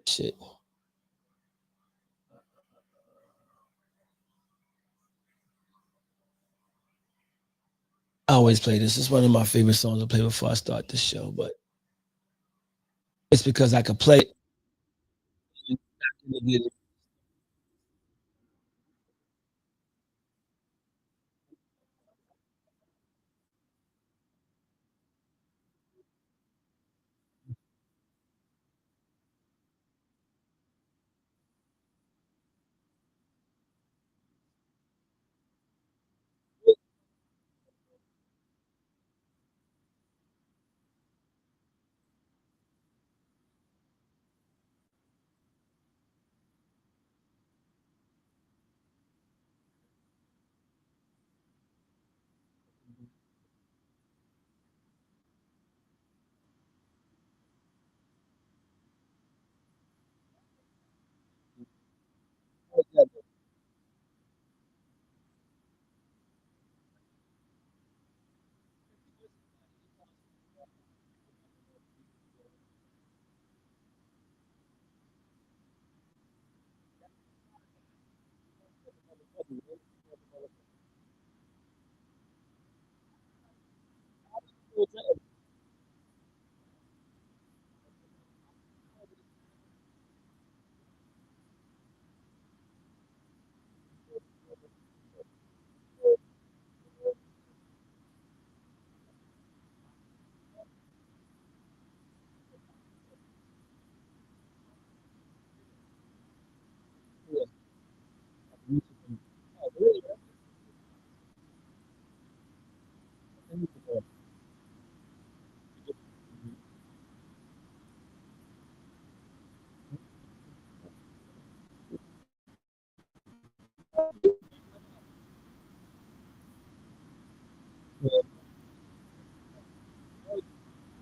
Shit. I always play this. It's one of my favorite songs to play before I start the show, but it's because I could play it.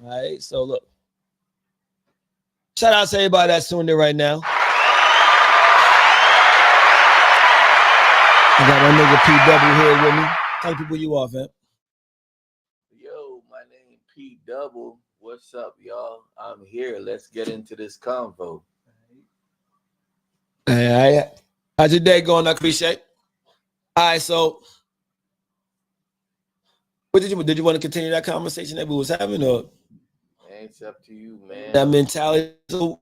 All right, so look. Shout out to everybody that's tuned in right now. I got my nigga PW here with me. Tell the people you are, fam. Yo, my name P Double. What's up, y'all? I'm here. Let's get into this convo. Hey, how's your day going? I appreciate. All right, so what did you want to continue that conversation that we was having, or It's up to you, man. that mentality? So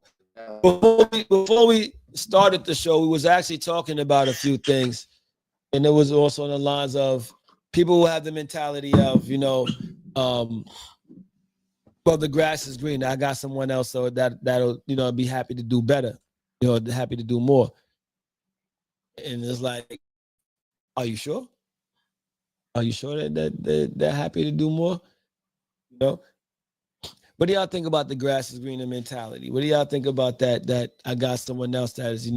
before we started the show, we was actually talking about a few things, and it was also on the lines of people who have the mentality of, well, the grass is green. I got someone else, so that'll be happy to do better, happy to do more. And it's like, are you sure? Are you sure that they're happy to do more? You know, what do y'all think about the grass is greener mentality? What do y'all think about that? That I got someone else that is,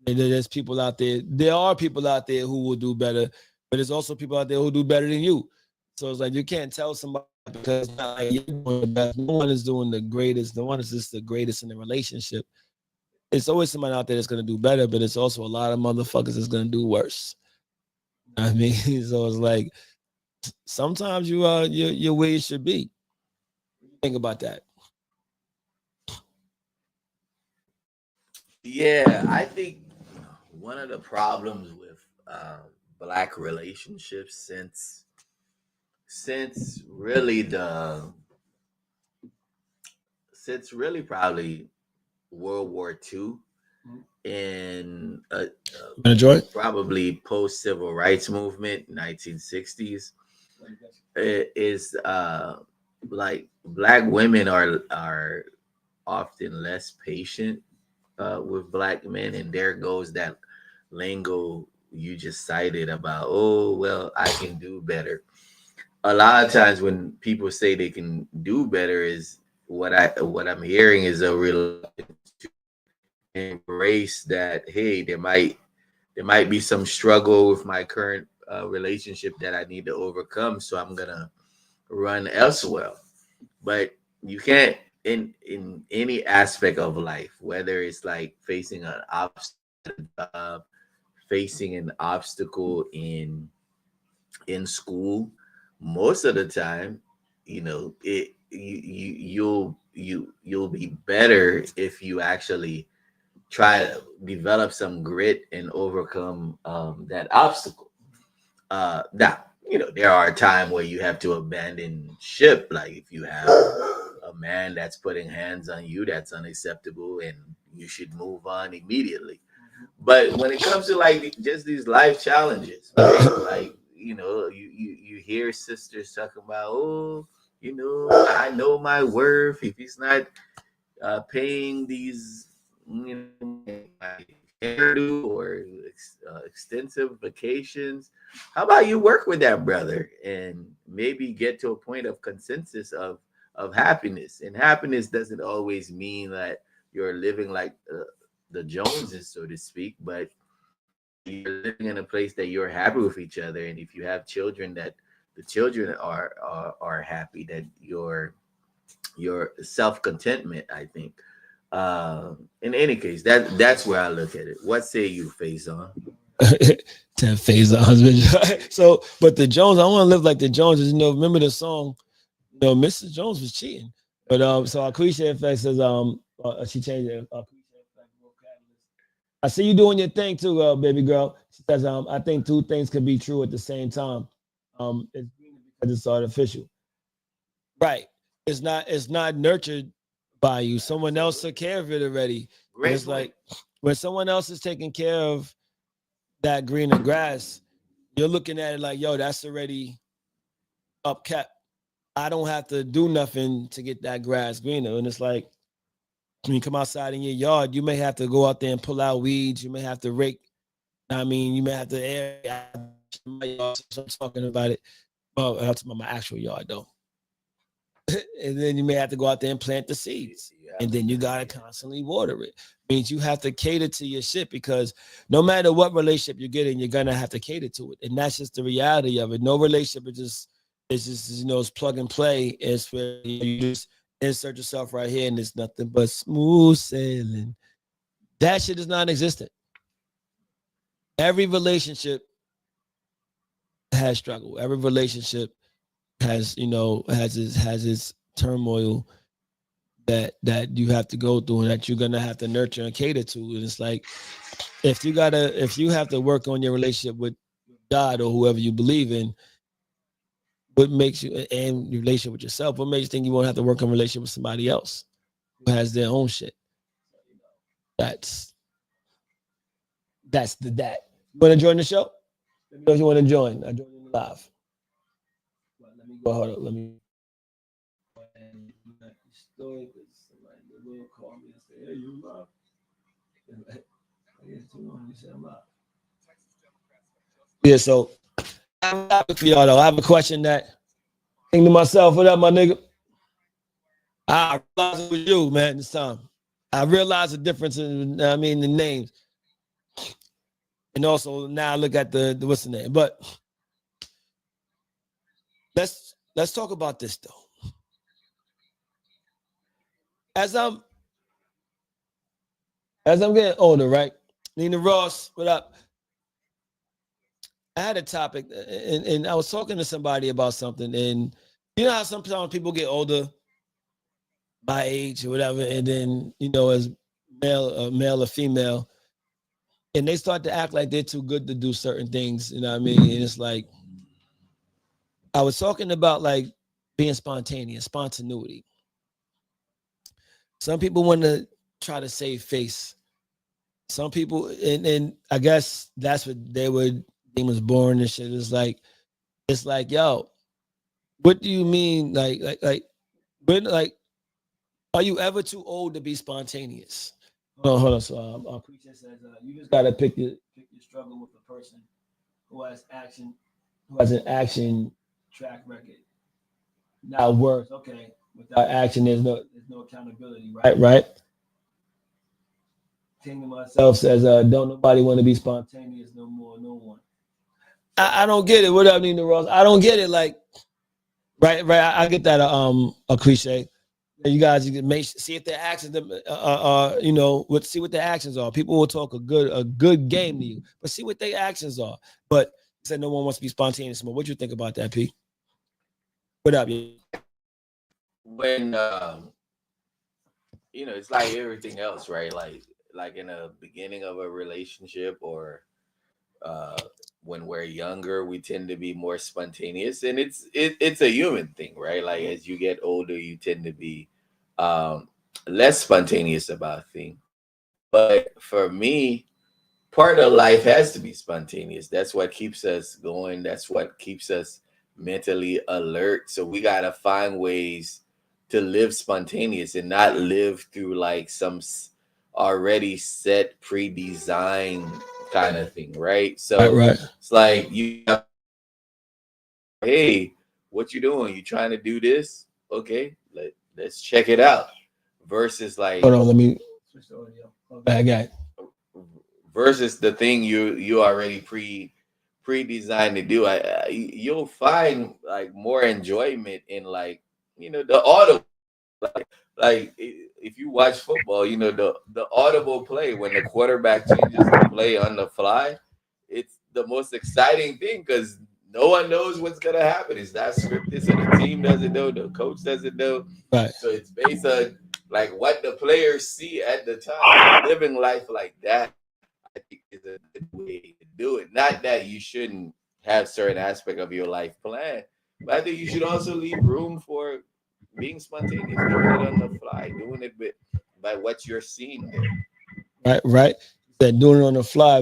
there's people out there. There are people out there who will do better, but there's also people out there who do better than you. So it's like you can't tell somebody because it's not like you're doing the best. No one is doing the greatest. No one is just the greatest in the relationship. It's always somebody out there that's gonna do better, but it's also a lot of motherfuckers that's gonna do worse. I mean, so it's like sometimes you're where you should be. Think about that. Yeah, I think one of the problems with black relationships since really the since really probably World War II and Enjoy. probably post civil rights movement 1960s is like black women are often less patient with black men, and there goes that lingo you just cited about, oh well, I can do better. A lot of times when people say they can do better, is what I'm hearing is a reluctance to embrace that, hey, there might be some struggle with my current relationship that I need to overcome, so I'm gonna run elsewhere. But you can't, in any aspect of life, whether it's like facing an obstacle job, facing an obstacle in school, most of the time, you'll be better if you actually try to develop some grit and overcome that obstacle. Now, there are times where you have to abandon ship. Like if you have a man that's putting hands on you, that's unacceptable, and you should move on immediately. But when it comes to like just these life challenges, right? Like you hear sisters talking about, oh, I know my worth. If he's not paying these, my hairdo or extensive vacations, how about you work with that brother and maybe get to a point of consensus of happiness? And happiness doesn't always mean that you're living like the Joneses, so to speak, but you're living in a place that you're happy with each other, and if you have children, that the children are happy, that your self contentment, I think. In any case, that's where I look at it. What say you, Faison? 10 phase of husband. So, but the Jones, I want to live like the Joneses. Remember the song, Mrs. Jones was cheating. But so Akeisha Effect says, she changed it. I see you doing your thing too, baby girl. She says, I think two things can be true at the same time. It's because it's artificial. Right. It's not nurtured by you. Someone else took care of it already. And Great it's point. like when someone else is taking care of that greener grass, you're looking at it like, yo, that's already upkept. I don't have to do nothing to get that grass greener. And it's like when you come outside in your yard, you may have to go out there and pull out weeds. You may have to rake. I mean, you may have to air my yard. So I'm talking about it. Well, I'm talking about my actual yard though. And then you may have to go out there and plant the seeds. And then you gotta constantly water it. Means you have to cater to your shit because no matter what relationship you're getting, you're gonna have to cater to it. And that's just the reality of it. No relationship is just it's plug and play. It's where you just insert yourself right here and it's nothing but smooth sailing. That shit is non-existent. Every relationship has struggle. Every relationship has its turmoil that you have to go through and that you're gonna have to nurture and cater to. And it's like if you have to work on your relationship with God or whoever you believe in, what makes you and your relationship with yourself, what makes you think you won't have to work on a relationship with somebody else who has their own shit? That's that. You want to join the show? Let me know if you want to join. I join you live. Well, let me go. Hold up. Let me go ahead and do that story because somebody will call me and say, "Hey, you live?" Yeah. So I have a topic for y'all though. I have a question that I think to myself, "What up, my nigga?" I realized it was you, man. This time, I realized the difference in, the names, and also now I look at the what's the name. But let's talk about this though. As I'm as I'm getting older, right? Nina Ross, what up? I had a topic, and I was talking to somebody about something, and you know how sometimes people get older, my age or whatever, and then as male or female, and they start to act like they're too good to do certain things. You know what I mean? And it's like I was talking about like being spontaneous, spontaneity. Some people want to try to save face. Some people, and I guess that's what they would deem as boring and shit. It's like, yo, what do you mean? When, are you ever too old to be spontaneous? Hold on. So, Preacher says you just gotta pick your struggle with a person who has action, who has an action track record. Not words. Okay. Without action, there's no accountability. Right. Right. King of myself says, don't nobody want to be spontaneous no more. No one. I don't get it. What up, Nina Ross? I don't get it. Like, right. I get that. A cliche. You guys, you can see if their actions, see what their actions are. People will talk a good game to you, but see what their actions are. But said no one wants to be spontaneous. What you think about that, P? What up? when it's like everything else, right? Like in the beginning of a relationship, or uh when we're younger, we tend to be more spontaneous, and it's a human thing, right? Like as you get older, you tend to be um less spontaneous about things. But for me, part of life has to be spontaneous. That's what keeps us going. That's what keeps us mentally alert. So we got to find ways to live spontaneous and not live through like some already set, pre-designed kind of thing, right? Right, So right. it's like you have, hey, what you doing? You trying to do this? Okay, let's check it out. Versus Hold like on, let me switch the audio. I got it. versus the thing you already pre-designed to do. You'll find like more enjoyment in like the auto, if you watch football, the audible play when the quarterback changes the play on the fly. It's the most exciting thing because no one knows what's gonna happen. It's not scripted, so the team doesn't know, the coach doesn't know. Right. So it's based on like what the players see at the time. So living life like that, I think, is a good way to do it. Not that you shouldn't have certain aspect of your life planned, but I think you should also leave room for being spontaneous, doing it on the fly, doing it by what you're seeing there. Right, right. That doing it on the fly.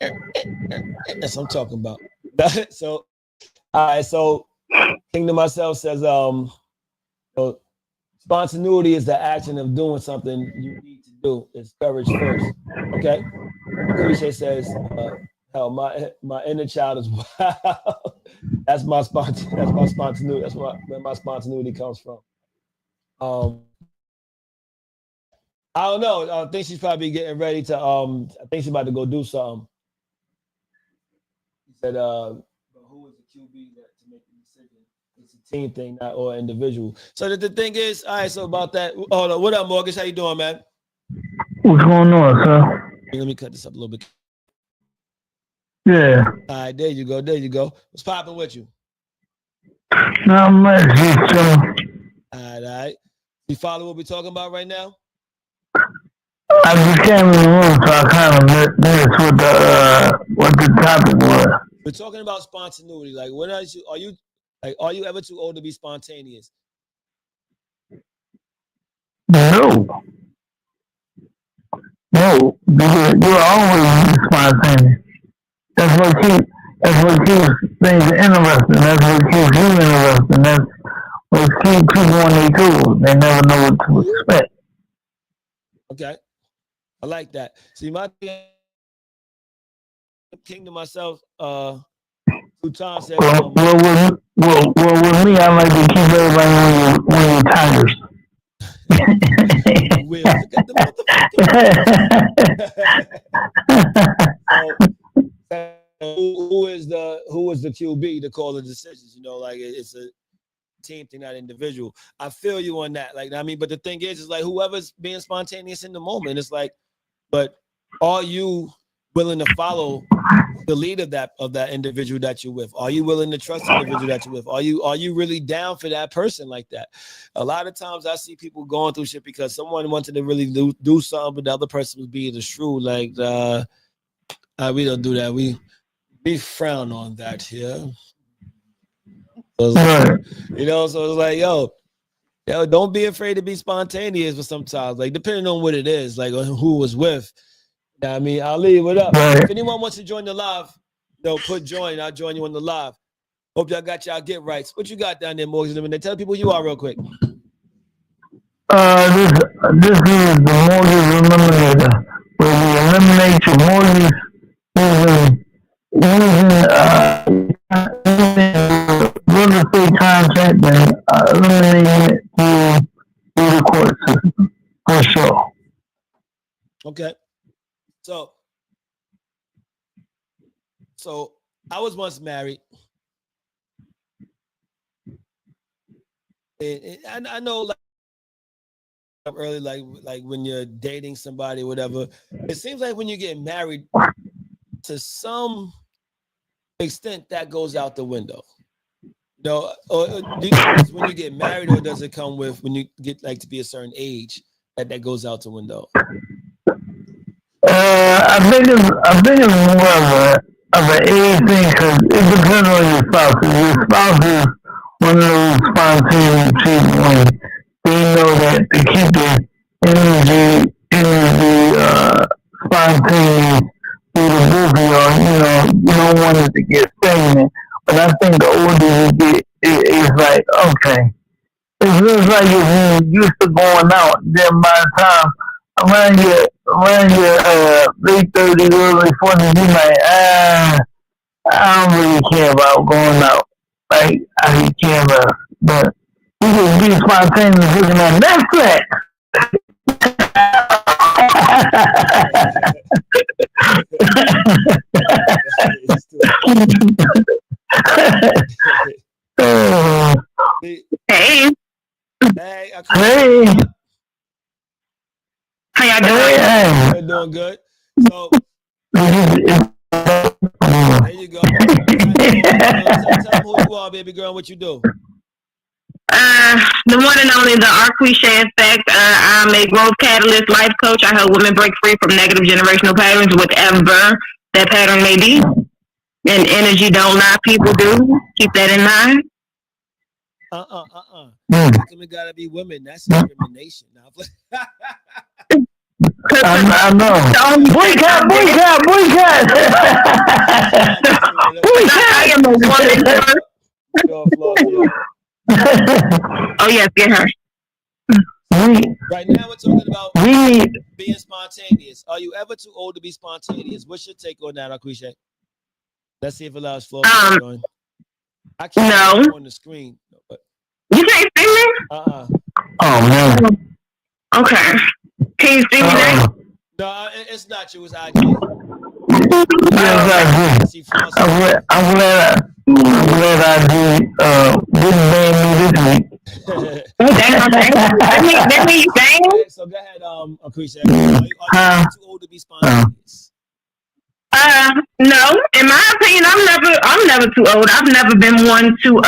That's what I'm talking about. So, all right. So, Kingdom myself says, so spontaneity is the action of doing something you need to do. It's courage first. Okay. Lucretia says, hell, my inner child is wild. That's my spontaneity. Where my spontaneity comes from. Um, I don't know. I think she's probably getting ready to. I think she's about to go do something. He said, but who is the QB to make the decision? It's a team thing, not or individual. So the thing is, all right. So about that. Hold on. What up, Morgan? How you doing, man? What's going on, sir? Let me cut this up a little bit. Yeah, All right, there you go. There you go. What's popping with you? not much. Just All right, all right. You follow what we're talking about right now? I just came in the room, so I kind of missed what the topic was. We're talking about spontaneity. Like, when are you ever too old to be spontaneous? No, no, because you're always spontaneous. That's what keeps things interesting. That's what keeps you interesting. That's what keeps people on their toes. They never know what to expect. Okay, I like that. See, my kingdom myself, Sultan says, With me, I like to keep everybody on your tires. wheels. Look at the motherfucking so, who is the QB to call the decisions? Like it's a team thing, not individual. I feel you on that. Like, I mean, but the thing is like whoever's being spontaneous in the moment, it's like, but are you willing to follow the lead of that individual that you're with? Are you willing to trust the individual that you're with? Are you really down for that person like that? A lot of times I see people going through shit because someone wanted to really do something, but the other person was being the shrew. Like, we don't do that. We frown on that here. So so it's like, yo, don't be afraid to be spontaneous. But sometimes, like, depending on what it is, like who was with. I mean, I'll leave it up. If anyone wants to join the live, put join. I'll join you on the live. Hope y'all got y'all get rights. What you got down there, Morgan? Tell people who you are real quick. This is the mortgage eliminator, where we eliminate your mortgage using real estate contract and eliminating it through the court system, for sure. Okay. So I was once married. And I know, like, early, like when you're dating somebody, whatever, it seems like when you get married, to some extent, that goes out the window. No, or do you think it's when you get married, or does it come with when you get like to be a certain age that goes out the window? I think it's more of an age thing because it depends on your spouse. If your spouse is one of those spontaneous people when they know that to keep the energy spontaneous through the both of y'all, you don't want it to get stagnant. But I think the older you get, it's like, okay. It's just like if you used to going out, then by the time around your late 30s, early 40s, you like, I don't really care about going out. Like, I really care about, but you just be spontaneous looking at Netflix. Hey, Hey, Hey, how y'all doing? hey, we're doing good. So there you go. Tell them who you are, baby girl, and what you do. The one and only the Arquisha Effect. I'm a growth catalyst life coach. I help women break free from negative generational patterns, whatever that pattern may be. And energy don't lie, people do. Keep that in mind. Women gotta be women. That's discrimination. Now, I know. Boycott, boycott, boycott. I am a woman first. Oh yes, get her. Right now, we're talking about being spontaneous. Are you ever too old to be spontaneous? What's your take on that, Arquisha? Let's see if it allows Flo to join. I can't see on the screen. But... You can't see me? Oh man. Okay. Can you see me now? No, it's not you. It's IG. Yes, IG. I'm glad IG didn't ban me this week. That means you bang? So go ahead, Arquisha. Are you too old to be spontaneous? No. In my opinion, I'm never too old. I've never been one to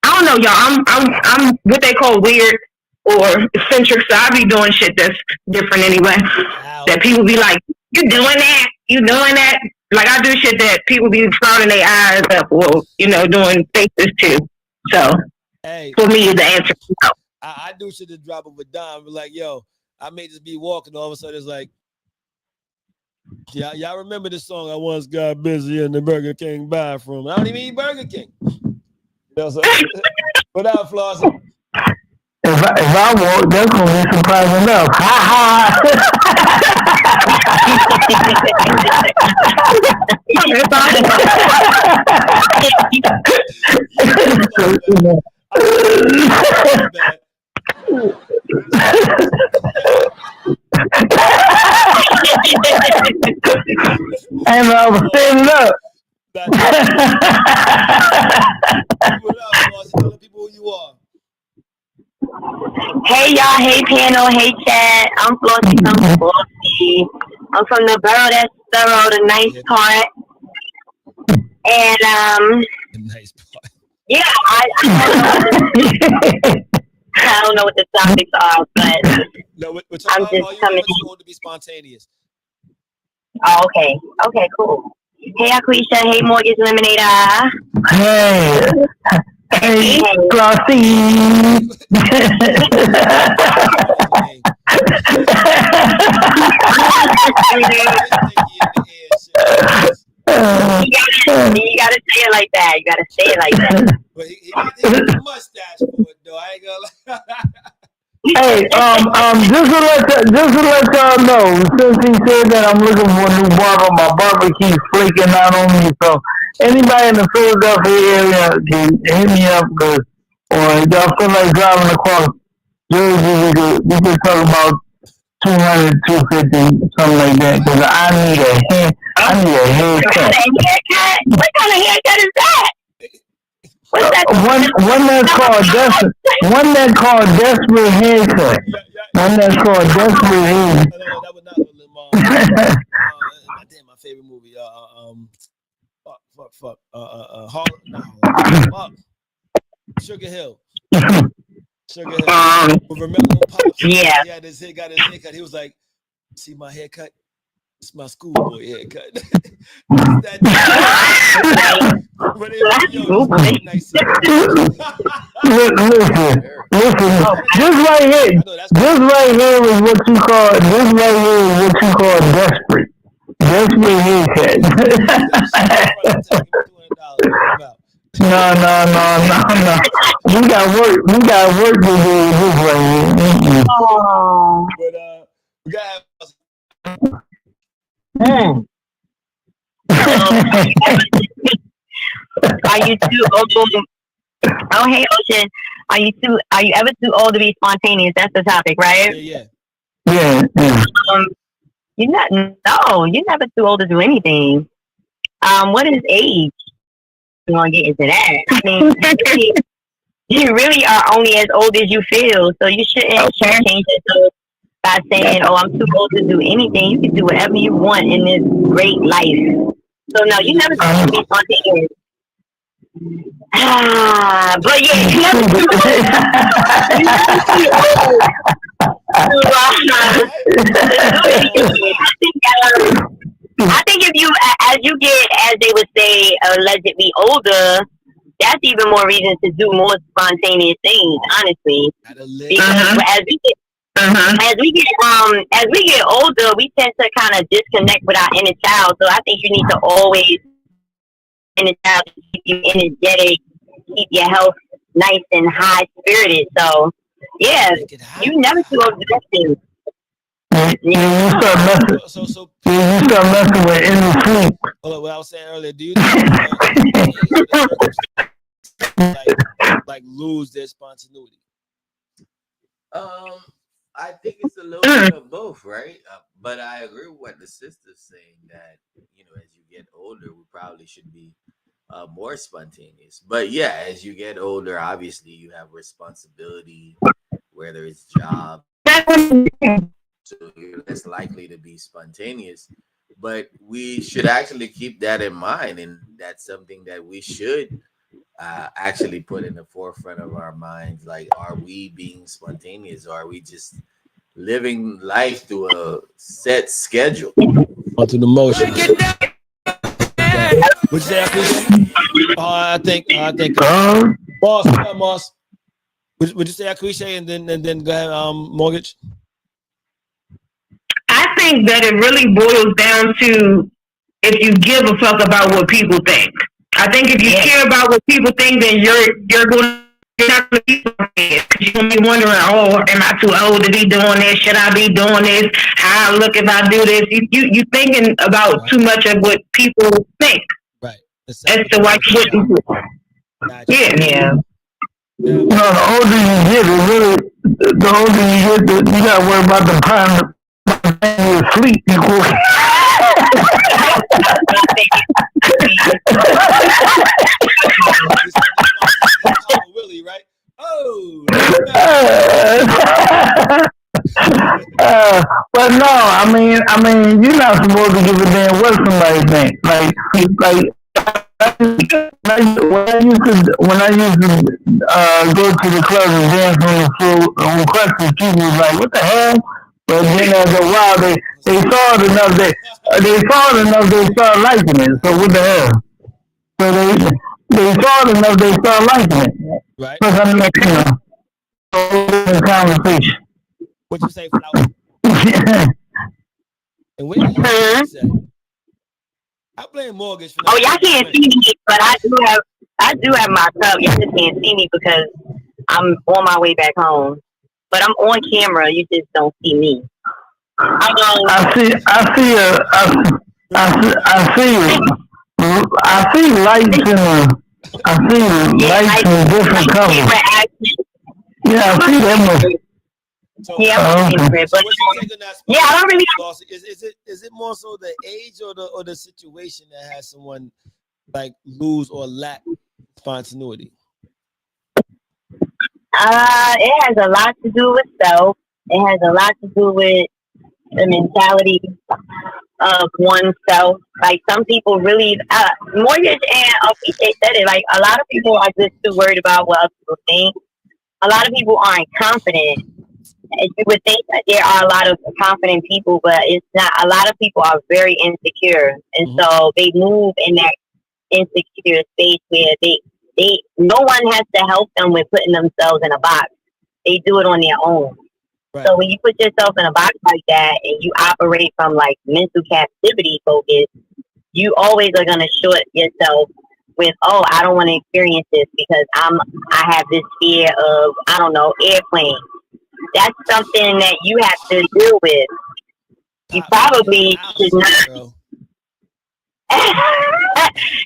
I don't know, y'all. I'm what they call weird or eccentric, so I be doing shit that's different anyway. Wow. That people be like, you doing that? You doing that? Like I do shit that people be frowning their eyes up or, doing faces too. So for me the answer is no. I do shit to drop of a dime, but like, yo, I may just be walking, all of a sudden it's like, y'all remember this song? I once got busy in the Burger King bathroom. I don't even eat Burger King. So, without floss. If I walk, that's gonna be surprising enough. Ha ha! And I was standing up. Tell people who you are. Hey y'all, hey panel, hey chat. I'm Flossie from Flossie. I'm from the borough that's thorough, the nice part. And the nice part. Yeah, I don't know what the topics are, but no, we're talking about you want to be spontaneous. Oh, okay, cool. Hey Aquisha, hey Mortgage Eliminator. Hey, Flossie. You gotta say it like that. But he got a mustache for it, though. I ain't gonna lie. Hey, just to let y'all know, since he said that I'm looking for a new barber, my barber keeps flaking out on me. So anybody in the Philadelphia area can hit me up, or y'all feel like driving across Jersey, we could talk about 200, 250, something like that. Because I need a haircut. What kind of haircut is that? One that's called desperate haircut. One that's called desperate haircut. No, that was not Lamar. Damn, my favorite movie. Fuck. Sugar Hill. Sugar Hill. Remember when Pops Yeah. he had his hair, got his haircut. He was like, "See my haircut? It's my schoolboy haircut." That's that. But it was, yo, Oh, boy. nice. Listen, this right here is what you call, desperate. Desperate haircut. No. We got work to do with this right here. Oh. But we got. Are you too old? Oh, hey, Ocean. Are you ever too old to be spontaneous? That's the topic, right? Yeah. You're not. No, you're never too old to do anything. What is age? We're gonna get into that. I mean, you really are only as old as you feel, so you shouldn't change it by saying, "Oh, I'm too old to do anything." You can do whatever you want in this great life. So no, you never too old to be spontaneous. But yeah, you never too old. You never too old. I think if you, as you get, as they would say, allegedly older, that's even more reason to do more spontaneous things. Honestly, because as we get older, we tend to kind of disconnect with our inner child. So I think you need to always inner child to keep you energetic, keep your health nice and high spirited. So yeah, you never too old to do things. You start messing with inner sleep. Well, what I was saying earlier, do you think like lose their spontaneity? I think it's a little bit of both, right? But I agree with what the sister's saying that as you get older, we probably should be more spontaneous. But yeah, as you get older, obviously you have responsibility, whether it's job, so you're less likely to be spontaneous. But we should actually keep that in mind, and that's something that we should actually put in the forefront of our minds. Like, are we being spontaneous, or are we just living life through a set schedule? Onto the motion. Would you say I think Moss. Would you say I cliche and then go ahead, Mortgage? I think that it really boils down to if you give a fuck about what people think. I think if you care about what people think, then you're not going to be you're going to be wondering, oh, am I too old to be doing this? Should I be doing this? How I look if I do this? You thinking about too much of what people think. Right. As to why you wouldn't do it. Yeah. No, the older you get, you got to worry about the time you sleep. Willie, right? Oh. But no, I mean, you're not supposed to give a damn what somebody think. Like when I used to go to the club and dance on the floor on questions, people was like, "What the hell?" But then after a while, they saw it enough. They started liking it. So what the hell? So they saw it enough. They started liking it. Right. Plus, I mean, conversation. What you say, Flower? And what did you say? I blame Mortgage for that. Oh, y'all can't see me, but I do have my cup. Y'all just can't see me because I'm on my way back home. But I'm on camera. You just don't see me. I see lights in different colors. Yeah, I see them. So, yeah, so what's your take on that? Yeah, I don't really. Is it more so the age or the situation that has someone like lose or lack spontaneity? It has a lot to do with self. It has a lot to do with the mentality of oneself. Like some people really, Mortgage and PJ said it. Like a lot of people are just too worried about what other people think. A lot of people aren't confident. And you would think that there are a lot of confident people, but it's not. A lot of people are very insecure, and so they move in that insecure space where no one has to help them with putting themselves in a box. They do it on their own. Right. So when you put yourself in a box like that and you operate from like mental captivity focus, you always are gonna short yourself with, oh, I don't want to experience this because I have this fear of, I don't know, airplanes. That's something that you have to deal with. You probably should not.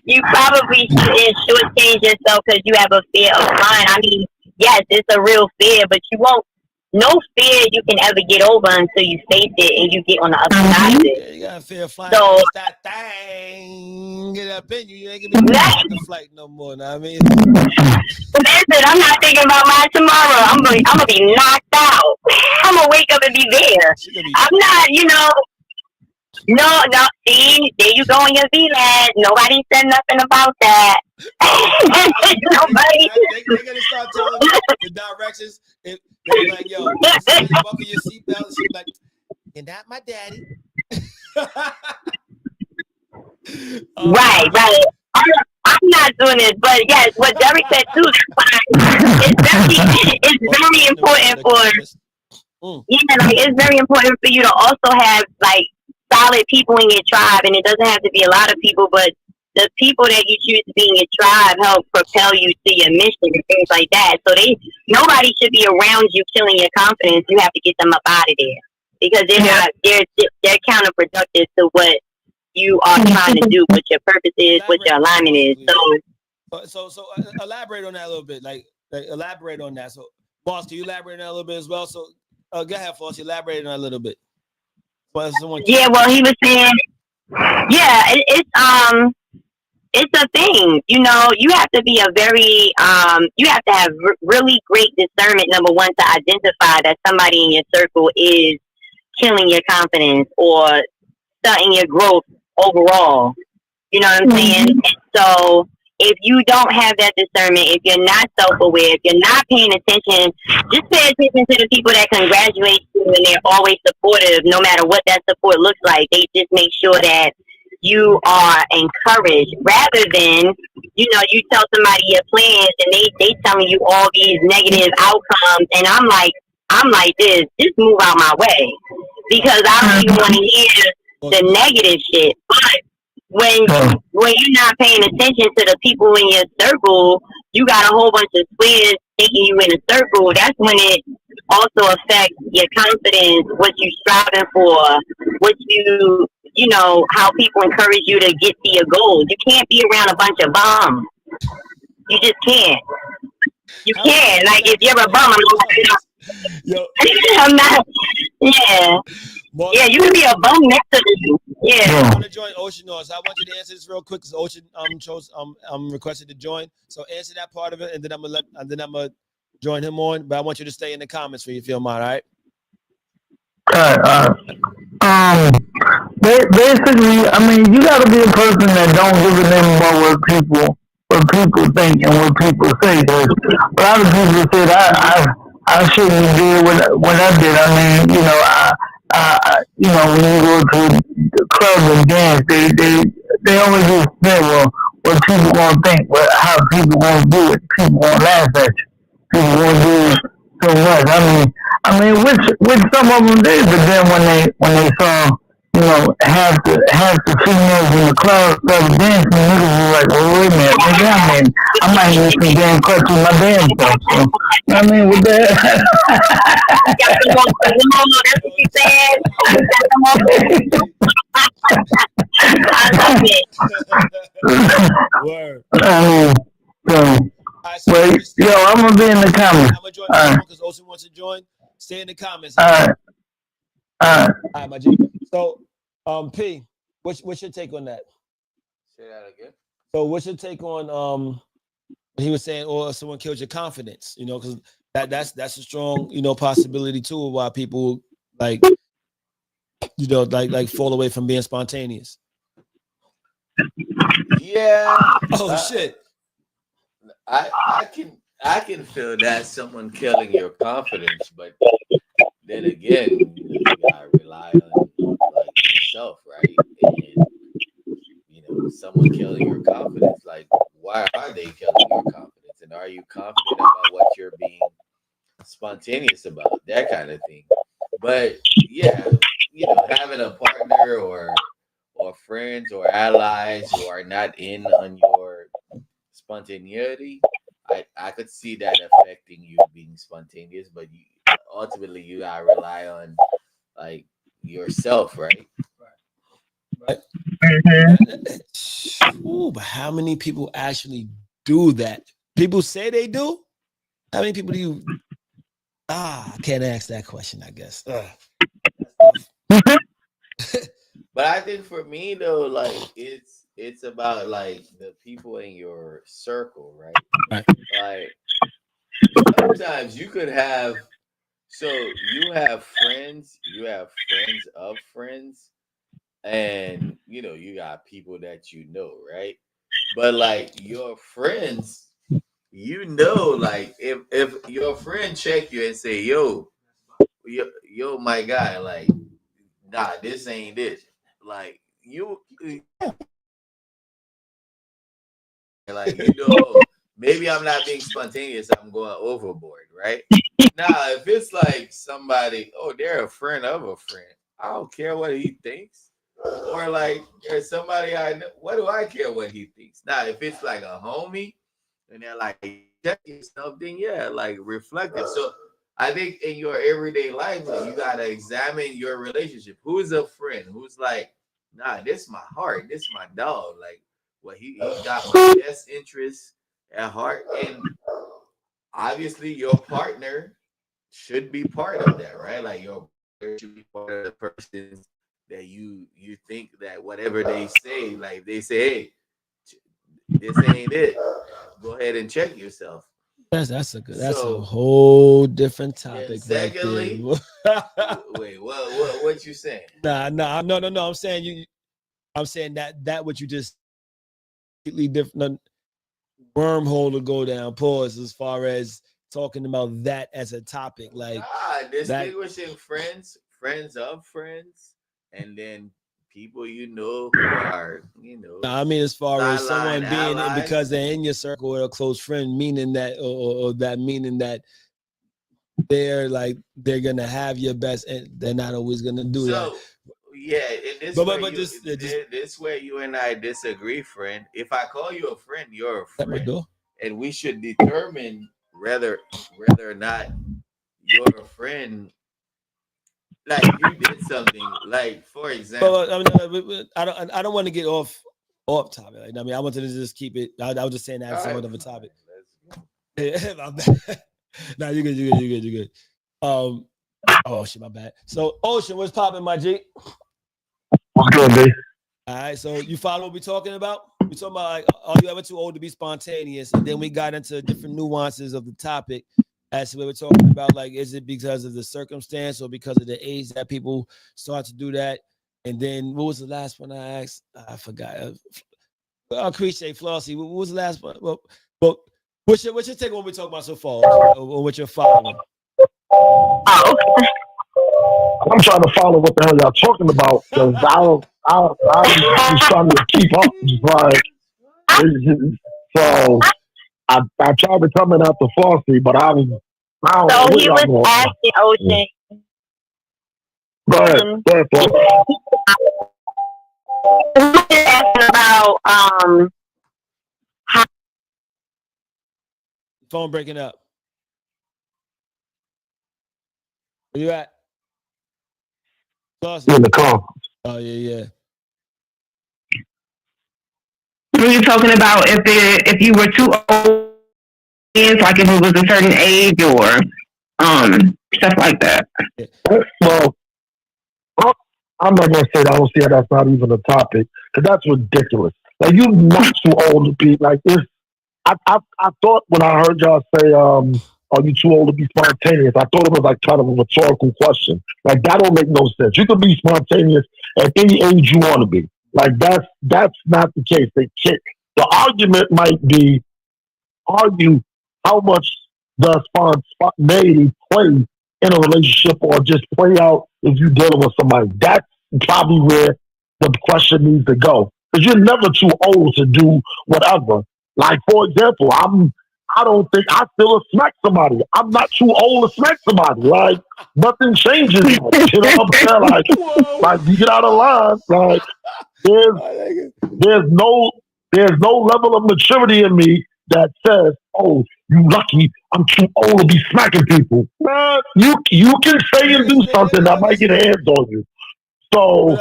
You probably shouldn't shortchange yourself because you have a fear of flying. I mean, yes, it's a real fear, but you won't. No fear you can ever get over until you face it and you get on the other side of it. Yeah, you got fear of flying. So that thing get up in you. You ain't gonna be on the flight no more. Know what I mean, listen, I'm not thinking about mine tomorrow. I'm gonna be knocked out. I'm gonna wake up and be there. I'm not, No, see, there you go in your VLAN. Nobody said nothing about that. Nobody. They're gonna start telling you the directions. They're like, yo, buckle your seatbelt. She's like, and that my daddy. Right. I'm not doing this, but yes, what Derek said too, it's very important it's very important for you to also have like solid people in your tribe, and it doesn't have to be a lot of people, but the people that you choose to be in your tribe help propel you to your mission and things like that. So nobody should be around you killing your confidence. You have to get them up out of there because they're counterproductive to what you are trying to do, what your purpose is, what your alignment is. So elaborate on that a little bit. Like elaborate on that. So, boss, can you elaborate on that a little bit as well? So, go ahead, Foss. Elaborate on that a little bit. Well, he was saying, it's a thing. You have to be you have to have really great discernment, number one, to identify that somebody in your circle is killing your confidence or stunting your growth overall. You know what I'm saying? And so if you don't have that discernment, if you're not self-aware, if you're not paying attention, just pay attention to the people that congratulate you and they're always supportive, no matter what that support looks like. They just make sure that you are encouraged rather than, you tell somebody your plans and they telling you all these negative outcomes. And I'm like this, just move out my way because I don't even want to hear the negative shit. But when you're not paying attention to the people in your circle, you got a whole bunch of squares taking you in a circle. That's when it also affects your confidence, what you're striving for, how people encourage you to get to your goals. You can't be around a bunch of bums. You just can't. You can't. Like, if you're a bum, I'm not. Yeah. Yeah, you can be a bum next to you. Yeah. I want to join Ocean North. So I want you to answer this real quick because Ocean requested to join. So answer that part of it, and then I'm gonna join him on. But I want you to stay in the comments when you feel mine. All right. Basically, I mean, you got to be a person that don't give a damn about what people think and what people say. Cause a lot of people said I shouldn't have did what I did. I mean, when you go to the club and dance, they always just say, well, what people gonna think, how people gonna do it, people gonna laugh at you, people gonna do so much. I mean, which some of them did, but then when they saw, half the females in the club started dancing, niggas was like, well, wait a minute, nigga, I might need some damn clutch in my damn self. So, with that. That's what you said. I love it. Word. I'm gonna be in the comments. I'm gonna join because Ocean wants to join. Stay in the comments. All right, my G. So, P, what's your take on that? Say that again. So, what's your take on he was saying, or someone killed your confidence? Because that's a strong possibility too. Why people like like fall away from being spontaneous? Yeah. Oh shit. I can feel that someone killing your confidence, but then again, you gotta rely on like yourself, right? And someone killing your confidence, like why are they killing your confidence? And are you confident about what you're being spontaneous about? That kind of thing. But yeah, having a partner or friends or allies who are not in on your spontaneity, I could see that affecting you being spontaneous, but ultimately you gotta rely on like yourself, right? Right. Mm-hmm. Ooh, but how many people actually do that? People say they do. How many people do you? I can't ask that question. I guess. But I think for me though, like it's about like the people in your circle, right? Right. Like sometimes you could have you have friends of friends, and you got people that right? But like your friends, like if your friend check you and say, yo, my guy, like, nah, this ain't it. Like like maybe I'm not being spontaneous. I'm going overboard, right? Now, if it's like somebody, oh, they're a friend of a friend, I don't care what he thinks. Or like there's somebody I know, what do I care what he thinks? Now, if it's like a homie and they're like, check yourself, then yeah, like reflect it. So I think in your everyday life, like, you gotta examine your relationship. Who's a friend? Who's like, nah, this my heart, this my dog. Like, well, he got my best interest at heart, and obviously your partner should be part of that, right? Like your partner should be part of the persons that you think that whatever they say, like they say, hey, this ain't it. Go ahead and check yourself. That's a So whole different and topic right secondly, there. wait, what you saying? No. I'm saying that what you just completely different wormhole to go down. Pause as far as talking about that as a topic, like that. Distinguishing friends of friends, and then people who are I mean, as far as sideline someone being in because allies. they're in your circle or a close friend, meaning that, or that meaning that they're gonna have your best, and they're not always gonna do that. So yeah, and But just this where you and I disagree, friend. If I call you a friend, you're a at my friend, door. and we should determine whether or not you're a friend. Like you did something, like for example. But I don't want to get off topic. Like, I mean, I wanted to just keep it. I was just saying that All somewhat right, of a topic. let's go. Nah, you're good. You're good. Oh shit, my bad. So, Ocean, what's popping, my G? What's good, B? All right, so you follow what we're talking about? We're talking about like, are you ever too old to be spontaneous? And then we got into different nuances of the topic as to what we're talking about. Like, is it because of the circumstance or because of the age that people start to do that? And then what was the last one I asked? I forgot. I appreciate Flossie. What was the last one? Well, what's your take on what we're talking about so far, or what you're following? Oh, I'm trying to follow what the hell y'all talking about because I'm just trying to keep up. Just like, so I tried to come in after Flossie, but I don't know So where he y'all was going. asking Ocean. Go ahead, Flossie. He was asking about how Phone breaking up. Where you at? In the car. Oh yeah. were you talking about if you were too old, like if it was a certain age or stuff like that? Well, I'm not gonna say that. I don't see how that's not even a topic because that's ridiculous. Like you're not too old to be like this. I thought when I heard y'all say are you too old to be spontaneous? I thought it was like kind of a rhetorical question. Like that don't make no sense. You can be spontaneous at any age you want to be. Like that's not the case. The argument might be argue how much the spontaneity play in a relationship or just play out if you're dealing with somebody. That's probably where the question needs to go. Because you're never too old to do whatever. Like, for example, I don't think I still smack somebody. I'm not too old to smack somebody. Like, nothing changes. You know what I'm saying? Like you get out of line. Like, there's no there's no level of maturity in me that says, "Oh, you lucky, I'm too old to be smacking people." Man, you can say and do something that might get hands on you. So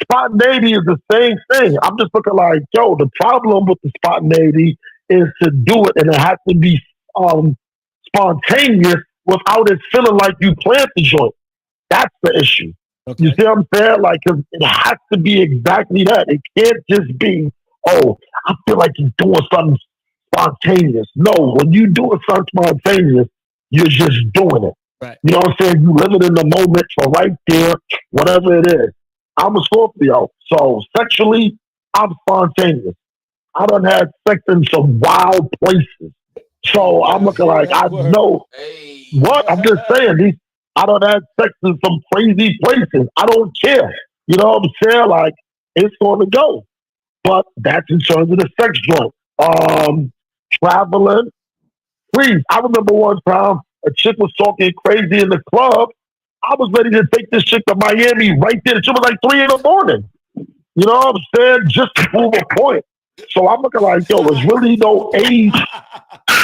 spontaneity is the same thing. I'm just looking like, yo, the problem with the spontaneity is to do it, and it has to be spontaneous without it feeling like you planned the joint. That's the issue. Okay. You see what I'm saying? Like, 'cause it has to be exactly that. It can't just be, oh, I feel like you're doing something spontaneous. No, when you do something spontaneous, you're just doing it. Right. You know what I'm saying? You live it in the moment, so right there, whatever it is. I'm a Scorpio, so sexually, I'm spontaneous. I done had sex in some wild places. So I'm looking like I know Hey. what I'm just saying. I done had sex in some crazy places. I don't care. You know what I'm saying? Like it's going to go. But that's in terms of the sex joint. Traveling, please. I remember one time a chick was talking crazy in the club. I was ready to take this chick to Miami right there. She was like 3 in the morning. You know what I'm saying? Just to prove a point. So I'm looking like, yo, there's really no age.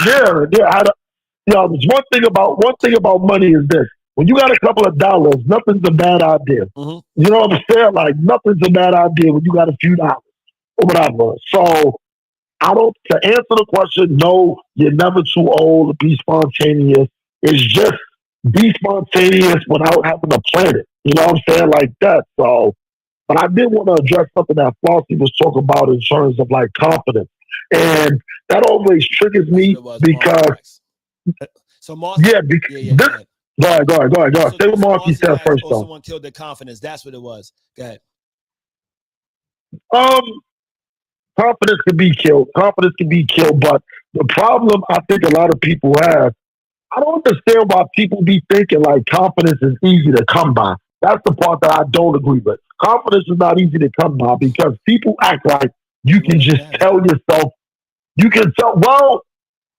Yeah. There's one thing about money is this. When you got a couple of dollars, nothing's a bad idea. Mm-hmm. You know what I'm saying? Like nothing's a bad idea when you got a few dollars or whatever. So to answer the question, no, you're never too old to be spontaneous. It's just be spontaneous without having to plan it. You know what I'm saying? Like that. So, but I did want to address something that Flossie was talking about in terms of like confidence. And that always triggers me because, so Marcy, yeah, go ahead. Go ahead. Say what Marcy said first, though. Someone killed their confidence. That's what it was. Go ahead. Confidence can be killed. But the problem I think a lot of people have, I don't understand why people be thinking like confidence is easy to come by. That's the part that I don't agree with. Confidence is not easy to come by because people act like you can just tell yourself. You can tell. Well,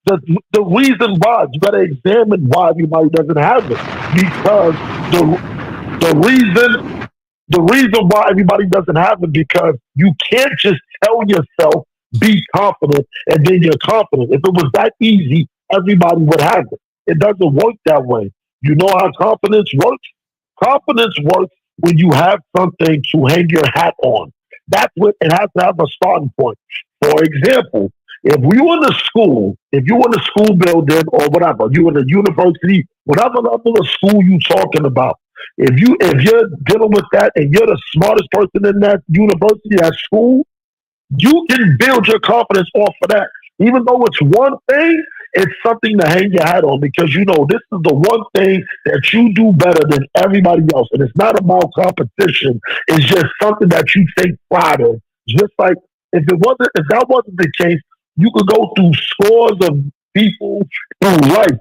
the reason why you got to examine why everybody doesn't have it because the reason why everybody doesn't have it because you can't just tell yourself be confident and then you're confident. If it was that easy, everybody would have it. It doesn't work that way. You know how confidence works? Confidence works when you have something to hang your hat on. That's what it has to have a starting point. For example, if you're in the school building or whatever, you're in a university, whatever level of school you talking about, if you're dealing with that and you're the smartest person in that university, that school, you can build your confidence off of that. Even though it's one thing, it's something to hang your hat on because you know this is the one thing that you do better than everybody else. And it's not about competition. It's just something that you take pride in. Just like if that wasn't the case, you could go through scores of people through life.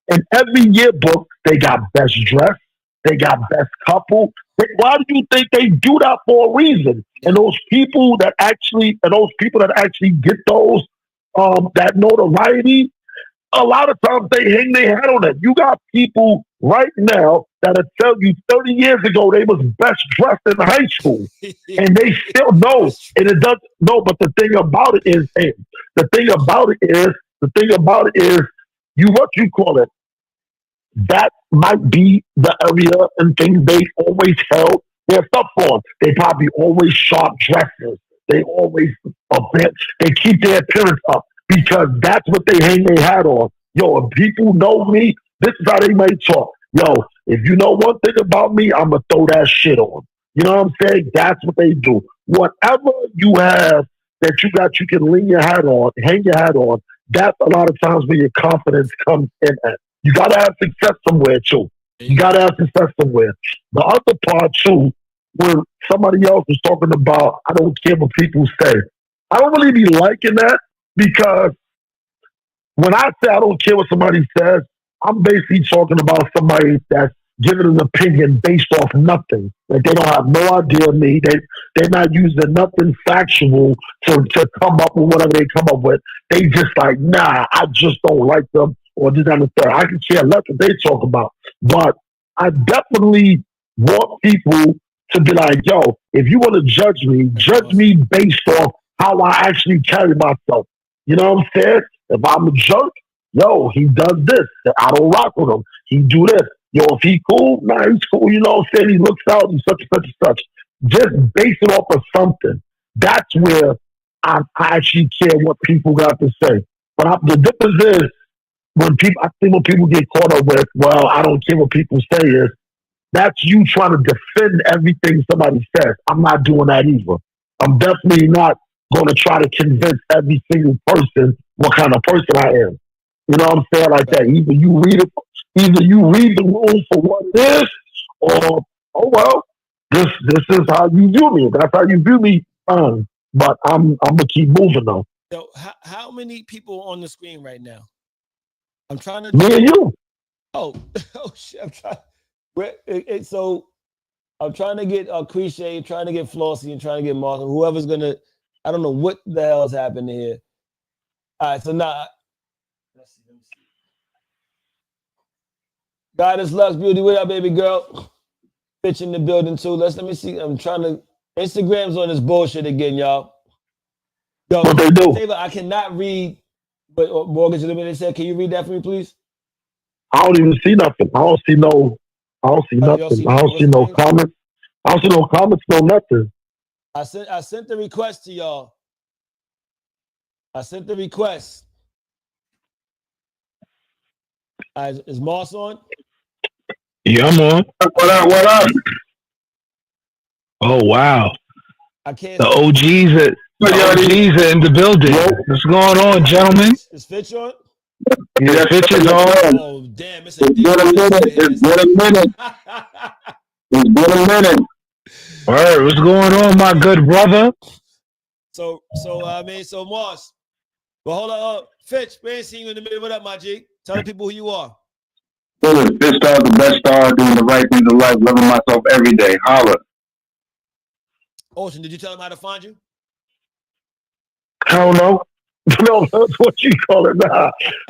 In every yearbook, they got best dressed, they got best couple. Why do you think they do that for a reason? And those people that actually get those that notoriety, a lot of times they hang their hat on it. You got people right now that'll tell you 30 years ago they was best dressed in high school, and they still know. And it doesn't. No, but the thing about it is, you what you call it. That might be the area and things they always held their stuff on. They probably always sharp dresses. They always they keep their appearance up because that's what they hang their hat on. Yo, if people know me, this is how they might talk. Yo, if you know one thing about me, I'm gonna throw that shit on. You know what I'm saying? That's what they do. Whatever you have that you can hang your hat on, That's a lot of times where your confidence comes in at. You gotta have success somewhere too. There You you go. gotta have success somewhere. The other part too, where somebody else was talking about, I don't care what people say. I don't really be liking that because when I say I don't care what somebody says, I'm basically talking about somebody that's giving an opinion based off nothing. Like they don't have no idea of me. They're not using nothing factual to come up with whatever they come up with. They just like, nah, I just don't like them or this and the third. I can care less what they talk about. But I definitely want people to be like, yo, if you want to Thanks, judge boss. me based off how I actually carry myself. You know what I'm saying? If I'm a jerk, yo, he does this. I don't rock with him. He do this. Yo, if he cool, nah, he's cool. You know what I'm saying? He looks out, he's such and such and such. Just base it off of something. That's where I actually care what people got to say. But the difference is I think when people get caught up with, well, I don't care what people say is, that's you trying to defend everything somebody says. I'm not doing that either. I'm definitely not going to try to convince every single person what kind of person I am. You know what I'm saying? Like Right. that. Either you read the room for what it is, or oh well, this is how you view me. If that's how you view me, fine. But I'm gonna keep moving though. So how many people on the screen right now? I'm trying to Me and do. you. Oh, oh shit! I'm trying. So I'm trying to get Cliche, trying to get Flossie, and trying to get Martha. Whoever's gonna. I don't know what the hell is happening here. All right, so now. Let's see. Let me see. Goddess Lux Beauty, what up, baby girl? Bitch in the building too. Let me see. I'm trying to. Instagram's on this bullshit again, y'all. Yo, What they do? Taylor, I cannot read what Mortgage Limited said. Can you read that for me, please? I don't even see nothing. I don't see no. I don't see You don't nothing. see I don't see what's the no name? comments. I don't see no comments. No nothing. I sent the request to y'all. I sent the request. Is Moss on? Yeah, I'm on. What up? What up? Oh wow, I can't the see. OGs are in the building. Yo, What's going on, gentlemen? Is Fitch on? The Fitch is on. Oh damn! It's a DJ It's been a minute. It's been a minute. Word, what's going on, my good brother? So Moss. Well, hold on, Fitch. We ain't seen you in the minute. What up, my G? Tell the people who you are. Fifth star, the best star, doing the right things in life, loving myself every day. Holla. Ocean, did you tell him how to find you? Hell no. No, that's what you call it.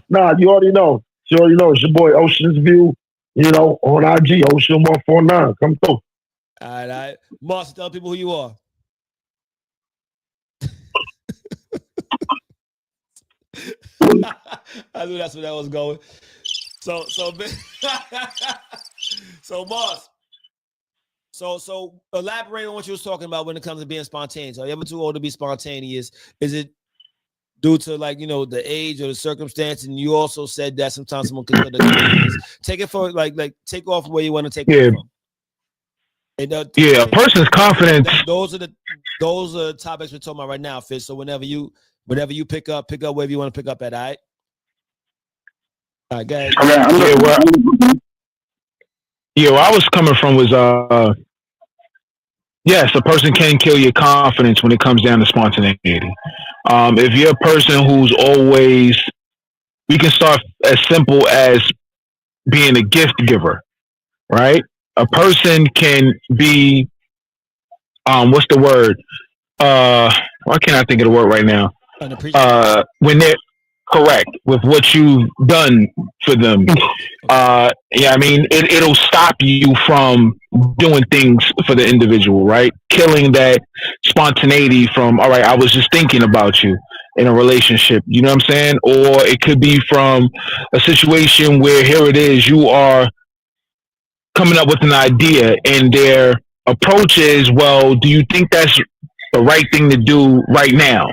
Nah, you already know. You already know. It's your boy Ocean's View, on IG, Ocean149. Come through. All right. Moss, tell people who you are. I knew that's where that was going. So Moss. So elaborate on what you was talking about when it comes to being spontaneous. Are you ever too old to be spontaneous? Is it due to the age or the circumstance? And you also said that sometimes someone can take it for take off where you want to take Yeah. off from. And, Yeah, a person's confidence. Those are the topics we're talking about right now, Fish. So whenever you pick up wherever you want to pick up at. All right. All right, go ahead. Where I was coming from was yes, a person can kill your confidence when it comes down to spontaneity. If you're a person who's always, we can start as simple as being a gift giver, right? A person can be, what's the word? Why can't I think of the word right now? When they're correct with what you've done for them. It'll stop you from doing things for the individual, right? Killing that spontaneity from, all right, I was just thinking about you in a relationship, you know what I'm saying? Or it could be from a situation where here it is, you are coming up with an idea and their approach is, well, do you think that's the right thing to do right now?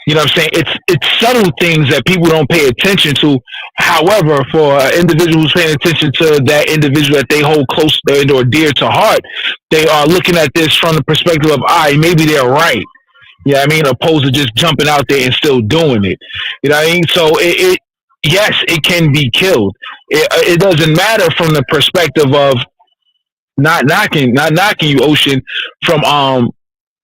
You know what I'm saying? It's subtle things that people don't pay attention to. However, for an individual who's paying attention to that individual that they hold close or dear to heart, they are looking at this from the perspective of, maybe they're right. You know what I mean? Opposed to just jumping out there and still doing it. You know what I mean? So yes, it can be killed. It doesn't matter from the perspective of not knocking you, Ocean, from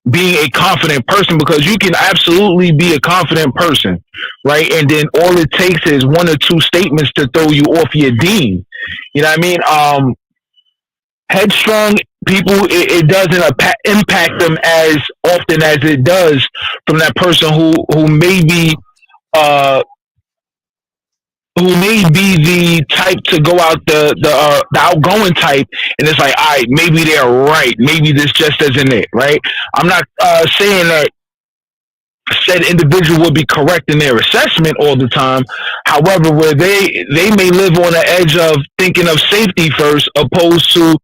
being a confident person, because you can absolutely be a confident person, right? And then all it takes is one or two statements to throw you off your dean. You know what I mean? Headstrong people, it doesn't impact them as often as it does from that person who may be uh, who may be the type to go out the outgoing type, and it's like, all right, maybe they're right, maybe this just isn't it, right? I'm not saying that said individual would be correct in their assessment all the time. However, where they may live on the edge of thinking of safety first, opposed to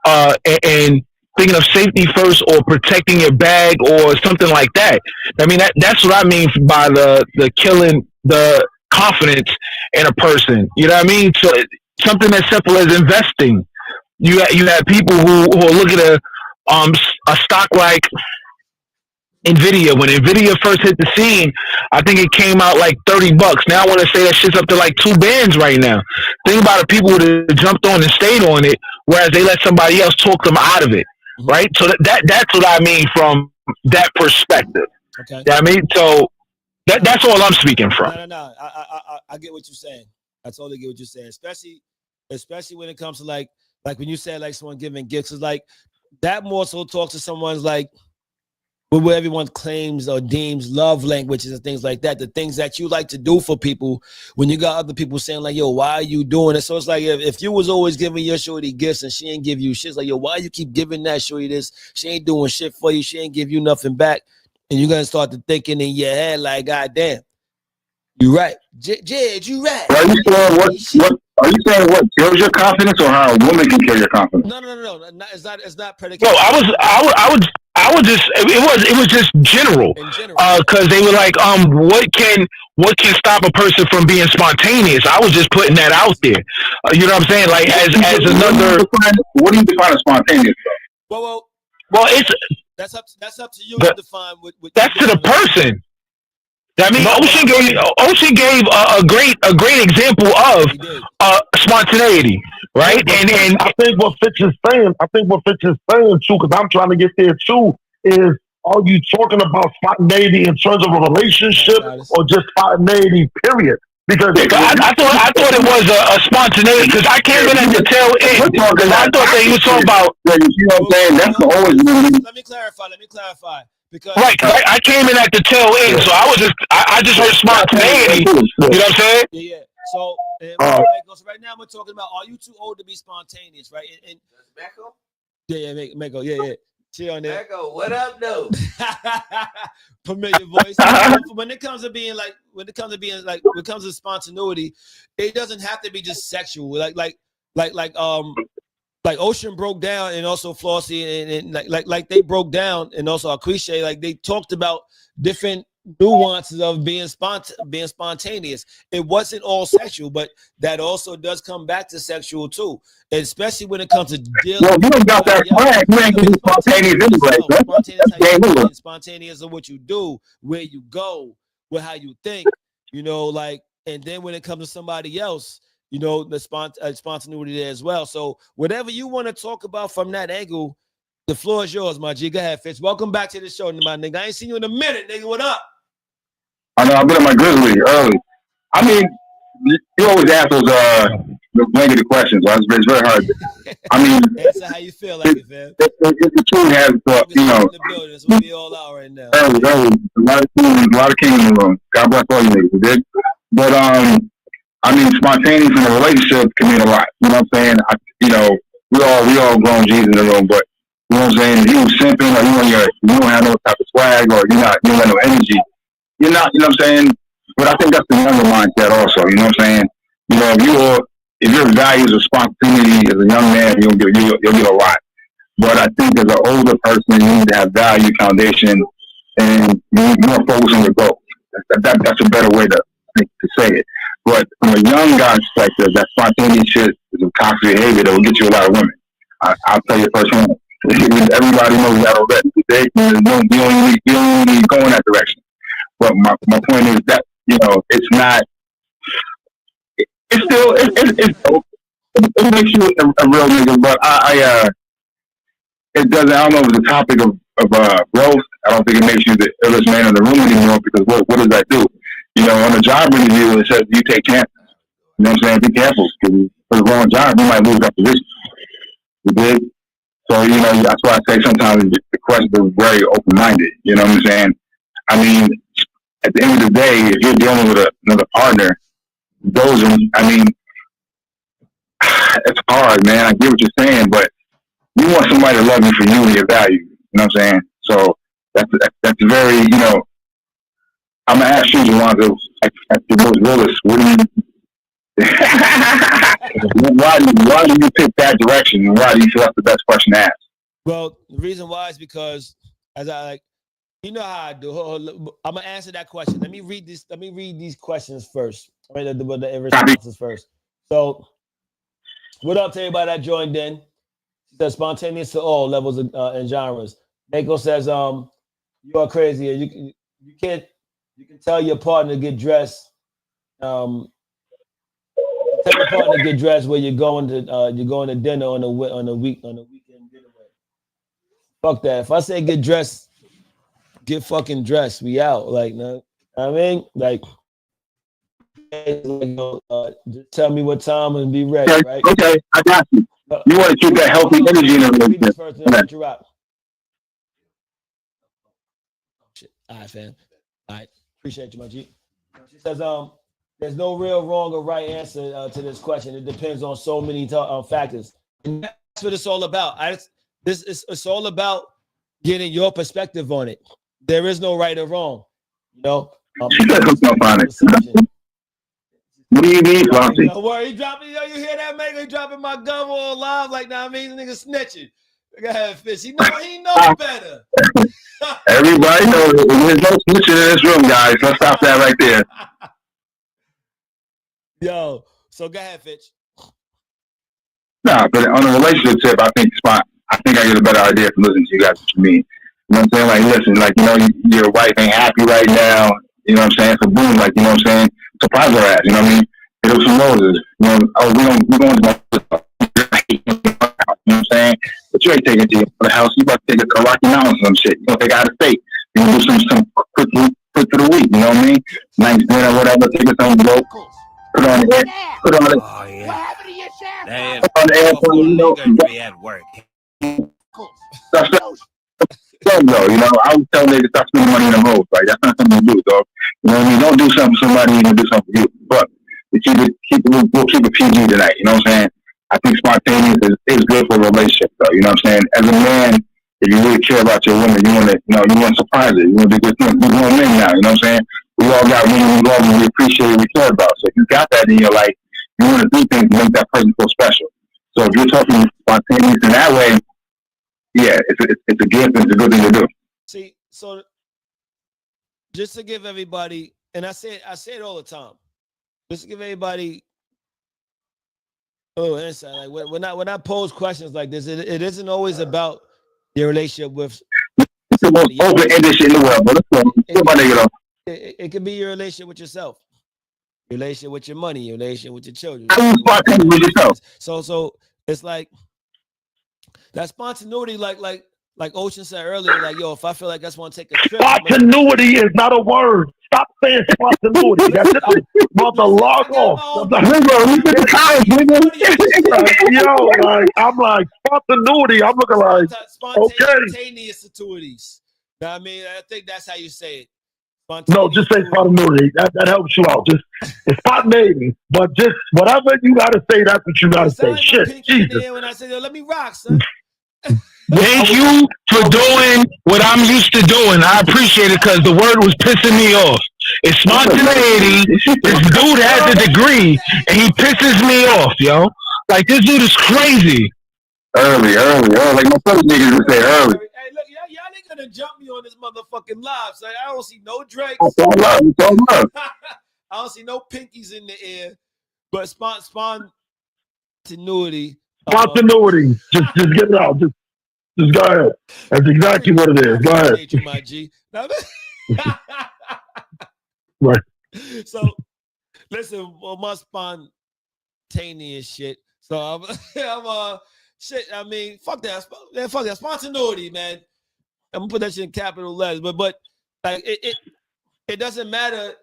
and thinking of safety first or protecting your bag or something like that. I mean, that's what I mean by the killing the confidence in a person. You know what I mean? So something as simple as investing. You have people who are looking at a stock like Nvidia. When Nvidia first hit the scene, I think it came out like $30. Now I want to say that shit's up to like $2 right now. Think about the people that jumped on and stayed on it, whereas they let somebody else talk them out of it, right? So that's what I mean from that perspective. Okay. You know what I mean? So that's all I'm speaking from. No. I get what you're saying. I totally get what you're saying. Especially when it comes to like when you said like someone giving gifts, is like that more so talks to someone's like what everyone claims or deems love languages and things like that, the things that you like to do for people when you got other people saying like, yo, why are you doing it? So it's like if you was always giving your shorty gifts and she ain't give you shit, it's like, yo, why you keep giving that shorty this? She ain't doing shit for you. She ain't give you nothing back. And you're going to start to thinking in your head like, God damn, you right. Jed, you right. Are you saying what kills your confidence, or how a woman can kill your confidence? No. It's not predicated. No, I would just it was just general, because they were like, what can stop a person from being spontaneous? I was just putting that out there. You know what I'm saying? Like as another. What do you define as spontaneous? Well, it's that's up to you to define what that's to the person. I mean, Ocean gave a great example of spontaneity, right? And I think what Fitz is saying too, because I'm trying to get there too, is are you talking about spontaneity in terms of a relationship or just spontaneity, period? Because I thought it was a spontaneity, because I came in at the tail end, because I thought that he was talking about. You know what I'm saying? That's the always. Let me clarify. Because right, I came in at the tail end, so I just heard spontaneity. You know what I'm saying? Yeah. So, so right now we're talking about, are you too old to be spontaneous, right? And Mecco? Yeah, Mecco, yeah. She on there. Mecco, what up, though? Permit your voice. When it comes to spontaneity, it doesn't have to be just sexual. Like Ocean broke down, and also Flossie, and like they broke down, and also Acrisha, like they talked about different nuances of being spontaneous. It wasn't all sexual, but that also does come back to sexual too, especially when it comes to dealing. Well, you don't got that flag. You ain't gonna be spontaneous anyway. Spontaneous of what you do, where you go, with how you think, and then when it comes to somebody else, the spontaneity there as well. So whatever you want to talk about from that angle, the floor is yours, my G. Go ahead, Fitz. Welcome back to the show, my nigga. I ain't seen you in a minute, nigga. What up? I know, I've been on my Grizzly early. I mean, you always ask those blanketed questions. So it's very hard. I mean, answer how you feel like it, fam. The team has, the building. So we all out right now. Early. A lot of kings in the room. God bless all you niggas, you did? But, I mean, spontaneous in a relationship can mean a lot. You know what I'm saying? We all grown G's in the room, but you know what I'm saying? If you was simping, or you don't have no type of swag, or you don't have no energy, you're not, you know what I'm saying? But I think that's the younger mindset also, you know what I'm saying? If your values are spontaneity as a young man, you'll get a lot. But I think as an older person, you need to have value foundation, and you more focus on your goals. That's a better way to say it. But from a young guy's perspective, that spontaneous shit is a toxic behavior that will get you a lot of women. I'll tell you personally. Everybody knows that already. You don't need to go in that direction. But my point is that, it's not. It's still it makes you a real nigga. But it doesn't. I don't know if it's the topic of growth. I don't think it makes you the illest man in the room anymore, because what does that do? On a job interview, it says you take chances. You know what I'm saying? Be careful, because for the wrong job, you might lose that position. You did. So, that's why I say sometimes the question is very open-minded. You know what I'm saying? I mean, at the end of the day, if you're dealing with another partner, it's hard, man. I get what you're saying, but you want somebody to love you for you and your value. You know what I'm saying? So that's very, I'm going to ask you, Jawanda, at the most realist, what do you, why do you pick that direction, and why do you feel that's the best question to ask? Well, the reason why is because, as how I do. I'm gonna answer that question. Let me read these questions first. The responses first. So, what up to everybody that joined in? She says spontaneous to all levels and genres. Mako says, you are crazy. You can tell your partner to get dressed. Tell your partner to get dressed where you're going to dinner on a weekend getaway. Fuck that. If I say get dressed, get fucking dressed. We out. Like, no, I mean, like, just tell me what time and be ready, right? Okay, I got you. You want to keep that healthy energy in a relationship. All right, fam. All right, appreciate you, my G. She says, there's no real wrong or right answer to this question. It depends on so many factors. And that's what it's all about. It's all about getting your perspective on it. There is no right or wrong. She said something about it. What do you mean, Flossie? Don't worry, he dropping. You hear that, man? He dropping my gun all live like that. I mean, nigga snitching. Go ahead, Fish. He knows better. Everybody knows it. There's no snitching in this room, guys. Let's stop that right there. Yo, so go ahead, Fitch. Nah, but on a relationship tip, I think I get a better idea from listening to you guys. What you mean? You know what I'm saying? Like, listen, like, your wife ain't happy right now. You know what I'm saying? So boom, like, you know what I'm saying? Surprise her ass. You know what I mean? Hit up some roses. We're going to you know what I'm saying? But you ain't taking to the house. You about to take a Rocky Mountain or some shit. You take out of state. You do some quick for the week. You know what I mean? Nice dinner, whatever. Take it something to go. Put on the air. Put on the. Oh yeah. What happened to your share? Put on the air. At work. I would tell niggas stop spending money in the road. Like, that's not something to do, dog. You know what I mean? Don't do something for somebody and do something for you. But we'll keep it PG tonight. You know what I'm saying? I think spontaneous is good for a relationship, though. You know what I'm saying? As a man, if you really care about your woman, you want to surprise her. You want to do good things. We're grown men now. You know what I'm saying? We all got women we love and we appreciate and we care about. So if you got that in your life, you want to do things to make that person feel special. So if you're talking spontaneous in that way, yeah, it's a gift and it's a good thing to do. See, so just to give everybody, and I say it all the time, just to give everybody insight. Like when I pose questions like this, it isn't always about your relationship with somebody else. It could be your relationship with yourself, your relationship with your money, your relationship with your children. So it's like that spontaneity, like Ocean said earlier, like, yo, if I feel like I just want to take a trip. Spontaneity is not a word. Stop saying spontaneity. That's it. I'm about to log off. Yo, like, I'm like, spontaneity. I'm looking like, okay. Spontaneous activities. You know what I mean? I think that's how you say it. No, just say spontaneity. That helps you out. Just it's spontaneity, but just whatever you gotta say, that's what you gotta say. Shit, Jesus. When I say, yo, let me rock, son. Thank you for doing what I'm used to doing. I appreciate it because the word was pissing me off. It's spontaneity. This dude has a degree and he pisses me off, yo. Like, this dude is crazy. Early. Like my first niggas would say early. Hey, look, y'all ain't gonna jump me on this motherfucking live. So I don't see no Drakes. I don't see no pinkies in the air. But spontaneity. Spontaneity. Just get it out. Just Just go ahead. That's exactly what it is. Go ahead. Appreciate you, my G. Right. So listen, well, my spontaneous shit. So I'm shit. I mean, fuck that. Fuck that spontaneity, man. I'm gonna put that shit in capital letters. But like it doesn't matter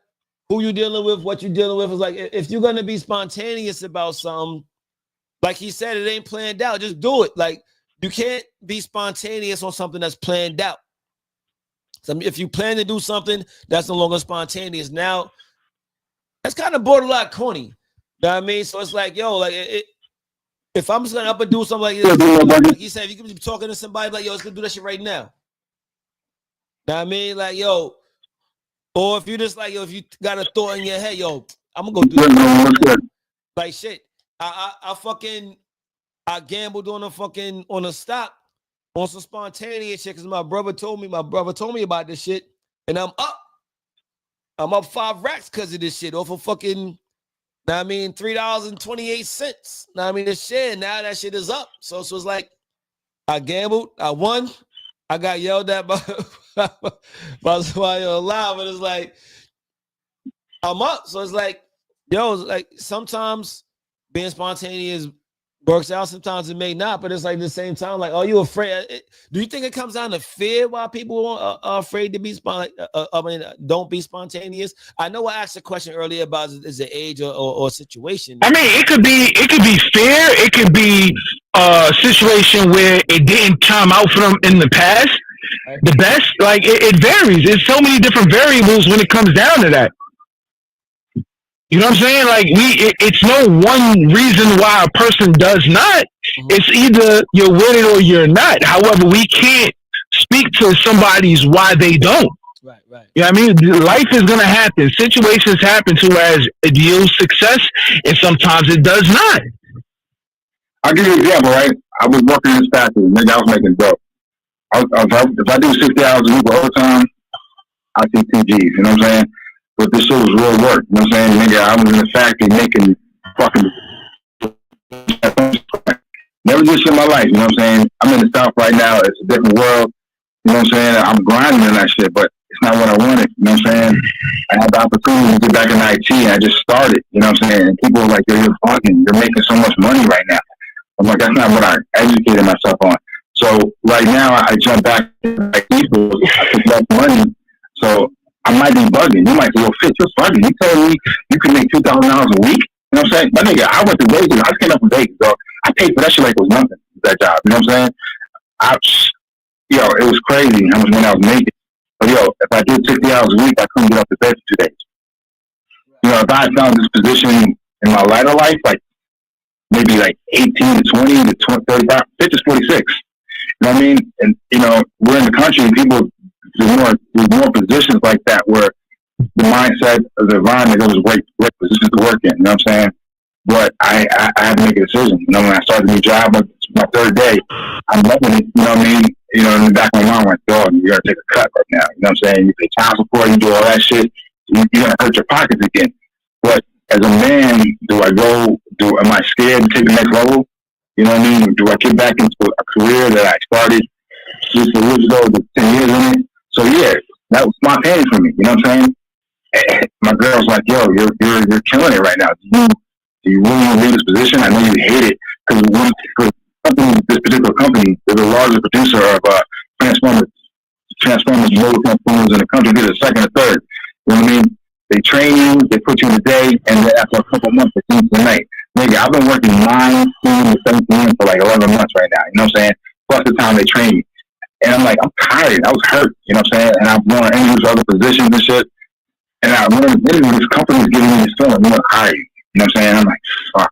who you're dealing with, what you're dealing with. It's like if you're gonna be spontaneous about something, like he said, it ain't planned out. Just do it. Like you can't be spontaneous on something that's planned out. So if you plan to do something, that's no longer spontaneous. Now, that's kind of borderline corny. You know what I mean? So it's like, yo, like if I'm just gonna up and do something like this, like he said, if you can be talking to somebody like, yo, let's go do that shit right now. You know what I mean? Like, yo, or if you just like, yo, if you got a thought in your head, yo, I'm gonna go do that. Like shit. I gambled on a stock on some spontaneous shit because my brother told me about this shit, and I'm up 5 racks because of this shit off of fucking, know what I mean, $3.28. Know what I mean, this shit, now that shit is up. So it's like I gambled, I won, I got yelled at by somebody alive, but it's like I'm up. So it's like, yo, it's like sometimes being spontaneous works out, sometimes it may not, but it's like at the same time, like, are you afraid? Do you think it comes down to fear why people are afraid to be don't be spontaneous? I know I asked a question earlier about is it age or situation. I mean, it could be fear. It could be a situation where it didn't come out for them in the past. Right. The best, like it varies. There's so many different variables when it comes down to that. You know what I'm saying? Like it's no one reason why a person does not. Mm-hmm. It's either you're with it or you're not. However, we can't speak to somebody's why they don't. Right. You know what I mean? Life is gonna happen. Situations happen to whereas it yields success, and sometimes it does not. I'll give you an example, right? I was working in this factory. Nigga, I was making dope. If I do 60 hours a week of overtime, I see 2 G's. You know what I'm saying? But this shit was real work. You know what I'm saying? Nigga, I was in the factory making fucking never did shit in my life. You know what I'm saying? I'm in the South right now. It's a different world. You know what I'm saying? I'm grinding in that shit, but it's not what I wanted. You know what I'm saying? I had the opportunity to get back in IT, and I just started. You know what I'm saying? And people were like, yo, you're fucking, you're making so much money right now. I'm like, that's not what I educated myself on. So right now, I jump back to people. I took less money. So I might be bugging. You might say, well, Fitz, you're bugging. You telling me you can make $2,000 a week? You know what I'm saying? My nigga, I went to Vegas. I just came up from Vegas, bro. I paid for that shit like it was nothing, that job. You know what I'm saying? It was crazy how much money I was making. But, if I did 60 hours a week, I couldn't get up to bed for 2 days. You know, if I found this position in my later life, like maybe like 18 to 20 to 35, 50 to 46. You know what I mean? And, we're in the country and people, there's more positions like that where the mindset of the environment, it was great positions to work in. You know what I'm saying? But I had to make a decision. You know, when I started a new job, my 3rd day, I'm loving it. You know what I mean? In the back of my mind, went, dog, you got to take a cut right now. You know what I'm saying? You pay child support, you do all that shit. You're going to hurt your pockets again. But as a man, am I scared to take the next level? You know what I mean? Do I get back into a career that I started just a years ago, with 10 years in it? So yeah, that was spontaneous for me. You know what I'm saying? And my girl's like, yo, you're killing it right now. Do you really want to leave this position? I know you hate it because this particular company is the largest producer of transformers, mobile transformers in the country. They're the 2nd or 3rd. You know what I mean? They train you, they put you in the day, and then after a couple of months, they teach you the night. Nigga, I've been working 9 to 7 p.m. for like 11 months right now. You know what I'm saying? Plus the time they train me. And I'm like, I'm tired. I was hurt. You know what I'm saying? And I'm going to interviews for other positions and shit. And I went to interview, this company is giving me this feeling, we're going to hire you. You know what I'm saying? I'm like, fuck.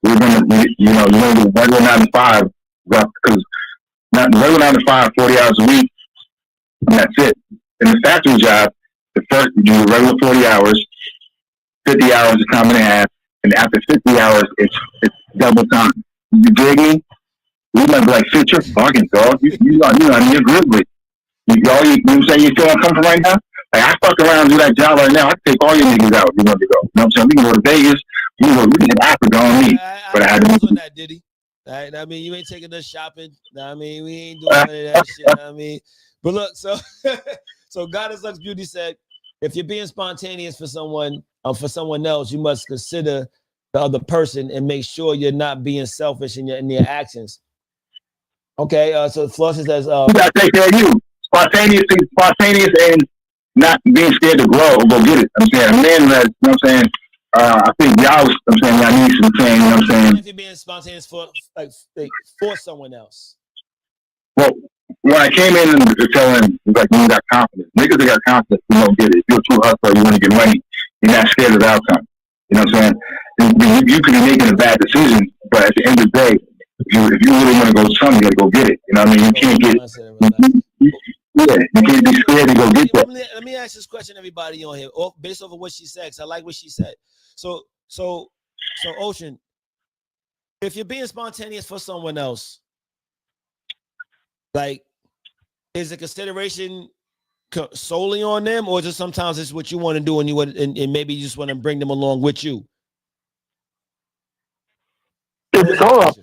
We're going to, you're going to do regular 9 to 5, because regular 9 to 5, 40 hours a week, and that's it. In the factory job, the first, you do regular 40 hours, 50 hours is time and a half, and after 50 hours, it's double time. You dig me? You might be like, Fitz, you're fucking dog. You're grizzly. You know what I'm saying? You feel uncomfortable right now? Like, I fuck around and do that job right now. I can take all your niggas out if you want to go. You know what I'm saying? We can go to Vegas. We can hit Africa on me. But I had to on that, Diddy. Right? I mean, you ain't taking us shopping. I mean, we ain't doing none of that shit. I mean, but look, so so Goddess Lux Beauty said, if you're being spontaneous for someone or for someone else, you must consider the other person and make sure you're not being selfish in your actions. Okay, so Flossie says, You gotta take care of you. Spontaneous, and not being scared to grow or go get it. I'm saying a man that, you know what I'm saying. I think y'all, I'm saying y'all need some saying, you know what I'm saying. if you're being spontaneous for for someone else. Well, when I came in and telling him, like, you got confidence. Niggas that got confidence, you don't get it. If you're a true hustler, you want to get money, you're not scared of the outcome. You know what I'm saying? You could be making a bad decision, but at the end of the day, if you really want to go to something, you got to go get it. You know what I mean? You can't get it. Yeah, you can't be scared to go get that. Let me ask this question, everybody on here, based off of what she said, because I like what she said. So, Ocean, if you're being spontaneous for someone else, like, is the consideration solely on them, or is it sometimes it's what you want to do and and maybe you just want to bring them along with you? It's tough.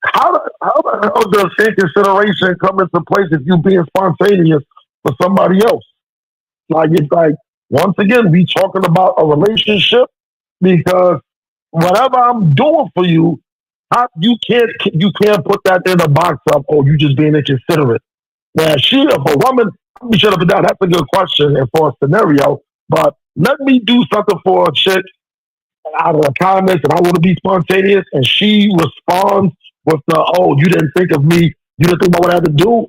How the hell does fair consideration come into place if you being spontaneous for somebody else? Like, it's like, once again, we talking about a relationship, because whatever I'm doing for you, you can't put that in a box of, oh, you just being inconsiderate. Now, if a woman, we should have done, that's a good question and for a scenario, but let me do something for a chick out of the comments and I want to be spontaneous, and she responds with the, oh, you didn't think of me, you didn't think about what I had to do.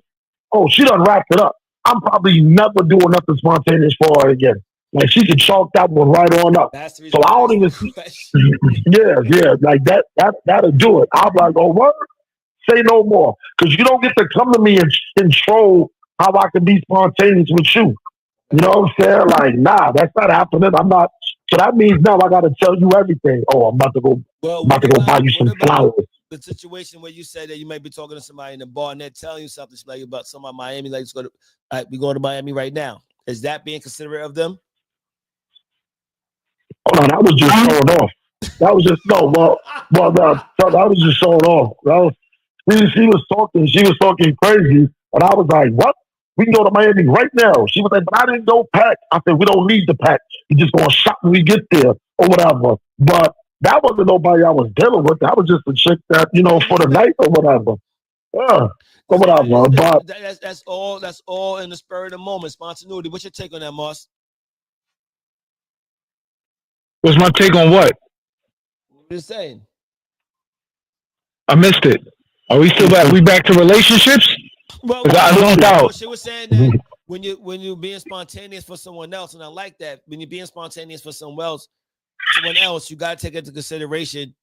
Oh, she done wrapped it up. I'm probably never doing nothing spontaneous for her again. Like, she can chalk that one right on up. So I don't even see. yeah, like that'll do it. I'm like, oh, what? Say no more, because you don't get to come to me and control how I can be spontaneous with you. You know what I'm saying? Like, nah, that's not happening. I'm not. So that means now I got to tell you everything. Oh, I'm about to go. Buy you some flowers. The situation where you said that you might be talking to somebody in the bar and they're telling you something like about somebody in Miami, like, let's go to, we going to Miami right now. Is that being considerate of them? Oh no, that was just showing off. That was just that was just showing off. She was talking crazy, and I was like, what? We can go to Miami right now. She was like, but I didn't go pack. I said, we don't need to pack. We just gonna shop when we get there or whatever. But that wasn't nobody I was dealing with. That was just a chick that, for the night or whatever. Yeah, or whatever. But that's all in the spur of the moment. Spontaneity. What's your take on that, Moss? What's my take on what? What are you saying? I missed it. Are we still back? We back to relationships? Well, I zoned out. She was saying that when you're being spontaneous for someone else, and I like that, when you're being spontaneous for someone else, you gotta take into consideration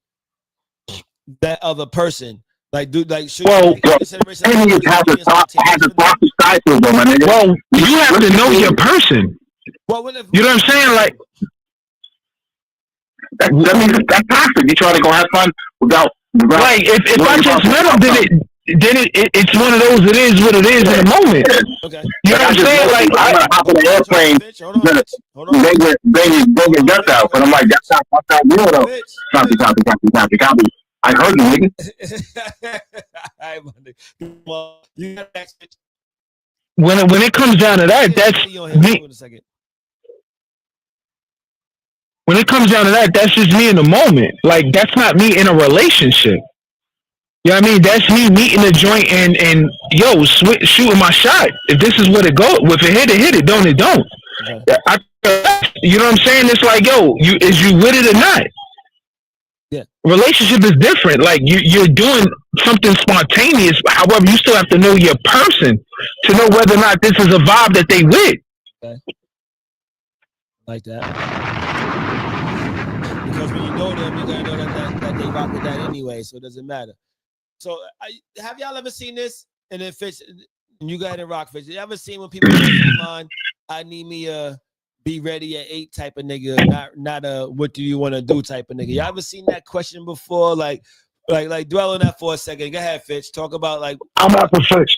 that other person. Like, dude, like, should you take into consideration? Well, you have to talk to them, my nigga. Well, you have to know your person. Well, you know what I'm saying? Like, that means that's toxic. You try to go have fun without like, if I just met him, then it's one of those. It is what it is in the moment. Okay. You know what I'm saying? Like, I'm gonna hop on the airplane, bang your guts out. But I'm like, that's not real though. Copy. I heard you, nigga. When it comes down to that, that's me. When it comes down to that, that's just me in the moment. Like, that's not me in a relationship. You know what I mean? That's me meeting the joint and shooting my shot. If this is what it goes, if it hit it, don't it don't. Okay. You know what I'm saying? It's like, is you with it or not? Yeah. Relationship is different. Like, you're doing something spontaneous. However, you still have to know your person to know whether or not this is a vibe that they with. Okay. Like that. Because when you know them, you gotta know that they rock with that anyway, so it doesn't matter. So, have y'all ever seen this? And then Fitch, you got it, rock Fitch. You ever seen when people online, I need me a be ready at 8 type of nigga, not a what do you want to do type of nigga? Y'all ever seen that question before? Like dwell on that for a second. Go ahead, Fitch. Talk about like. I'm at the Fitch.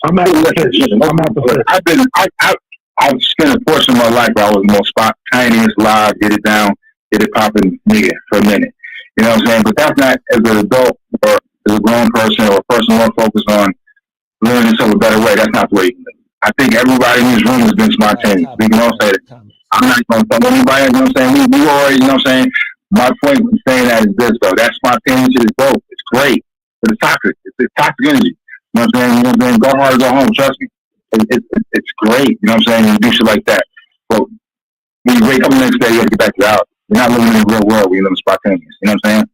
I've spent a portion of my life where I was more spontaneous, live, get it down, get it popping nigga for a minute. You know what I'm saying? But that's not as an adult or as a grown person or a person more focused on learning yourself a better way. That's not the way. I think everybody in this room has been spontaneous. We can all say that. I'm not going to tell anybody, you know what I'm saying? We already, you know what I'm saying? My point in saying that is this, though. That spontaneous is dope. It's great. But it's toxic. It's toxic energy. You know what I'm saying? You know what I'm saying? Go hard or go home. Trust me. It's great. You know what I'm saying? You do shit like that. But when you wake up the next day, you have to get back to the house. You're not living in the real world where you live spontaneous. You know what I'm saying?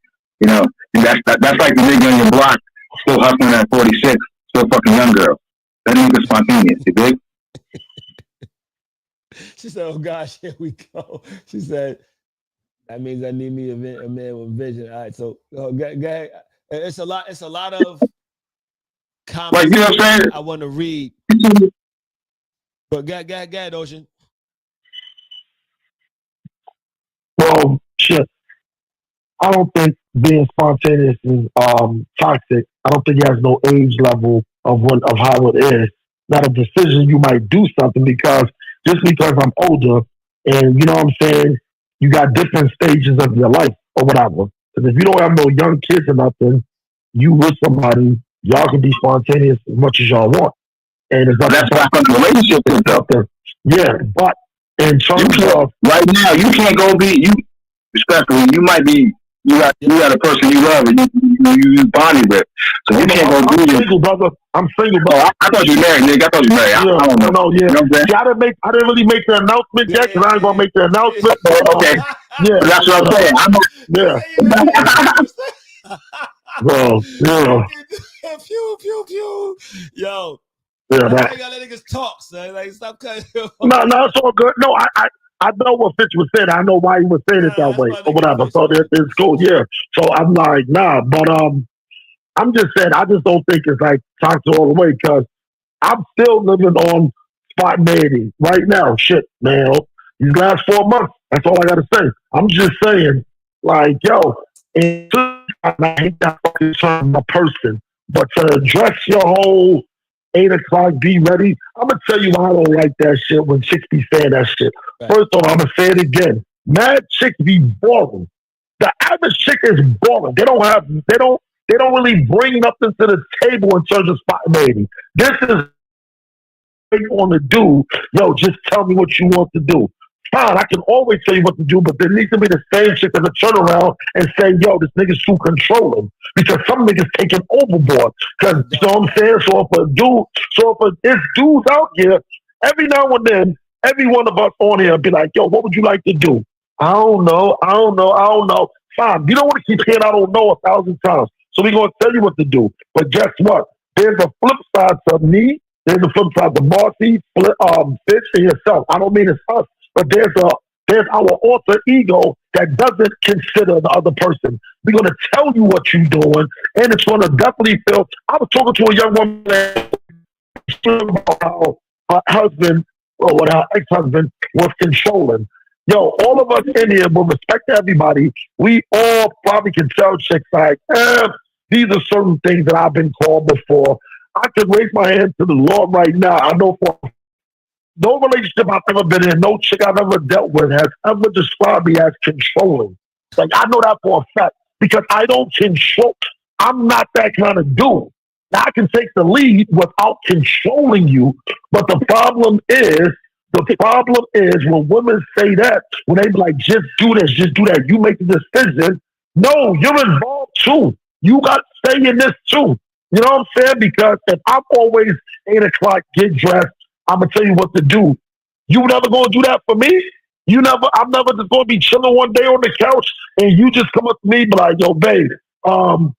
You know, that's like the nigga on your block still hustling at 46, still fucking young girl. That nigga spontaneous. You dig? She said, "Oh gosh, here we go." She said, "That means I need me a man with vision." All right, so go ahead. It's a lot. It's a lot of comments. Like, you know what I'm saying? I want to read, but go ahead, Ocean. Well, shit. I don't think being spontaneous is toxic. I don't think it has no age level of how it is. Not a decision you might do something because just because I'm older and you know what I'm saying, you got different stages of your life or whatever. Because if you don't have no young kids or nothing, you with somebody, y'all can be spontaneous as much as y'all want. And it's that's not a relationship itself. Yeah, but in terms of right now, you can't go be you. Respectfully, you might be. You got a person you love and you body with. So you can't go do I'm this. single, brother. I'm single, brother. Oh, I thought you married, nigga. I thought you married. Yeah, I don't know. yeah. You know what I'm saying? See, I didn't really make the announcement yet because I ain't gonna make the announcement. Okay. Yeah, That's what I'm saying. yeah. Bro, yeah. Pew. Yo. Yeah, I that. ain't gotta let niggas talk, son. Like, stop cutting. No, it's all good. No, I know what Fitch was saying. I know why he was saying it that way or whatever. So it's cool. Yeah. So I'm like, nah, but I'm just saying, I just don't think it's like toxic all the way because I'm still living on spontaneity right now. Shit, man. These last 4 months, that's all I gotta say. I'm just saying, like, yo, and I hate that fucking term, a person, but to address your whole 8 o'clock, be ready. I'm gonna tell you why I don't like that shit when chicks be saying that shit. Right. First of all, I'm gonna say it again. Mad chicks be boring. The average chick is boring. They don't really bring nothing to the table in terms of spontaneity. This is what you want to do. Yo, just tell me what you want to do. Fine, I can always tell you what to do, but there needs to be the same shit that turn around and say, yo, this nigga's too controlling. Because some niggas taking overboard. Because, you know what I'm saying? So if there's dudes out here, every now and then, every one of us on here be like, yo, what would you like to do? I don't know. Fine, you don't want to keep saying I don't know 1,000 times. So we're going to tell you what to do. But guess what? There's a flip side to me. There's a flip side to Marcy, Fitch, and yourself. I don't mean it's us. But there's our alter ego that doesn't consider the other person. We're gonna tell you what you're doing, and it's gonna definitely feel. I was talking to a young woman about how her husband or her ex-husband was controlling. Yo, all of us in here, with respect to everybody, we all probably can tell chicks like, these are certain things that I've been called before. I can raise my hand to the Lord right now. I know for no relationship I've ever been in, no chick I've ever dealt with has ever described me as controlling. Like, I know that for a fact because I don't control. I'm not that kind of dude. Now, I can take the lead without controlling you, but the problem is when women say that, when they be like, just do this, just do that, you make the decision. No, you're involved too. You got to stay in this too. You know what I'm saying? Because if I'm always 8 o'clock, get dressed, I'm gonna tell you what to do. You never gonna do that for me? I'm never just gonna be chilling one day on the couch and you just come up to me and be like, yo, babe, how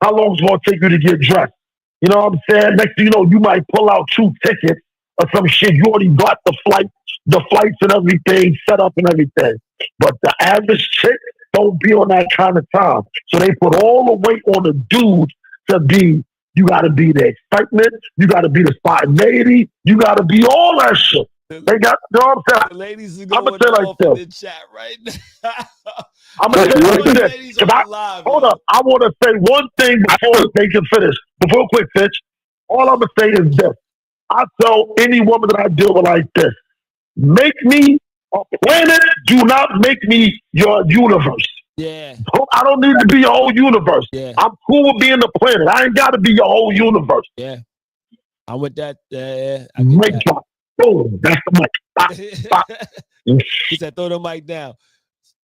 long is it gonna take you to get dressed? You know what I'm saying? Next thing you know, you might pull out 2 tickets or some shit. You already got the flights and everything set up and everything. But the average chick don't be on that kind of time. So they put all the weight on the dude to be. You got to be the excitement. You got to be the spontaneity. You got to be all that shit. They got, you know what I'm saying? The ladies are I'm going gonna say off like in this. the chat right now. I'm gonna say like this. Hold up. I want to say one thing before they can finish. Before quick, Fitch. All I'm gonna say is this. I tell any woman that I deal with like this: make me a planet. Do not make me your universe. Yeah. I don't need to be your whole universe. Yeah. I'm cool with being the planet. I ain't got to be your whole universe. Yeah. I'm with that. Yeah, I Mic get drop. Boom. That's the mic. Bop, bop. that. He said, throw the mic down.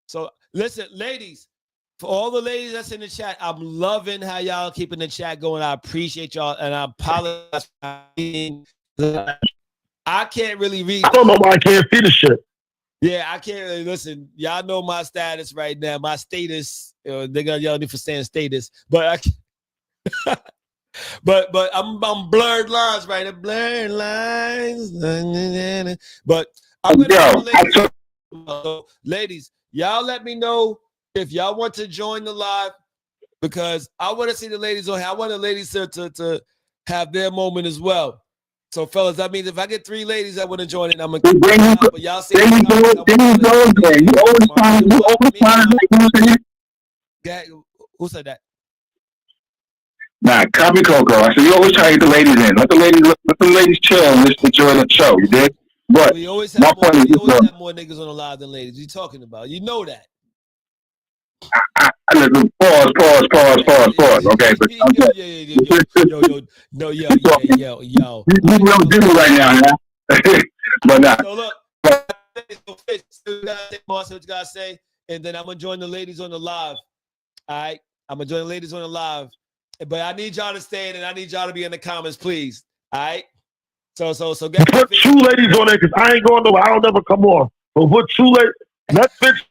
So listen, ladies, for all the ladies that's in the chat, I'm loving how y'all keeping the chat going. I appreciate y'all, and I apologize. I can't really read. I don't know why I can't see the shit. Yeah, I can't really listen. Y'all know my status right now. My status, they're gonna yell at me for saying status, but but I'm blurred lines right now. Blurred lines. But I'm gonna ladies, y'all let me know if y'all want to join the live because I want to see the ladies on here. I want the ladies to have their moment as well. So, fellas, that means if I get 3 ladies that want to join it, I'm gonna. But y'all say you always who said that? Nah, copy Coco. I said you always try to get the ladies in. Let the ladies chill and just enjoy the show. You did. But we always have more niggas on the live than ladies. What you talking about? You know that. Pause. Okay, but yo. You don't do it right now, yeah. But nah. So look, what you gotta say, and then I'm gonna join the ladies on the live. All right, I'm gonna join the ladies on the live, but I need y'all to stay in, and I need y'all to be in the comments, please. All right. So get put 2 ladies on there because I ain't going nowhere. I don't ever come on. But put 2 ladies. Let Fitch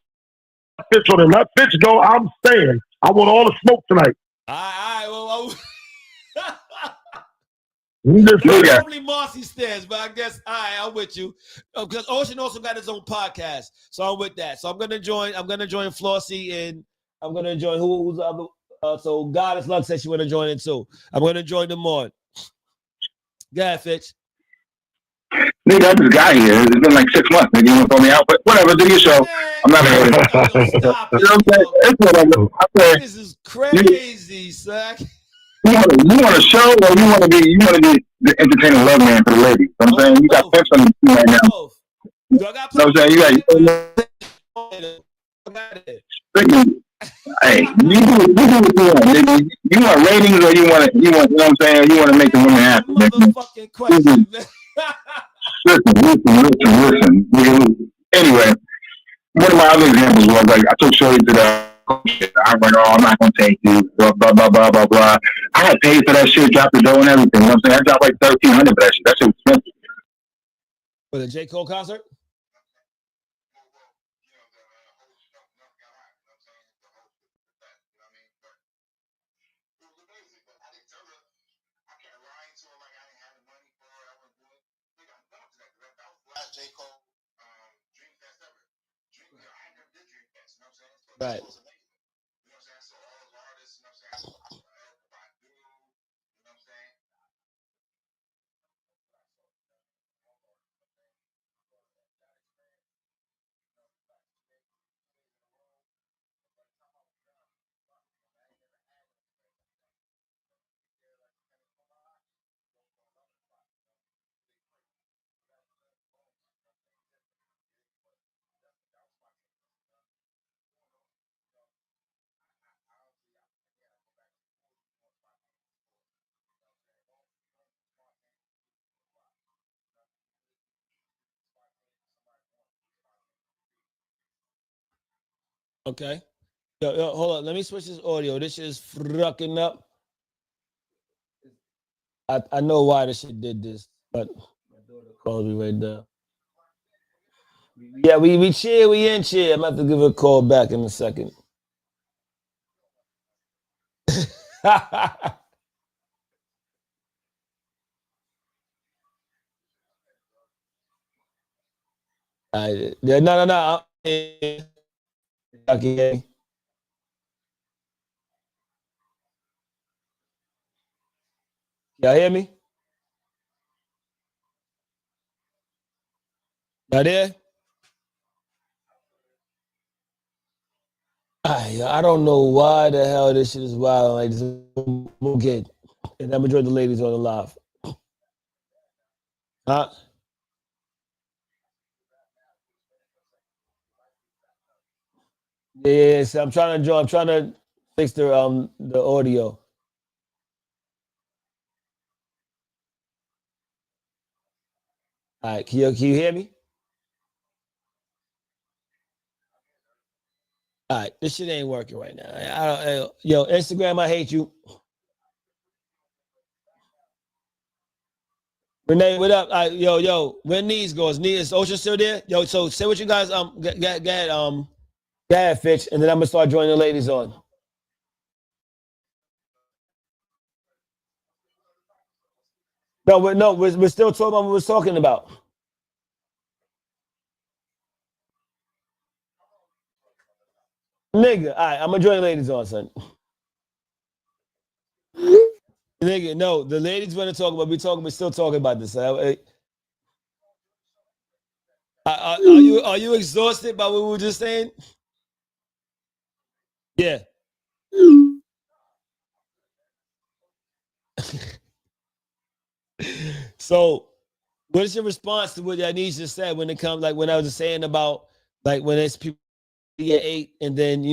on it. Let Fitch go. I'm staying. I want all the smoke tonight. All right. Well, Just normally Marcy stands, but I guess I'm with you because Ocean also got his own podcast, so I'm with that. So I'm gonna join Flossie, and I'm gonna join who's the other. So Goddess Luck said she want to join in too. I'm gonna join them on. Go ahead, Fitch. Nigga, I just got here. It's been like 6 months. Nigga, you want to throw me out? But whatever, do your show. I'm not gonna. Stop it. It's whatever. This is crazy, son. You want a show, or you want to be the entertaining love man for the ladies? You know what I'm saying you got Fitch on the team right now. You know what I'm saying? You got. Hey, you do what you want, nigga. You want ratings, or you want, you know what I'm saying? You want to make the women happy. Motherfucking question, man. Listen. Anyway, one of my other examples was like I took Shorty to the. I was like, oh, I'm not gonna take you. Blah blah blah blah blah blah. I had paid for that shit, dropped the dough and everything. You know what I'm saying? I dropped like $1,300 for that shit. That shit was expensive. For the J. Cole concert? Right. Okay. Yo, hold on. Let me switch this audio. This is fucking up. I know why this shit did this, but my daughter called me right now. Yeah, we cheer, we in cheer. I'm about to give her a call back in a second. No. Okay. Y'all hear me? Y'all there? I don't know why the hell this shit is wild like this. We'll get, and I'm enjoying the ladies on the live. Huh? Yeah, so I'm trying to fix the audio. All right, can you hear me? All right, this shit ain't working right now. Yo, Instagram, I hate you. Renee, what up? Yo, where Knees goes? Is Ocean still there? Yo, so say what you guys go ahead, Fitch, and then I'm gonna start joining the ladies on. No, we're still talking about what we was talking about. Nigga, all right, I'm gonna join the ladies on, son. Nigga, no, the ladies want to talk about. We're still talking about this. Are you exhausted by what we were just saying? Yeah. So, what is your response to what Yanisha just said when it comes, like when I was just saying about like when it's people get 8, and then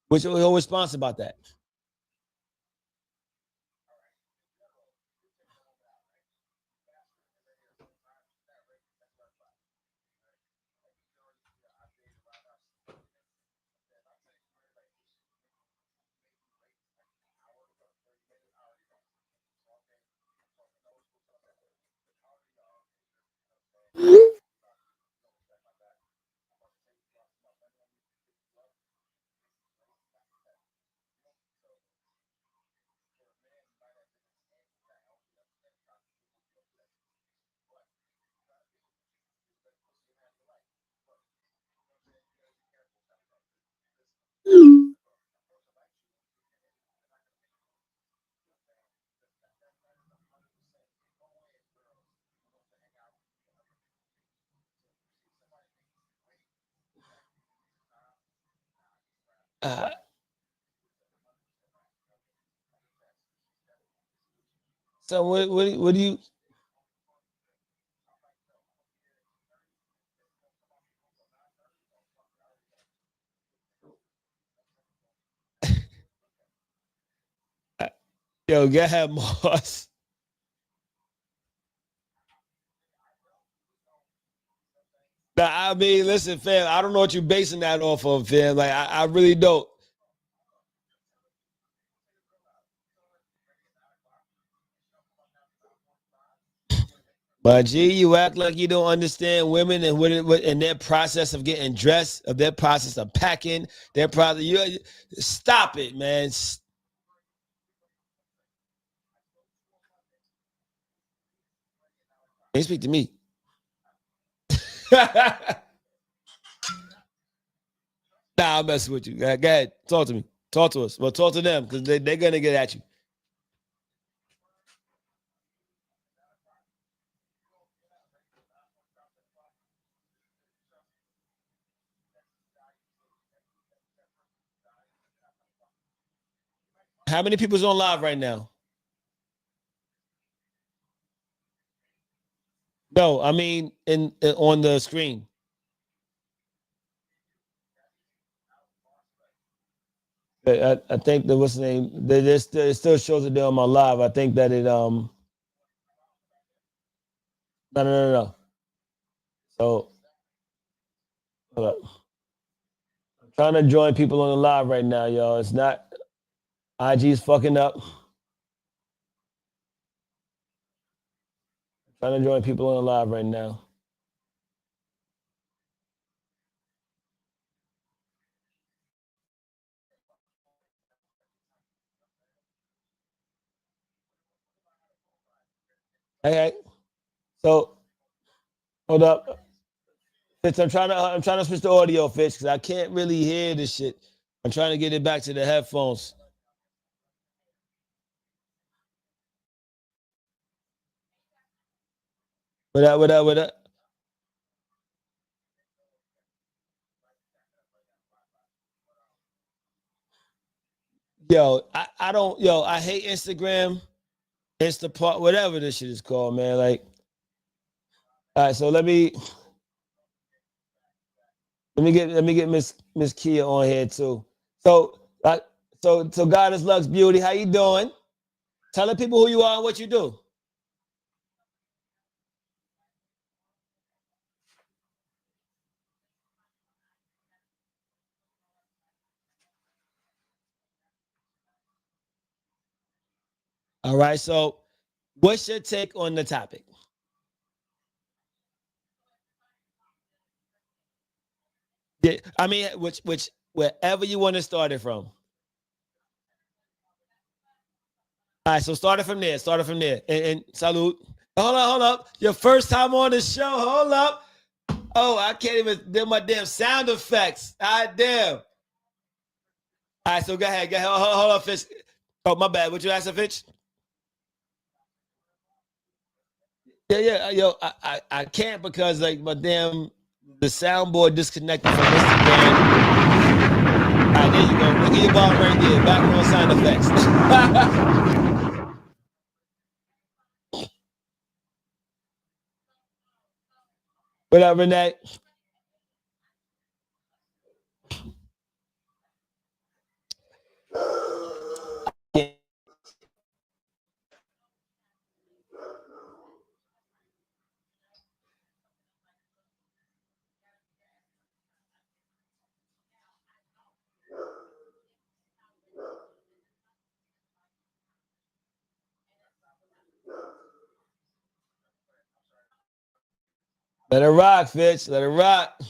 what's your response about that? Uh, so what do you? Yo, go ahead, Moss. Nah, I mean, listen, fam. I don't know what you're basing that off of, fam. Like, I really don't. But G, you act like you don't understand women and what and their process of getting dressed, of their process of packing, their process. You stop it, man. They speak to me. Nah, I'm messing with you. Go ahead, talk to me. Talk to us. Well, talk to them because they're gonna get at you. How many people's on live right now? No, I mean in on the screen. I think that what's the name? It still shows it there on my live. I think that it no. So hold up. I'm trying to join people on the live right now, y'all. It's not IG's fucking up. Trying to join people on the live right now. Hey. So hold up. Fitz, I'm trying to switch the audio, Fitz, because I can't really hear this shit. I'm trying to get it back to the headphones. What up? I don't, I hate Instagram, Instapart, whatever this shit is called, man. Like, all right, so let me, Let me get Miss Kia on here too. So so Goddess Lux Beauty, how you doing? Tell the people who you are and what you do. All right. So what's your take on the topic? Yeah, I mean, which wherever you want to start it from. All right, so start it from there. Start it from there. And salute. Hold up. Your first time on the show. Hold up. Oh, I can't even do my damn sound effects. Ah, damn. All right, so go ahead. Go ahead. Hold up, Fitch. Oh, my bad. What you asking, Fitch? Yeah. Yo, I can't because like my damn the soundboard disconnected from Instagram. All right, there you go. Look at your bar right there. Background sound effects. What up, Renee? Let it rock, Fitch. Let it rock.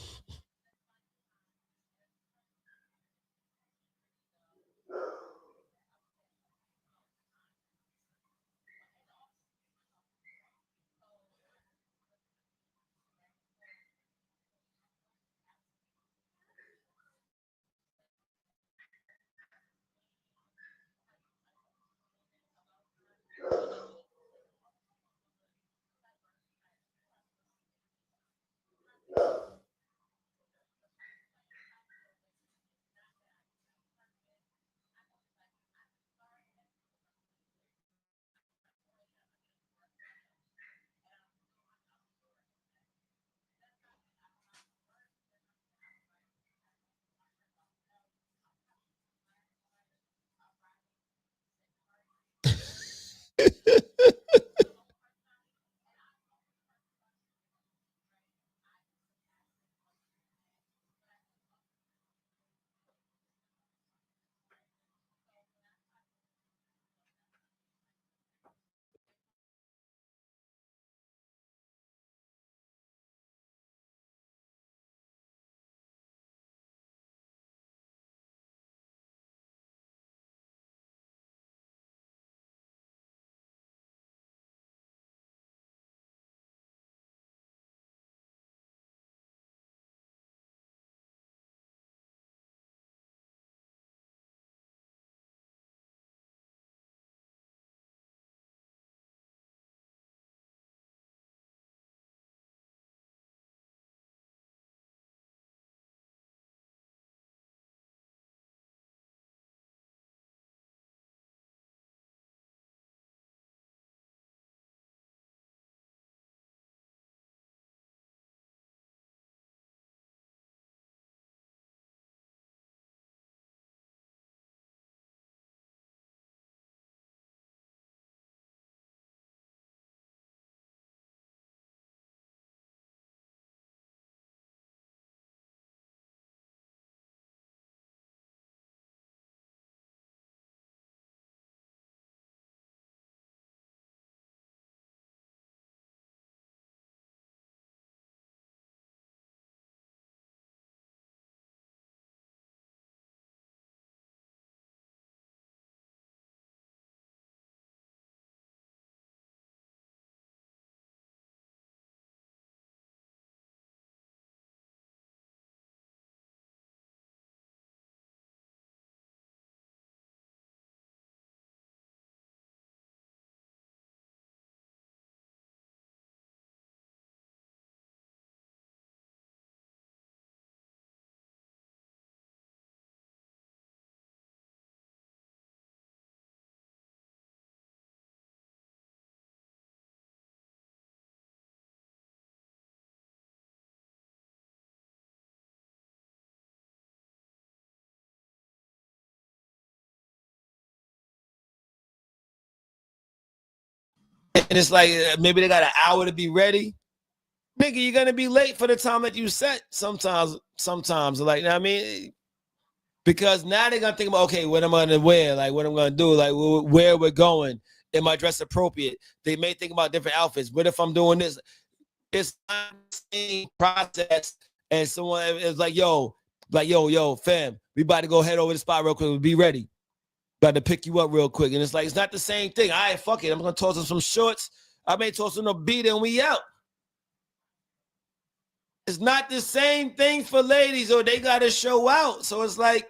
And it's like maybe they got an hour to be ready. Nigga, you're gonna be late for the time that you set. Sometimes, like, you know what I mean, because now they're gonna think about, okay, what am I gonna wear? Like, what I'm gonna do? Like, where we're going? Am I dressed appropriate? They may think about different outfits. What if I'm doing this? It's not the same process. And someone is like, yo, fam, we about to go head over the spot real quick. We'll be ready. Got to pick you up real quick. And it's like, it's not the same thing. All right, fuck it. I'm gonna toss them some shorts. I may toss them a beat and we out. It's not the same thing for ladies, or they gotta show out. So it's like,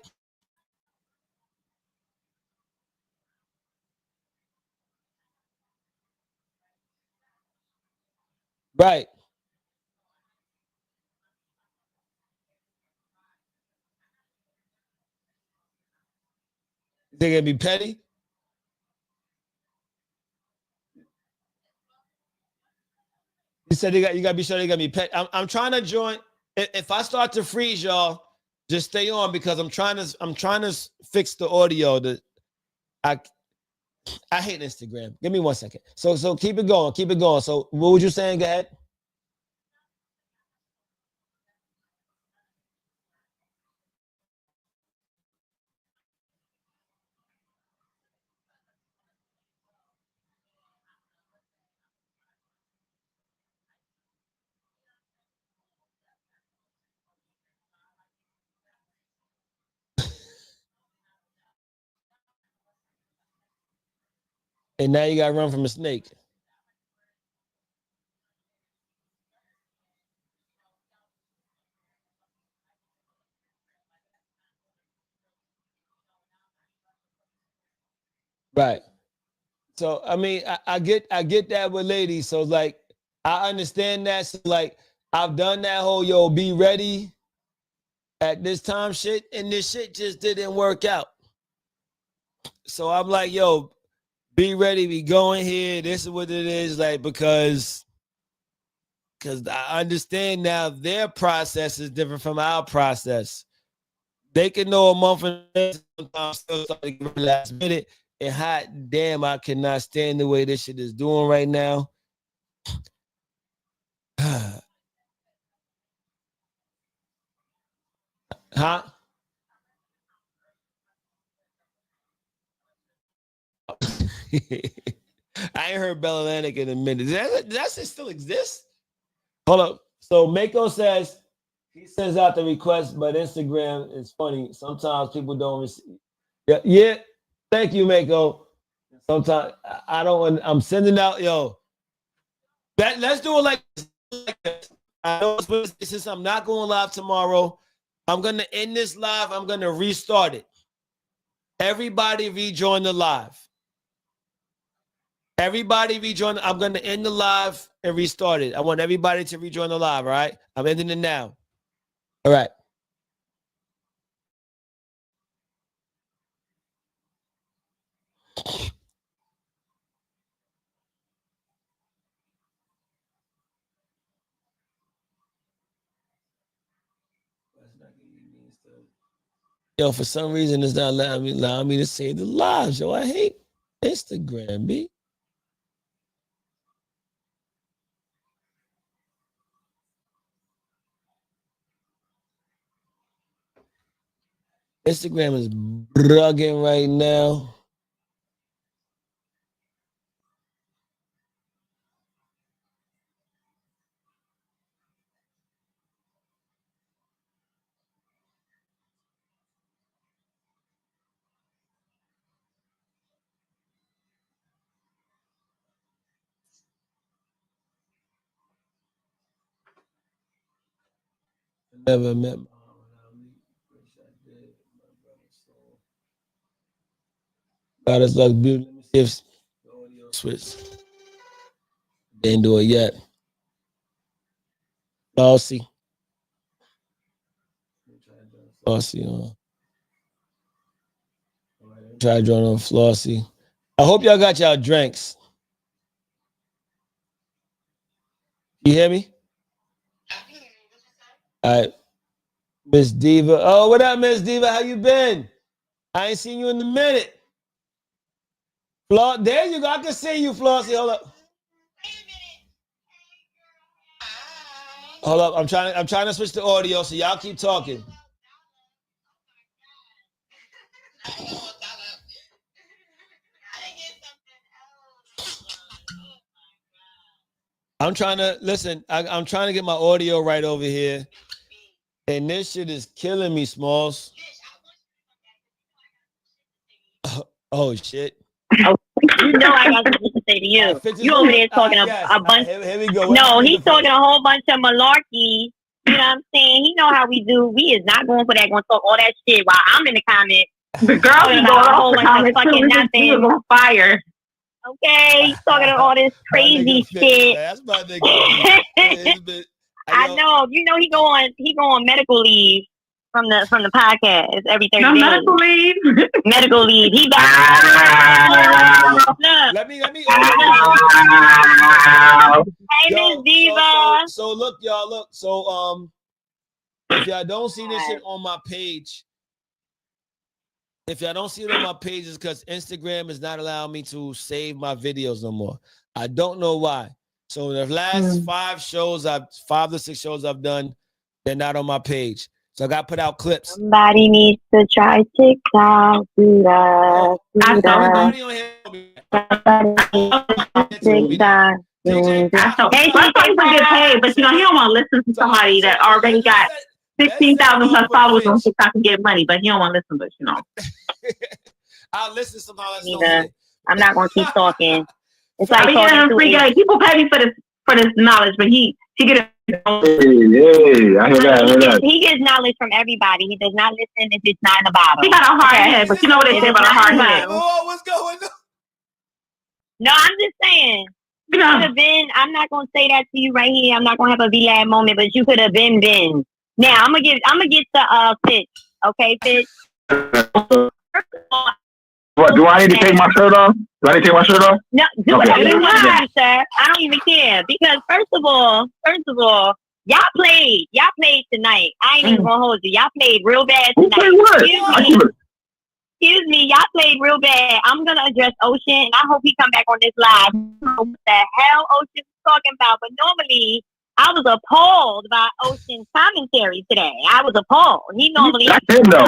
right. They gonna be petty. You said you gotta be sure they gotta be petty. I'm trying to join. If I start to freeze, y'all, just stay on because I'm trying to fix the audio. I hate Instagram. Give me 1 second. So keep it going. So what was you saying? Go ahead. And now you gotta run from a snake. Right. So I mean, I get that with ladies. So like, I understand that. So like, I've done that whole be ready at this time shit, and this shit just didn't work out. So I'm like, be ready, we going here. This is what it is, like, because I understand now their process is different from our process. They can know a month and sometimes still start to get last minute. And hot damn, I cannot stand the way this shit is doing right now. Huh? I ain't heard Bell Atlantic in a minute. Does that still exist? Hold up. So Mako says he sends out the request, but Instagram is funny. Sometimes people don't receive. Yeah. Thank you, Mako. Sometimes I don't. I'm sending out, let's do it like this. I know since I'm not going live tomorrow, I'm gonna end this live. I'm gonna restart it. Everybody rejoin the live. Everybody rejoin. I'm gonna end the live and restart it. I want everybody to rejoin the live. All right. I'm ending it now. All right. For some reason, it's not allowing me to save the lives. I hate Instagram, B. Instagram is bugging right now. Never met my God is luck, beauty. Let me see if the audio switch. Didn't do it yet. Flossie. Flossie. Try to join on Flossie. I hope y'all got y'all drinks. You hear me? All right. Miss Diva. Oh, what up, Miss Diva? How you been? I ain't seen you in a minute. There you go. I can see you, Flossie. Hold up. Hold up. I'm trying to switch the audio, so y'all keep talking. I'm trying to listen. I'm trying to get my audio right over here, and this shit is killing me, Smalls. Oh shit! You know I got something to say to you. You over there talking a bunch. Here we go. No, he's talking a whole bunch of malarkey. You know what I'm saying? He know how we do. We is not going for that. Going to talk all that shit while I'm in the comments. The girl be going a whole bunch of fucking nothing. nothing. On fire. Okay, he's talking all this crazy shit. That's my nigga. I know. You know he go on medical leave from the podcast every 30 days. Medical leave. Medical leave. He back. Let me. Hey, Miss Diva. So look, y'all. Look. So if y'all don't see this shit on my page, if y'all don't see it on my page, it's because Instagram is not allowing me to save my videos no more. I don't know why. So the last 5 to 6 shows I've done, they're not on my page. So I got to put out clips. Somebody needs to try TikTok. I saw everybody on here. TikTok. Hey, sometimes I get paid, but you know he don't want to listen to somebody that already got 16,000 plus followers on TikTok and get money, but he don't want to listen. But you know, I'll listen somehow. I'm not gonna keep talking. It's like talking to free game. People pay me for this knowledge, but he get it. Hey, I hear that. He gets knowledge from everybody. He does not listen if it's not in the Bible. He got a hard head, but you know what they say about a hard head. Oh, what's going on? No, I'm just saying. You could have been. I'm not gonna say that to you right here. I'm not gonna have a VLAD moment, but you could have been. Now I'm gonna get the Fitch. Okay, Fitch. What, do I need to take my shirt off? No, do whatever you want, sir. I don't even care because first of all, y'all played tonight. I ain't even gonna hold you. Y'all played real bad tonight. Excuse me, y'all played real bad. I'm gonna address Ocean, and I hope he come back on this live. I don't know what the hell Ocean is talking about, but normally I was appalled by Ocean's commentary today. I was appalled. He normally that's him though.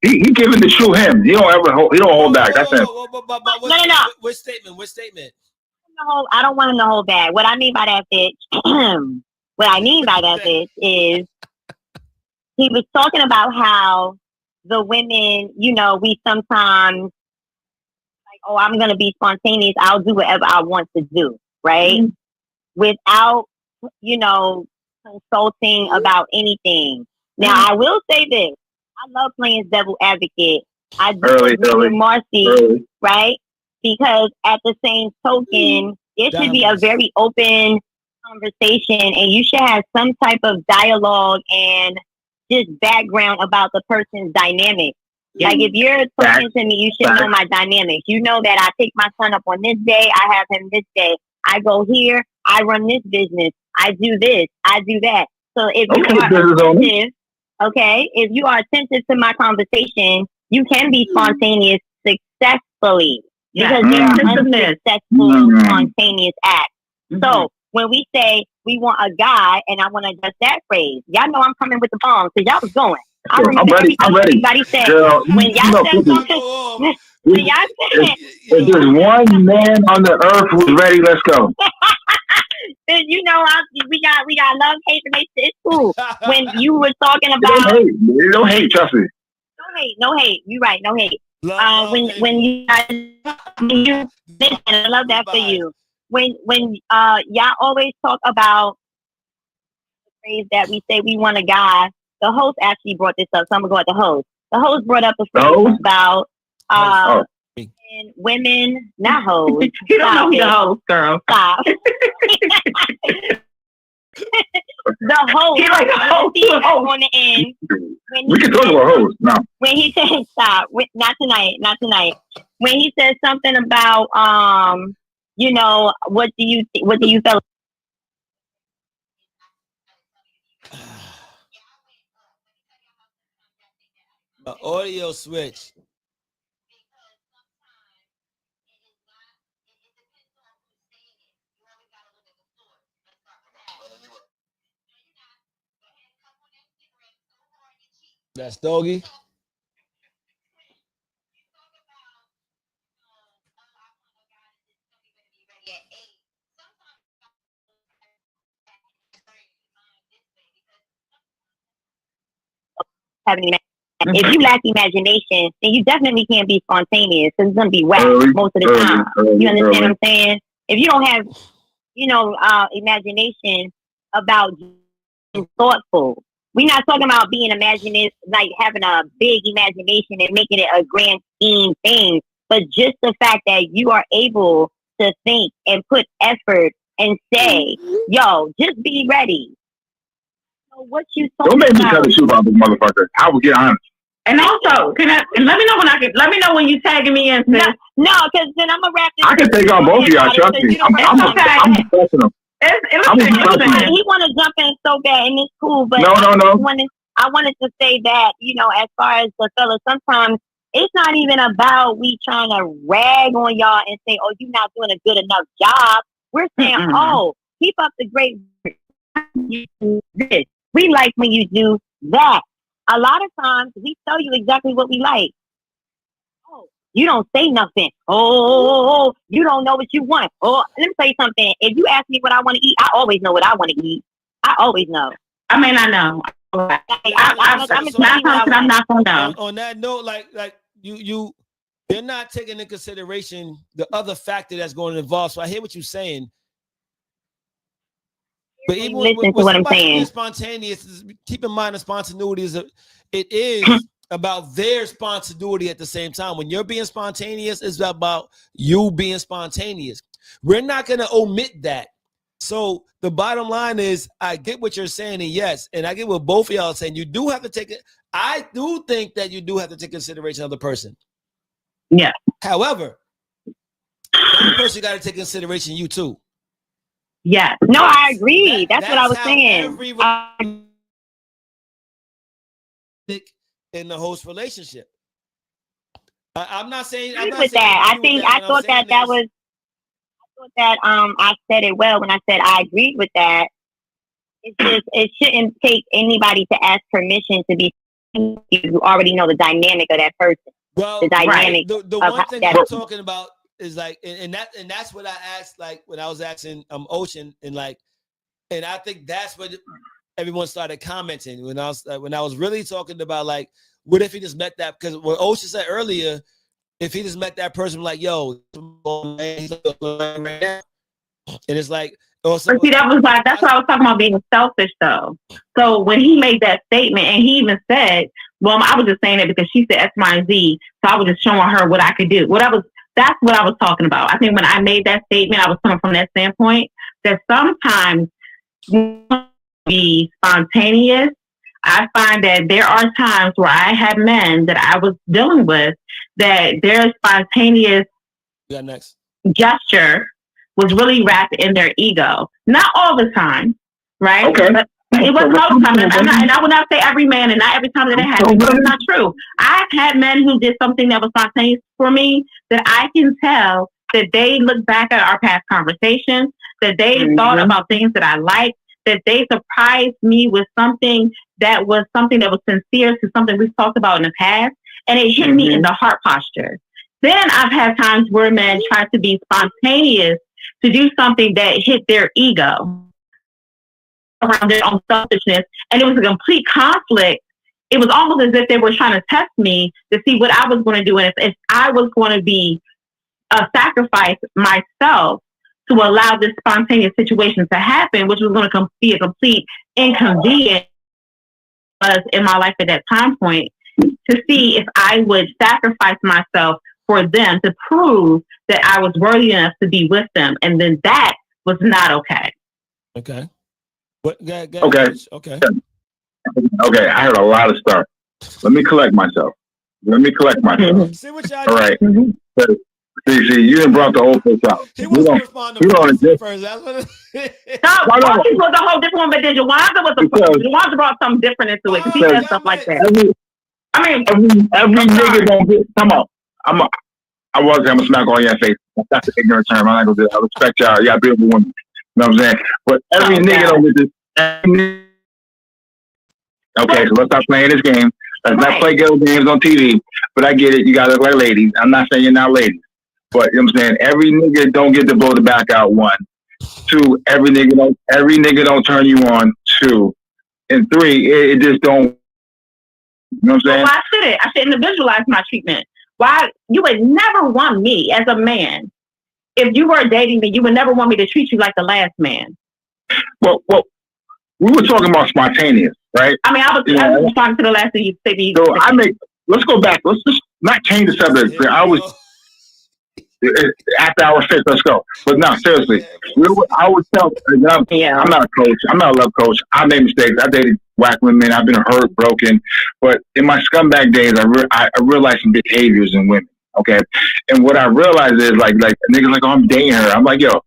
He giving the true him. He don't hold back. That's him. No. Which statement? I don't want him to hold back. What I mean by that, bitch. What I mean by that, bitch, is he was talking about how the women, you know, we sometimes like, oh, I'm gonna be spontaneous. I'll do whatever I want to do, right? Mm-hmm. Without, you know, consulting about anything. Now, I will say this. I love playing devil advocate. I do agree with Marcy, right? Because at the same token, it should be a very open conversation and you should have some type of dialogue and just background about the person's dynamic. Yeah. Like if you're talking to me, you should know my dynamics. You know that I pick my son up on this day, I have him this day. I go here, I run this business, I do this, I do that. So if you are attentive, if you are attentive to my conversation, you can be spontaneous successfully. Because there are unsuccessful spontaneous acts. So when we say we want a guy, and I want to adjust that phrase, y'all know I'm coming with the bombs because y'all was going. I'm ready. Everybody said, girl, when y'all said something, when y'all said, if there's one man on the earth who's ready, let's go. You know, we got love, hate, relationship. It's cool. When you were talking about, don't hate, trust me. No hate. You're right, no hate. When you listen, I love that for you. When y'all always talk about the phrase that we say we want a guy, the host actually brought this up, so I'm gonna go at the host. The host brought up the phrase about and women, not hoes. You don't know who the host, girl. Stop. The host. He like the host. On the end. We can talk about hoes. No. When he said stop, not tonight. When he said something about you know, what do you feel? Audio switch. That's Doggy. Having if you lack imagination, then you definitely can't be spontaneous because it's gonna be whack most of the time. You understand what I'm saying? If you don't have, imagination about being thoughtful, we're not talking about being imaginative, like having a big imagination and making it a grand scheme thing, but just the fact that you are able to think and put effort and say, "Yo, just be ready." So what you Don't talking make me about? tell the truth about this motherfucker. I will get honest. And also, and let me know let me know when you tagging me in, sis. No, because then I'm gonna wrap this. I can take on both of y'all. Trust me. I'm professional. He want to jump in so bad, and it's cool. But No. I wanted to say that, as far as the fellas, sometimes it's not even about we trying to rag on y'all and say, "Oh, you're not doing a good enough job." We're saying, "Oh, keep up the great work. You do this. We like when you do that." A lot of times we tell you exactly what we like. Oh, you don't say nothing. Oh, you don't know what you want. Oh, let me tell you something. If you ask me what I want to eat, I always know what I want to eat. I always know. I mean, I know. I'm not gonna know. On that note, like you're not taking into consideration the other factor that's going to involve. So I hear what you're saying. But even listen to what I'm saying. Spontaneous, keep in mind the spontaneity it is about their spontaneity at the same time. When you're being spontaneous, it's about you being spontaneous. We're not going to omit that. So the bottom line is, I get what you're saying, and yes, and I get what both of y'all are saying. You do have to take it. I do think that you do have to take consideration of the person. Yeah. However, the person got to take consideration you too. Yes. No, I agree. That's what I was saying. In the host relationship, I'm not saying. I thought that I said it well when I said I agreed with that. It's just it shouldn't take anybody to ask permission to be. You already know the dynamic of that person. Well, the dynamic. Right. The one thing I'm talking about is like, and that's what I asked, like when I was asking Ocean, and I think that's what everyone started commenting when I was really talking about, like, what if he just met that? Because what Ocean said earlier, if he just met that person, like, yo, and it's like, but see, that's what I was talking about, being selfish though. So when he made that statement, and he even said, well, I was just saying it because she said X, Y, and Z, so I was just showing her what I could do. That's what I was talking about. I think when I made that statement, I was coming from that standpoint that sometimes be spontaneous. I find that there are times where I had men that I was dealing with that their spontaneous gesture was really wrapped in their ego. Not all the time, right? Okay. But it wasn't all the time. And I would not say every man and not every time that it happened, but it's not true. I've had men who did something that was spontaneous for me that I can tell that they look back at our past conversations, that they thought about things that I liked, that they surprised me with something that was sincere to something we've talked about in the past, and it hit me in the heart posture. Then I've had times where men try to be spontaneous to do something that hit their ego around their own selfishness, and it was a complete conflict. It was almost as if they were trying to test me to see what I was going to do, and if I was going to be sacrifice myself to allow this spontaneous situation to happen, which was going to be a complete inconvenience in my life at that time point, to see if I would sacrifice myself for them to prove that I was worthy enough to be with them. And then that was not okay. Okay. Okay. Okay. I heard a lot of stuff. Let me collect myself. See what y'all all right. See, you didn't brought the whole place out. He wants to respond to first. That's what Marcus was a whole different one, but then Jawanda brought something different into it because he said stuff like that. Every nigga don't get. Come on. I'm gonna smack all your face. That's an ignorant term. I'm not gonna do that. I respect y'all. Y'all beautiful women. You know what I'm saying? But every nigga don't get this. Okay, so let's stop playing this game. Let's not play girl games on TV. But I get it. You gotta look like ladies. I'm not saying you're not ladies. But you know what I'm saying? Every nigga don't get to blow the back out. 1. 2, every nigga don't turn you on. 2. And 3, it just don't. You know what I'm saying? Well, why should it? I shouldn't visualize my treatment. Why? You would never want me as a man. If you were dating me, you would never want me to treat you like the last man. Well, we were talking about spontaneous, right? I mean, I was talking to the last of you. So let's go back. Let's just not change the subject. I was after hour 6. Let's go. But no, seriously, I would tell. I'm not a coach. I'm not a love coach. I made mistakes. I dated whack women. I've been hurt, broken. But in my scumbag days, I realized some behaviors in women. Okay, and what I realized is like niggas like, oh, I'm dating her. I'm like, yo,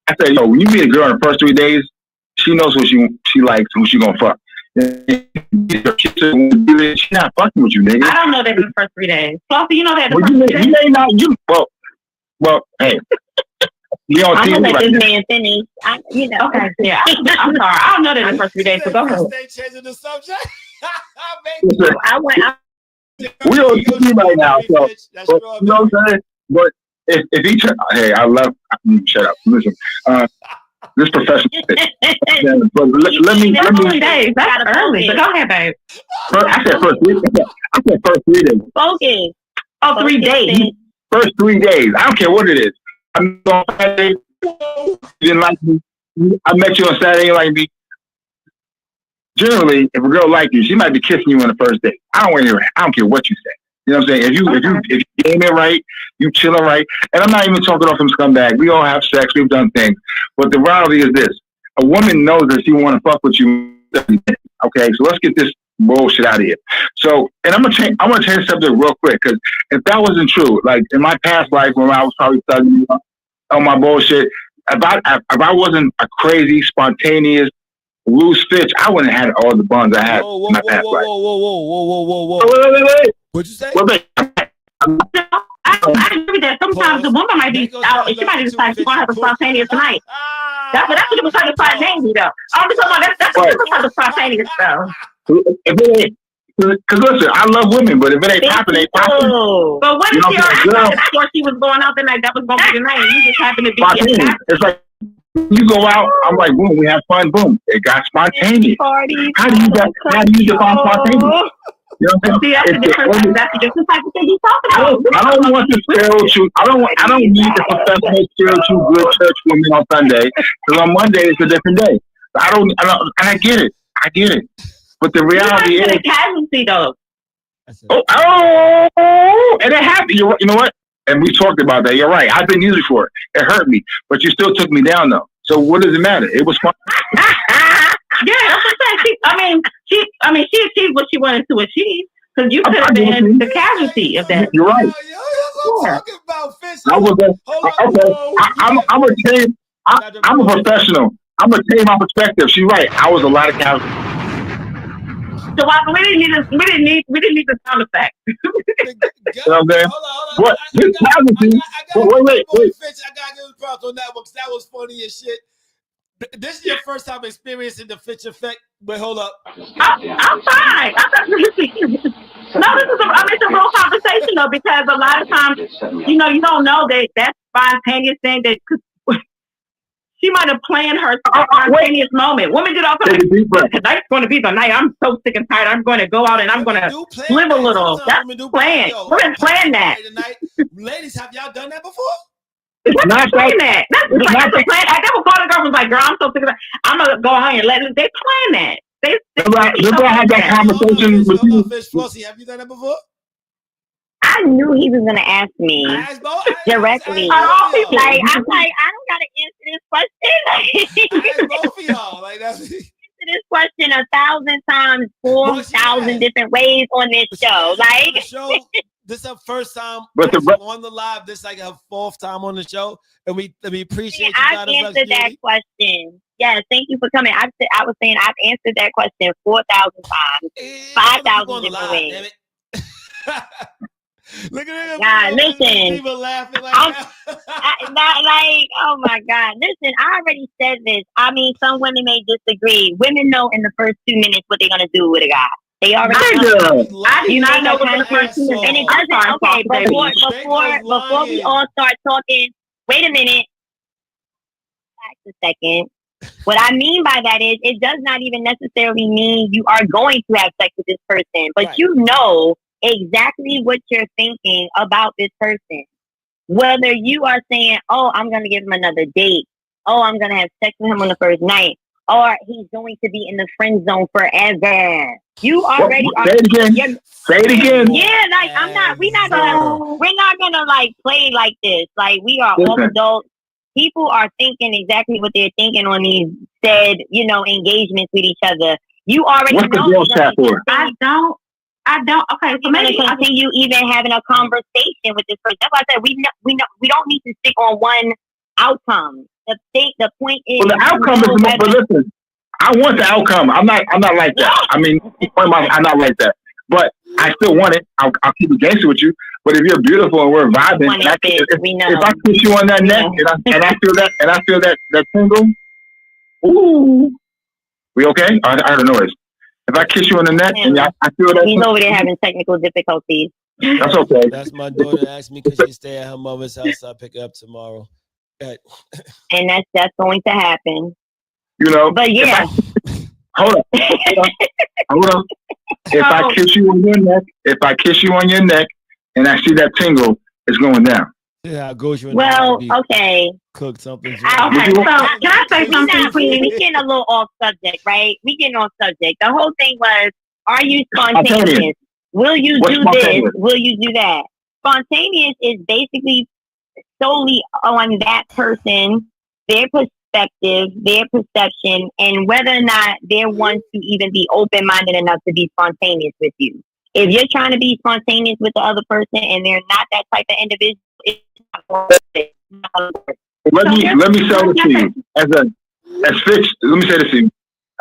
I said, yo, when you meet a girl in the first 3 days, she knows what she likes and who she gonna fuck. She's not fucking with you, nigga. I don't know that in the first 3 days. Flossie, you know that in the first 3 days. You may not. Well, hey. I'm gonna let this man finish. Okay, yeah. I'm sorry. I don't know that in the first 3 days. So go ahead. They changing the subject. We on TV right now, so but, you know what I'm saying. But if he, hey, I love. Shut up. Listen, this professional. But let me. That's early. But go ahead, babe. I said first 3 days. Focus. Oh, 3 days. First 3 days. I don't care what it is. I'm on Saturday. You didn't like me. I met you on Saturday. You like me. Generally, if a girl like you, she might be kissing you on the first date. I don't want to hear it. I don't care what you say. You know what I'm saying? If you game it right, you chilling right. And I'm not even talking off some scumbag. We all have sex. We've done things. But the reality is this: a woman knows that she want to fuck with you. Okay, so let's get this bullshit out of here. So, and I'm gonna change the subject real quick, because if that wasn't true, like in my past life when I was probably studying on my bullshit, if I wasn't a crazy, spontaneous, loose bitch, I wouldn't have had all the buns I had in my past life. Whoa. Wait. What'd you say? I agree with that. Sometimes the woman might be out, she might decide she's gonna have a spontaneous night. That's what people try to spontaneous though. I'm just talking about that's what people try to spontaneous though. Because listen, I love women, but if it ain't popping, it ain't popping. But what if she thought she was going out the night, that was going to be the night, and you just happened to be there? It's like you go out, I'm like, boom, we have fun, boom. It got spontaneous. How do you define spontaneous? You know what I'm saying? See, that's a different type of thing he's talking about. I don't want the spiritual. I don't need the professional spiritual good church woman on Sunday, because on Monday it's a different day. I get it. But the reality is, a casualty though. And it happened. You know what? And we talked about that. You're right. I've been used for it. It hurt me, but you still took me down though. So what does it matter? It was fun. Yeah, that's what I'm saying. She achieved what she wanted to achieve, because you could have been the casualty of that. You're right. I'm a professional. I'm gonna change my perspective. She's right. I was a lot of casualty. So we didn't need the sound effect. You know what I'm saying? What? This casualty. Wait. Fitch, I gotta give you props on that one, because that was funny as shit. This is your first time experiencing the Fitch effect, but hold up. I'm fine. It's a real conversation though, because a lot of times, you don't know that spontaneous thing that she might have planned her spontaneous moment. Women did all kinds of tonight's going to be the night. I'm so sick and tired. I'm going to go out and I'm going to live a little. That's planned. Women plan that. Ladies, have y'all done that before? Not plan that. That's a plan. I never called a girl was like, girl, I'm so sick of that. I'm gonna go out and let them. They plan that. They had that conversation with you. Flossie, have you done that before? I knew he was gonna ask me directly. I'm like, I don't gotta answer this question. Both of y'all, like that's this question 1,000 times, 4,000 different ways on this show. Like this is her first time on the live. This is like her 4th time on the show, and we appreciate you. I've answered that question. Yes, thank you for coming. I was saying I've answered that question 4,000 times, 5,000 different ways. Look at him. God, listen. People laughing like oh my God. Listen, I already said this. I mean, some women may disagree. Women know in the first 2 minutes what they're gonna do with a guy. They already Nigga. I do you not make know a what the contract, person and it is. I'm doesn't. sorry, Okay, baby. before we all start talking, wait a minute. Back a second. What I mean by that is, it does not even necessarily mean you are going to have sex with this person, but Right. you know exactly what you're thinking about this person. Whether you are saying, "Oh, I'm going to give him another date," "Oh, I'm going to have sex with him on the first night," or "He's going to be in the friend zone forever." You already are. Say it again. Say it again. Yeah, like we're not gonna like play like this. Like, we are all Listen. adults. People are thinking exactly what they're thinking on these said, engagements with each other. You already What's the know girl you're chat gonna for? I don't. Okay, so maybe continue even having a conversation with this person. That's why I said we don't need to stick on one outcome. The point is, Well, the outcome is, but listen, I want the outcome. I'm not like that. I mean, I'm not like that. But I still want it. I'll keep it gangster with you. But if you're beautiful and we're vibing, and if I kiss you on that neck and I feel that tingle, ooh, we okay? I heard a noise. If I kiss you on the neck and I feel that, he's over there having technical difficulties. That's okay. That's my daughter asked me because she stay at her mother's house. I'll pick her up tomorrow. And that's going to happen. But yeah. Hold on. If I kiss you on your neck, and I see that tingle, it's going down. Yeah, goes you. Well, okay. Cook something. Okay, so can I say something, please? We getting a little off subject, right? We getting off subject. The whole thing was, are you spontaneous? Will you do this? Will you do that? Spontaneous is basically solely on that person, their perspective, their perception, and whether or not they're one to even be open-minded enough to be spontaneous with you. If you're trying to be spontaneous with the other person and they're not that type of individual, it's not worth it. Let me sell this to you as Fitch. Let me say this to you.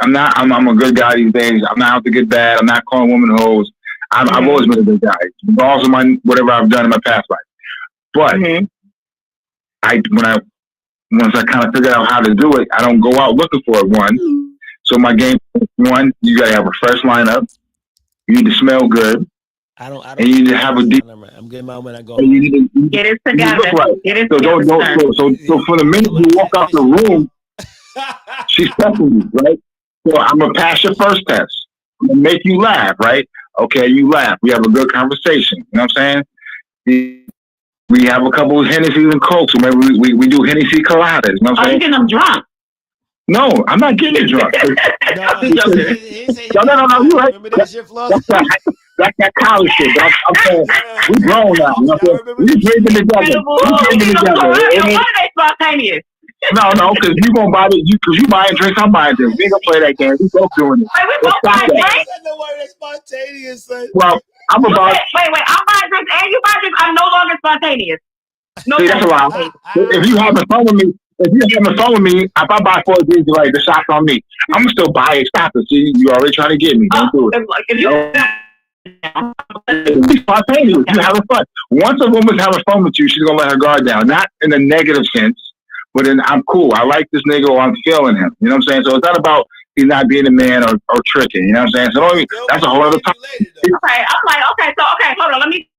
I'm a good guy these days. I'm not out to get bad. I'm not calling women hoes. I've always been a good guy, regardless of whatever I've done in my past life. But once I kind of figured out how to do it, I don't go out looking for it. One. So my game, one, you gotta have a fresh lineup. You need to smell good. I don't. And you need to have a deep. I'm getting mine when I go. You need to get it together. Get it together. So for the minute you walk out the room, she's testing you, right? So I'm gonna pass your first test. I'm gonna make you laugh, right? Okay, you laugh. We have a good conversation. You know what I'm saying? We have a couple of Hennessy's and Cokes. So maybe we do Hennessy coladas. You know what I'm saying? You getting them drunk? No, I'm not getting you drunk. No, you're right. That's that college shit. I'm saying we grown now. You know what I'm saying? We drinking together. When are they spontaneous? No, because you gonna buy it. Because you buying drinks, I'm buying drinks. We ain't gonna play that game. We both doing it. Wait, we both buying drinks? Spontaneous, son. Well, I'm about. Wait. I'm buying drinks and you buying drinks. I'm no longer spontaneous. No, see, that's a lie. If you having fun with me, if I buy 4 drinks, like the shots on me, I'm gonna still buy it. Stop it. See, you already trying to get me. Don't do it. If you. Be spontaneous. You having fun. Once a woman's having fun with you, she's gonna let her guard down. Not in a negative sense, but in I'm cool. I like this nigga, or I'm feeling him. You know what I'm saying? So it's not about he's not being a man or tricking. You know what I'm saying? So that's a whole other topic. Okay, I'm like, okay, hold on. Let me.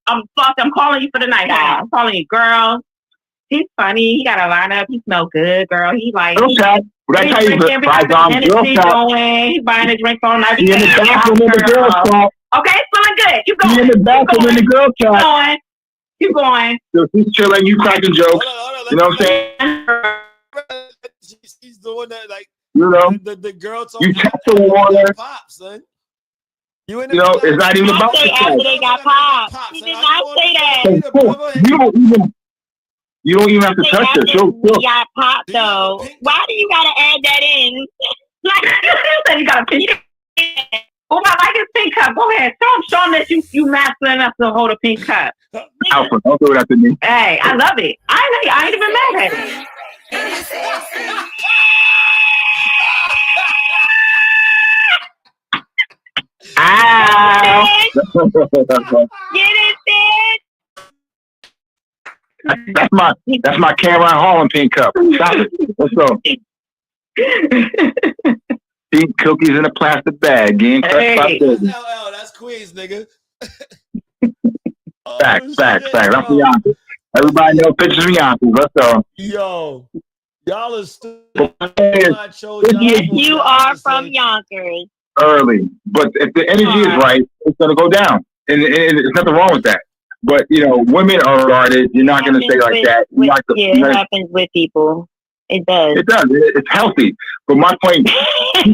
I'm calling you for the night. I'm calling you, girl. He's funny. He got a lineup. He smell good, girl. He like. Okay. But I tell you, He's buying a drink all night. He in the bathroom in the girl shop. Okay, feeling good. Keep going. He in the bathroom in the girl shop. Keep going. So she's chilling, you cracking jokes. You know what I'm saying? She's doing that like. You know. The girl you tap the water. Pop, son. You know, it's not even about the after they got popped. She did not say that. You don't even have to touch her. She'll got popped though. Why do you gotta add that in? Like you got a pink. Oh, I like his pink cup. Go ahead, show him that you masculine enough to hold a pink cup. Alpha, don't do it after me. Hey, I love it. I ain't even mad at it. Ow! Get it, bitch! That's my Cameron Holland pink cup. Stop it. Let's go. Eat cookies in a plastic bag, getting crushed by Hey. That's babies. LL. That's Queens, nigga. Facts. Shit, That's yo. Beyonce. Everybody knows pictures of Beyonce. Let's go. Yo, y'all are stupid. But I chose y'all Yes, for you y'all are to from say- Yonkers. early. But if the energy is right, it's going to go down. And there's nothing wrong with that. But, women are guarded. You're not going to say like that. You're not Yeah, it happens with people. It does. It does. It's healthy. But my point, take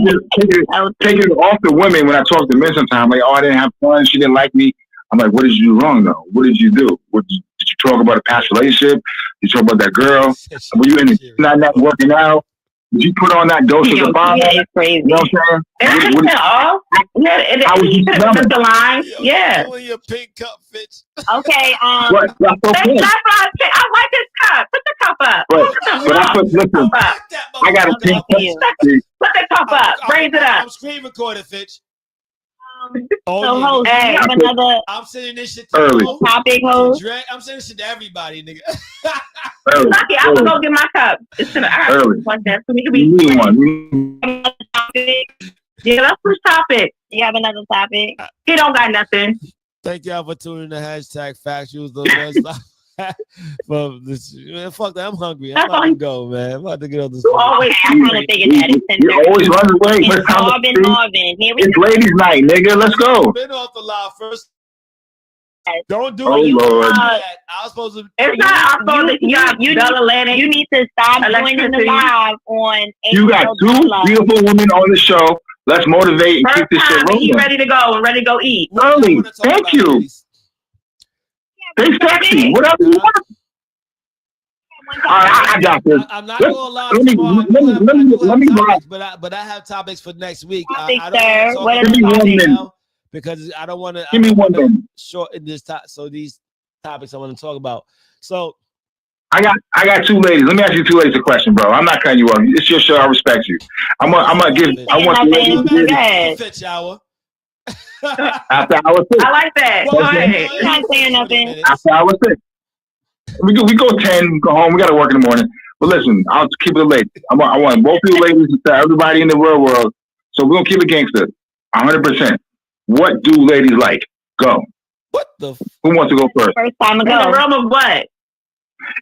it off the women when I talk to men sometimes. Like, oh, I didn't have fun. She didn't like me. I'm like, what did you do wrong, though? What did you do? Did you talk about a past relationship? Did you talk about that girl? Were you in the not working out? Did you put on that dose of the bomb? Yeah, it's crazy. You know what I'm saying? It off. Yeah, How was you it smelling? the line. Yo, Yeah. you in your pink cup, bitch. Okay, What? That's okay. That's why I like this cup. Put the cup up. But I put, listen, Cup up. Fuck that I got a motherfucker pink up, cup. bitch. Put the cup up. Raise it up. I'm screen recording, bitch. so yeah. host, do you have another I'm sending this shit to Early. you. topic, host? I'm sending shit to everybody, nigga. Early. Lucky, I will go get my cup. It's gonna Early. like that. So we can You be. need one. Another topic? Yeah, let's push topic. You have another topic? He don't got nothing. Thank y'all for tuning in to hashtag Factuals, the best for this. Man, fuck that. I'm hungry. I'm about to go, man. I'm about to get on this. You always I'm trying to figure that. It's You always running away. It's Marvin. Here we It's go. ladies' night, nigga. Let's go. Been off the live first. Don't do Oh, it. Lord. I was supposed to. It's not our fault that you got Bella Lennox. You need to stop joining the Electricity. live on You got two beautiful women on the show. Let's motivate and First keep this shit time, and he rolling. ready to go and ready to go eat. What y'all Early. wanna talk Thank about, you. ladies? Stay sexy. Whatever you want. All right, I got this. I'm not gonna lie. Let me- tomorrow. let me- I do let me- have let me topics, but I have topics for next week. Topics, I don't sir. want to What talk are Give me the one about it minute. now because I don't want to. Give me 1 minute. Shorten this time. So these topics I want to talk about. So I got two ladies. Let me ask you two ladies a question, bro. I'm not cutting you off. It's your show. I respect you. I'm gonna give. I want the ladies to give Yes. Fitch hour. after hour 6. I like that. Well, Go ahead. You're not saying nothing. After hour 6. We go 10. Go home. We gotta work in the morning. But listen, I'll keep it late. I want both of you ladies to tell everybody in the real world. So we're gonna keep it gangster. 100%. What do ladies like? Go. What the? Who wants to go first? First time In the ago. realm of what?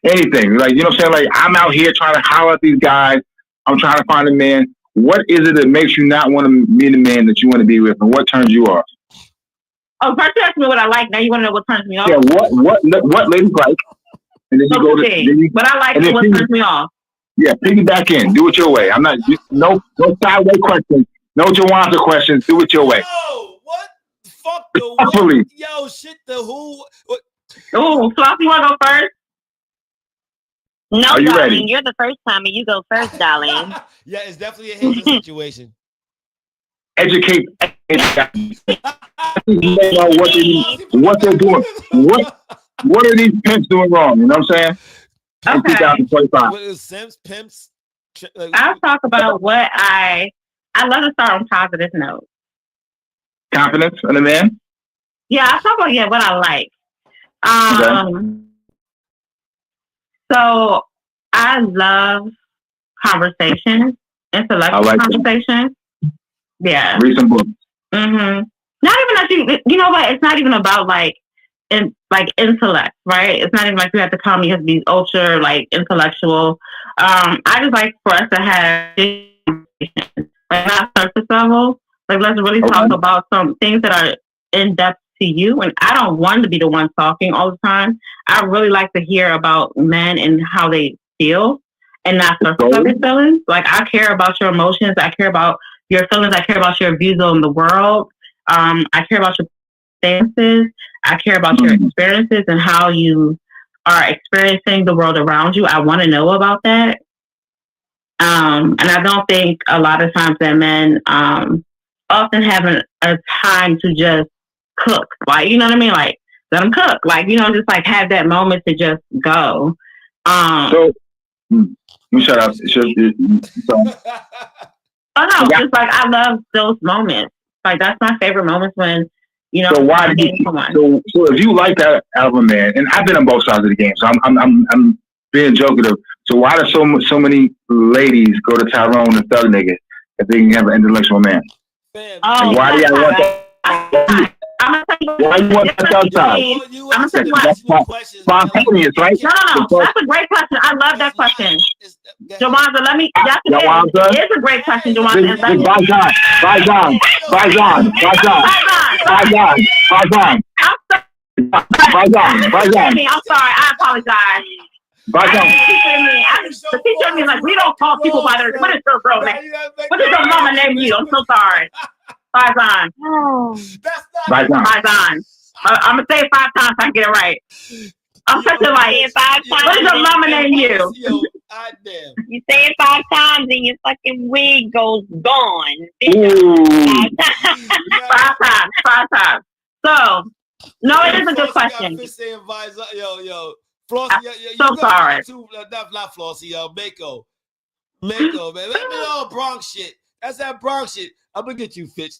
Anything. Like, you know what I'm saying? Like, I'm out here trying to holler at these guys. I'm trying to find a man. What is it that makes you not want to be the man that you want to be with, and what turns you off? Oh, first you asked me what I like. Now you want to know what turns me off? Yeah, what ladies like? And then you So go to okay. then you, What I like and is then what piggy- turns me off. yeah, piggyback in. Do it your way. I'm not no sideway questions. No Jawanta questions. Do it your way. Yo, what? Fuck the Properly. what? Yo, shit. The who? What? Oh, Flossy, you want to go first? No, Are you darling. ready? You're the first time, and you go first, darling. Yeah, it's definitely a Hazel situation. Educate. Know what they're doing. What are these pimps doing wrong? You know what I'm saying? In Okay. 2025. What is Sims, pimps? I'll talk about what I love to start on positive note. Confidence in a man. Yeah, I'll talk about what I like. So I love conversations, intellectual I like that. conversations. Yeah. Read some books. Mm-hmm. Not even that you know what? It's not even about like intellect, right? It's not even like you have to come. You have to be ultra like intellectual. I just like for us to have conversations, like not surface level. Like let's really talk about some things that are in depth to you. And I don't want to be the one talking all the time. I really like to hear about men and how they feel, and not surface level feelings. Like I care about your emotions. I care about your feelings. I care about your views on the world. I care about your stances. I care about your experiences and how you are experiencing the world around you. I want to know about that. And I don't think a lot of times that men often have a time to just cook. Like, you know what I mean? Like, let them cook. Like, you know, just like have that moment to just go. So, we shut up. Oh no, just like I love those moments. Like that's my favorite moments when, you know, So why I'm do you? dating someone. So if you like that out of a man, and I've been on both sides of the game, so I'm being jokative. So why do so many ladies go to Tyrone and thug nigga if they can have an intellectual man? Fam, Oh, Why do you want that? I'm gonna tell you Why you want that outside? you I'm asking gonna tell you emotional questions, man. Like, Spontaneous, right? No. That's a great question. I love that question. Jawanza, let me. Yes, it Jawanza? is a great question, Big Jawanza. Big Faizan. I'm sorry. I apologize. The teacher me like, we don't call people by their. What is your girl name? What is your mama name you? I'm so sorry. Faizan. Faizan. I'm gonna say it 5 times so I can get it right. I'm such a like. 5 times. What is your mama name you? Yo, I damn. You say it 5 times and your fucking wig goes gone. Ooh. 5 times. So, no, it is a good question. Yo, Flossie, So sorry. Not Flossie, Mako. Mako, man. Let me know Bronx shit. That's that Bronx shit. I'm gonna get you, Fitch.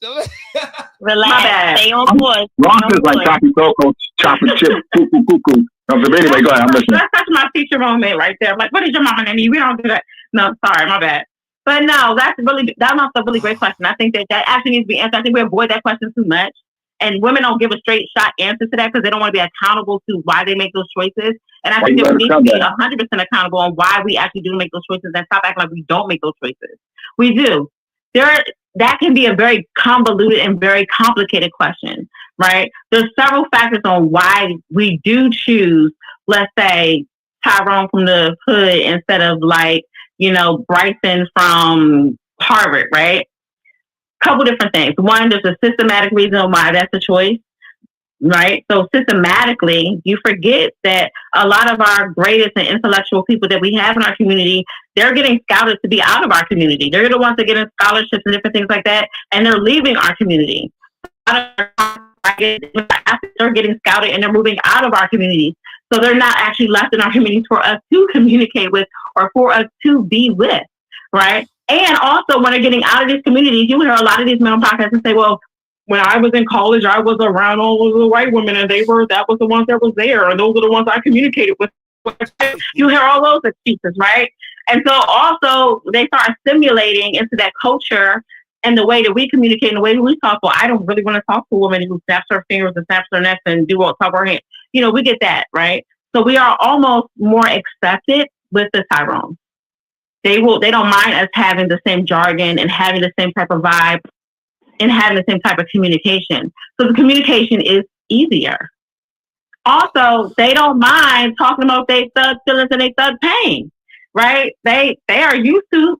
Relax. Stay on course. Bronx is like coffee cocoa, chocolate chip, cuckoo. No, so anyway, go ahead. I'm listening. That's my teacher moment right there. I'm like, what is your mama name? We don't do that. No, sorry, my bad. But no, that's a really great question. I think that actually needs to be answered. I think we avoid that question too much. And women don't give a straight shot answer to that because they don't want to be accountable to why they make those choices. And I think that we need to be 100% accountable on why we actually do make those choices and stop acting like we don't make those choices. We do. That can be a very convoluted and very complicated question, right? There's several factors on why we do choose, let's say, Tyrone from the hood instead of Bryson from Harvard, right? Couple different things. One, there's a systematic reason why that's a choice, right? So systematically, you forget that a lot of our greatest and intellectual people that we have in our community, they're getting scouted to be out of our community. They're the ones that get in scholarships and different things like that, and they're leaving our community. They're getting scouted and they're moving out of our communities. So they're not actually left in our communities for us to communicate with or for us to be with, right? And also, when they're getting out of these communities, you hear a lot of these men on podcasts and say, well, when I was in college, I was around all of the white women and that was the ones that was there. And those are the ones I communicated with. You hear all those excuses, right? And so also they start assimilating into that culture and the way that we communicate and the way that we talk. Well, I don't really want to talk to a woman who snaps her fingers and snaps her neck and do what top her hand. We get that, right? So we are almost more accepted with the Tyrone. They don't mind us having the same jargon and having the same type of vibe and having the same type of communication. So the communication is easier. Also, they don't mind talking about their thug feelings and their thug pain, right? They are used to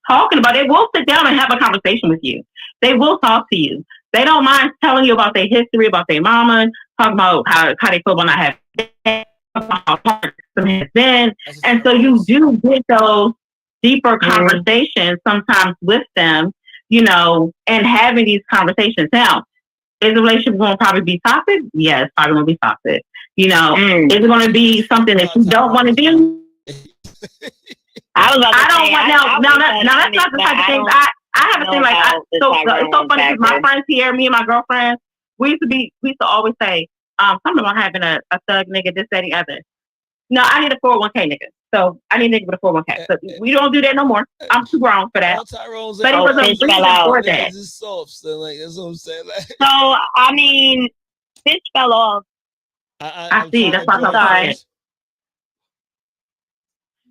talking about it. They will sit down and have a conversation with you. They will talk to you. They don't mind telling you about their history, about their mama, talking about how they feel about not having how hard it has been. And so you do get those deeper conversations sometimes with them, and having these conversations. Now, is the relationship going to probably be toxic? Yeah, it's probably going to be toxic. Is it going to be something that you don't want to do? That's not the type of thing. I have a thing like, it's so funny because my friends here, me and my girlfriends, we used to always say, something about having a thug nigga, this, that, and the other. No, I need a 401k nigga. So I need a nigga with a 401k. So we don't do that no more. I'm too grown for that. But it was a reason for that. That's what I'm saying. So, Fitch fell off. I see. That's why I'm sorry.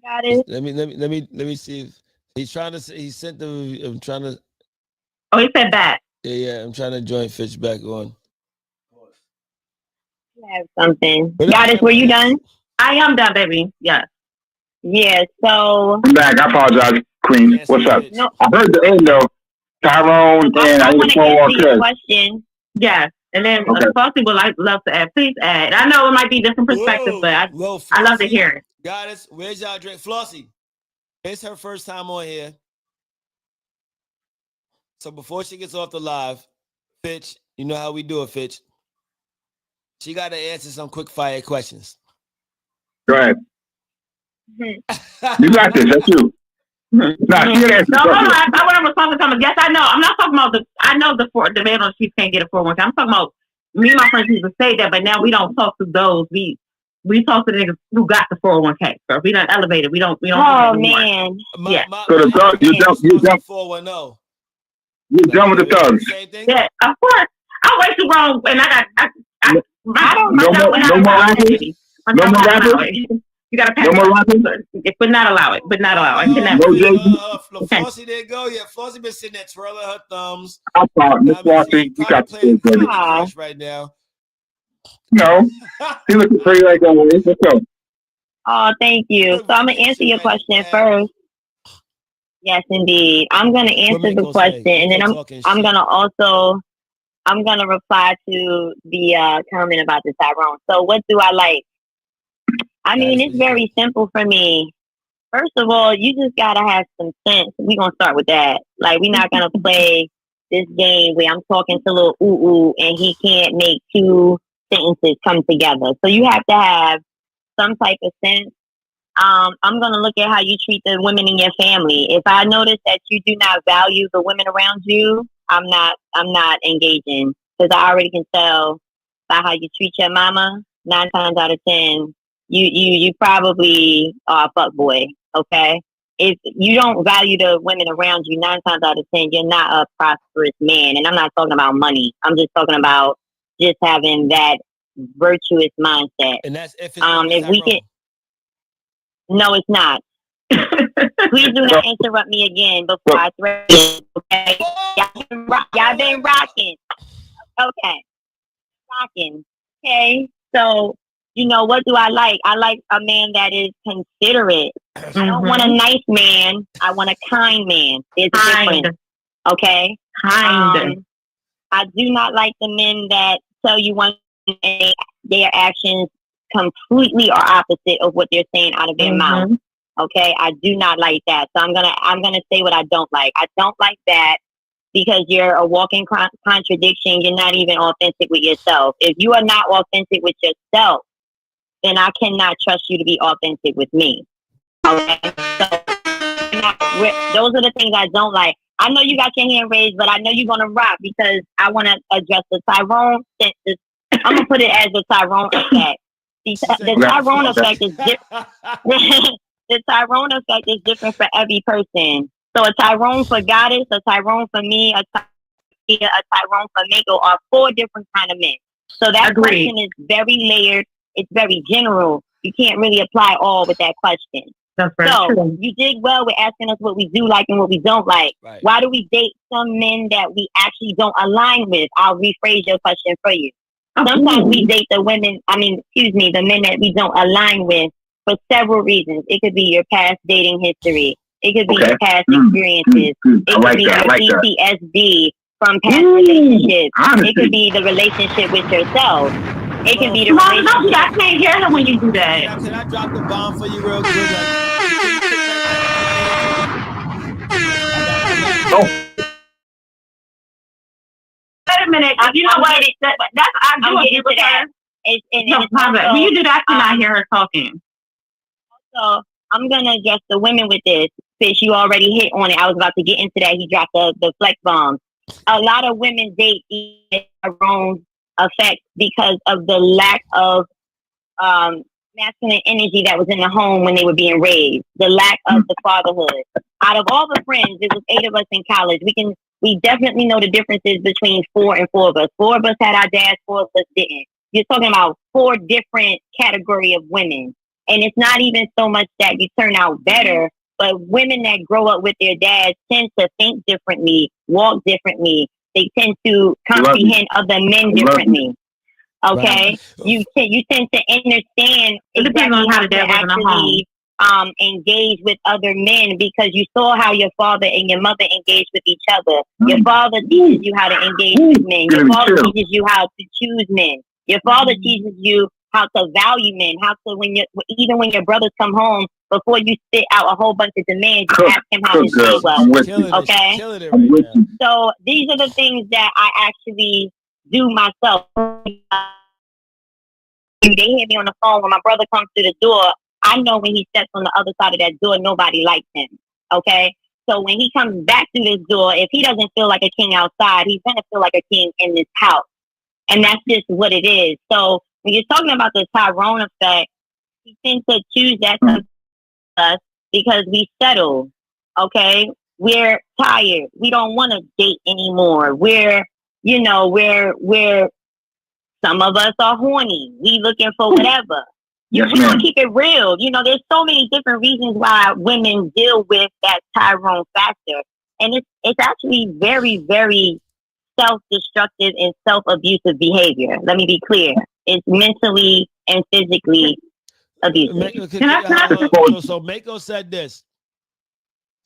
Got it. Let me see if he's trying to say, he sent the, I'm trying to. Oh, he said back. Yeah, I'm trying to join Fitch back on. I have something. Goddess, were you done? I am done, baby. Yes. Yeah, so. I'm back. I apologize, Queen. What's up? No. I heard the end, though. Tyrone and I want to answer your question. Yes. And then Flossie would love to add. Please add. I know it might be different perspectives, but I love to hear it. Goddess, where's y'all drink? Flossie, it's her first time on here. So before she gets off the live, Fitch, you know how we do it, Fitch. She got to answer some quick fire questions. Go ahead. You got this. That's you. Nah, she got to answer. No, hold on. I want to respond to something. Yes, I know. I'm not talking about I know the man on the streets can't get a 401k. I'm talking about me and my friends used to say that, but now we don't talk to those. We talk to the niggas who got the 401k. So if we done elevated, we don't. Oh man. Yeah. So the thug, you done 410. you done with the thugs. Same thing. Yeah, of course. I'm way too grown, and I don't. No more rappers. No more rappers. You gotta pass. No more rappers. But not allow it. But not allow it. No Jay-Z. Flossie didn't go yet. Flossie been sitting there twirling her thumbs. I thought Miss Flossie, you got to playing say Crush right now. No, he looking pretty like always. Let's go. Oh, thank you. So I'm gonna answer your question first. Yes, indeed. I'm gonna answer the question, and then I'm gonna reply to the comment about the Tyrone. So what do I like? I mean, it's very simple for me. First of all, you just gotta have some sense. We're gonna start with that. Like, we're not gonna play this game where I'm talking to little ooh and he can't make two sentences come together. So you have to have some type of sense. I'm gonna look at how you treat the women in your family. If I notice that you do not value the women around you, I'm not engaging, because I already can tell by how you treat your mama. 9 times out of 10, you probably are a fuckboy. Okay, if you don't value the women around you, 9 times out of 10, you're not a prosperous man. And I'm not talking about money. I'm just talking about just having that virtuous mindset. And that's if we can. No, it's not. Please do not interrupt me again before I threaten. Okay, y'all been rocking. Okay, rocking. Okay, so you know what do I like? I like a man that is considerate. I don't want a nice man. I want a kind man. There's a difference. Okay, kind. I do not like the men that tell you one thing, their actions completely are opposite of what they're saying out of their mouth. Okay, I do not like that. So I'm gonna say what I don't like. I don't like that because you're a walking contradiction. You're not even authentic with yourself. If you are not authentic with yourself, then I cannot trust you to be authentic with me. Okay, so those are the things I don't like. I know you got your hand raised, but I know you're gonna rock because I want to address the Tyrone. I'm gonna put it as the Tyrone effect. The Tyrone effect is different. The Tyrone effect is different for every person. So a Tyrone for Goddess, a Tyrone for me, a Tyrone for Mako are 4 different kind of men. So that question is very layered. It's very general. You can't really apply all with that question. That's very true. You did well with asking us what we do like and what we don't like. Right. Why do we date some men that we actually don't align with? I'll rephrase your question for you. Sometimes we date the men that we don't align with for several reasons. It could be your past dating history. It could be your past experiences. It could be your PTSD from past relationships. It could be the relationship with yourself. It could be the relationship. I can't hear them when you do that. Can I drop the bomb for you real quick? Wait a minute. You know what? That's I'm getting to that. When you do that, I cannot hear her talking. So I'm gonna address the women with this. Since you already hit on it, I was about to get into that. He dropped the flex bomb. A lot of women date their own effect because of the lack of masculine energy that was in the home when they were being raised. The lack of the fatherhood. Out of all the friends, there was 8 of us in college. We definitely know the differences between 4 and 4 of us. 4 of us had our dads, 4 of us didn't. You're talking about 4 different category of women. And it's not even so much that you turn out better, but women that grow up with their dads tend to think differently, walk differently. They tend to comprehend other men differently. Okay? Right. You tend to understand exactly how to actually engage with other men because you saw how your father and your mother engaged with each other. Your father teaches you how to engage with men. Your father teaches you how to choose men. Your father teaches you how to value men, how to even when your brothers come home, before you spit out a whole bunch of demands, you ask him how to say well. Okay? So these are the things that I actually do myself. They hear me on the phone when my brother comes through the door. I know when he steps on the other side of that door, nobody likes him. Okay? So when he comes back through this door, if he doesn't feel like a king outside, he's going to feel like a king in this house. And that's just what it is. So when you're talking about the Tyrone effect, We tend to choose that to us because we settle. Okay, we're tired. We don't want to date anymore. We're some of us are horny. We looking for whatever. Yes, We gonna ma'am. keep it real. There's so many different reasons why women deal with that Tyrone factor, and it's actually very, very self-destructive and self-abusive behavior. Let me be clear. It's mentally and physically abusive. So Mako said this.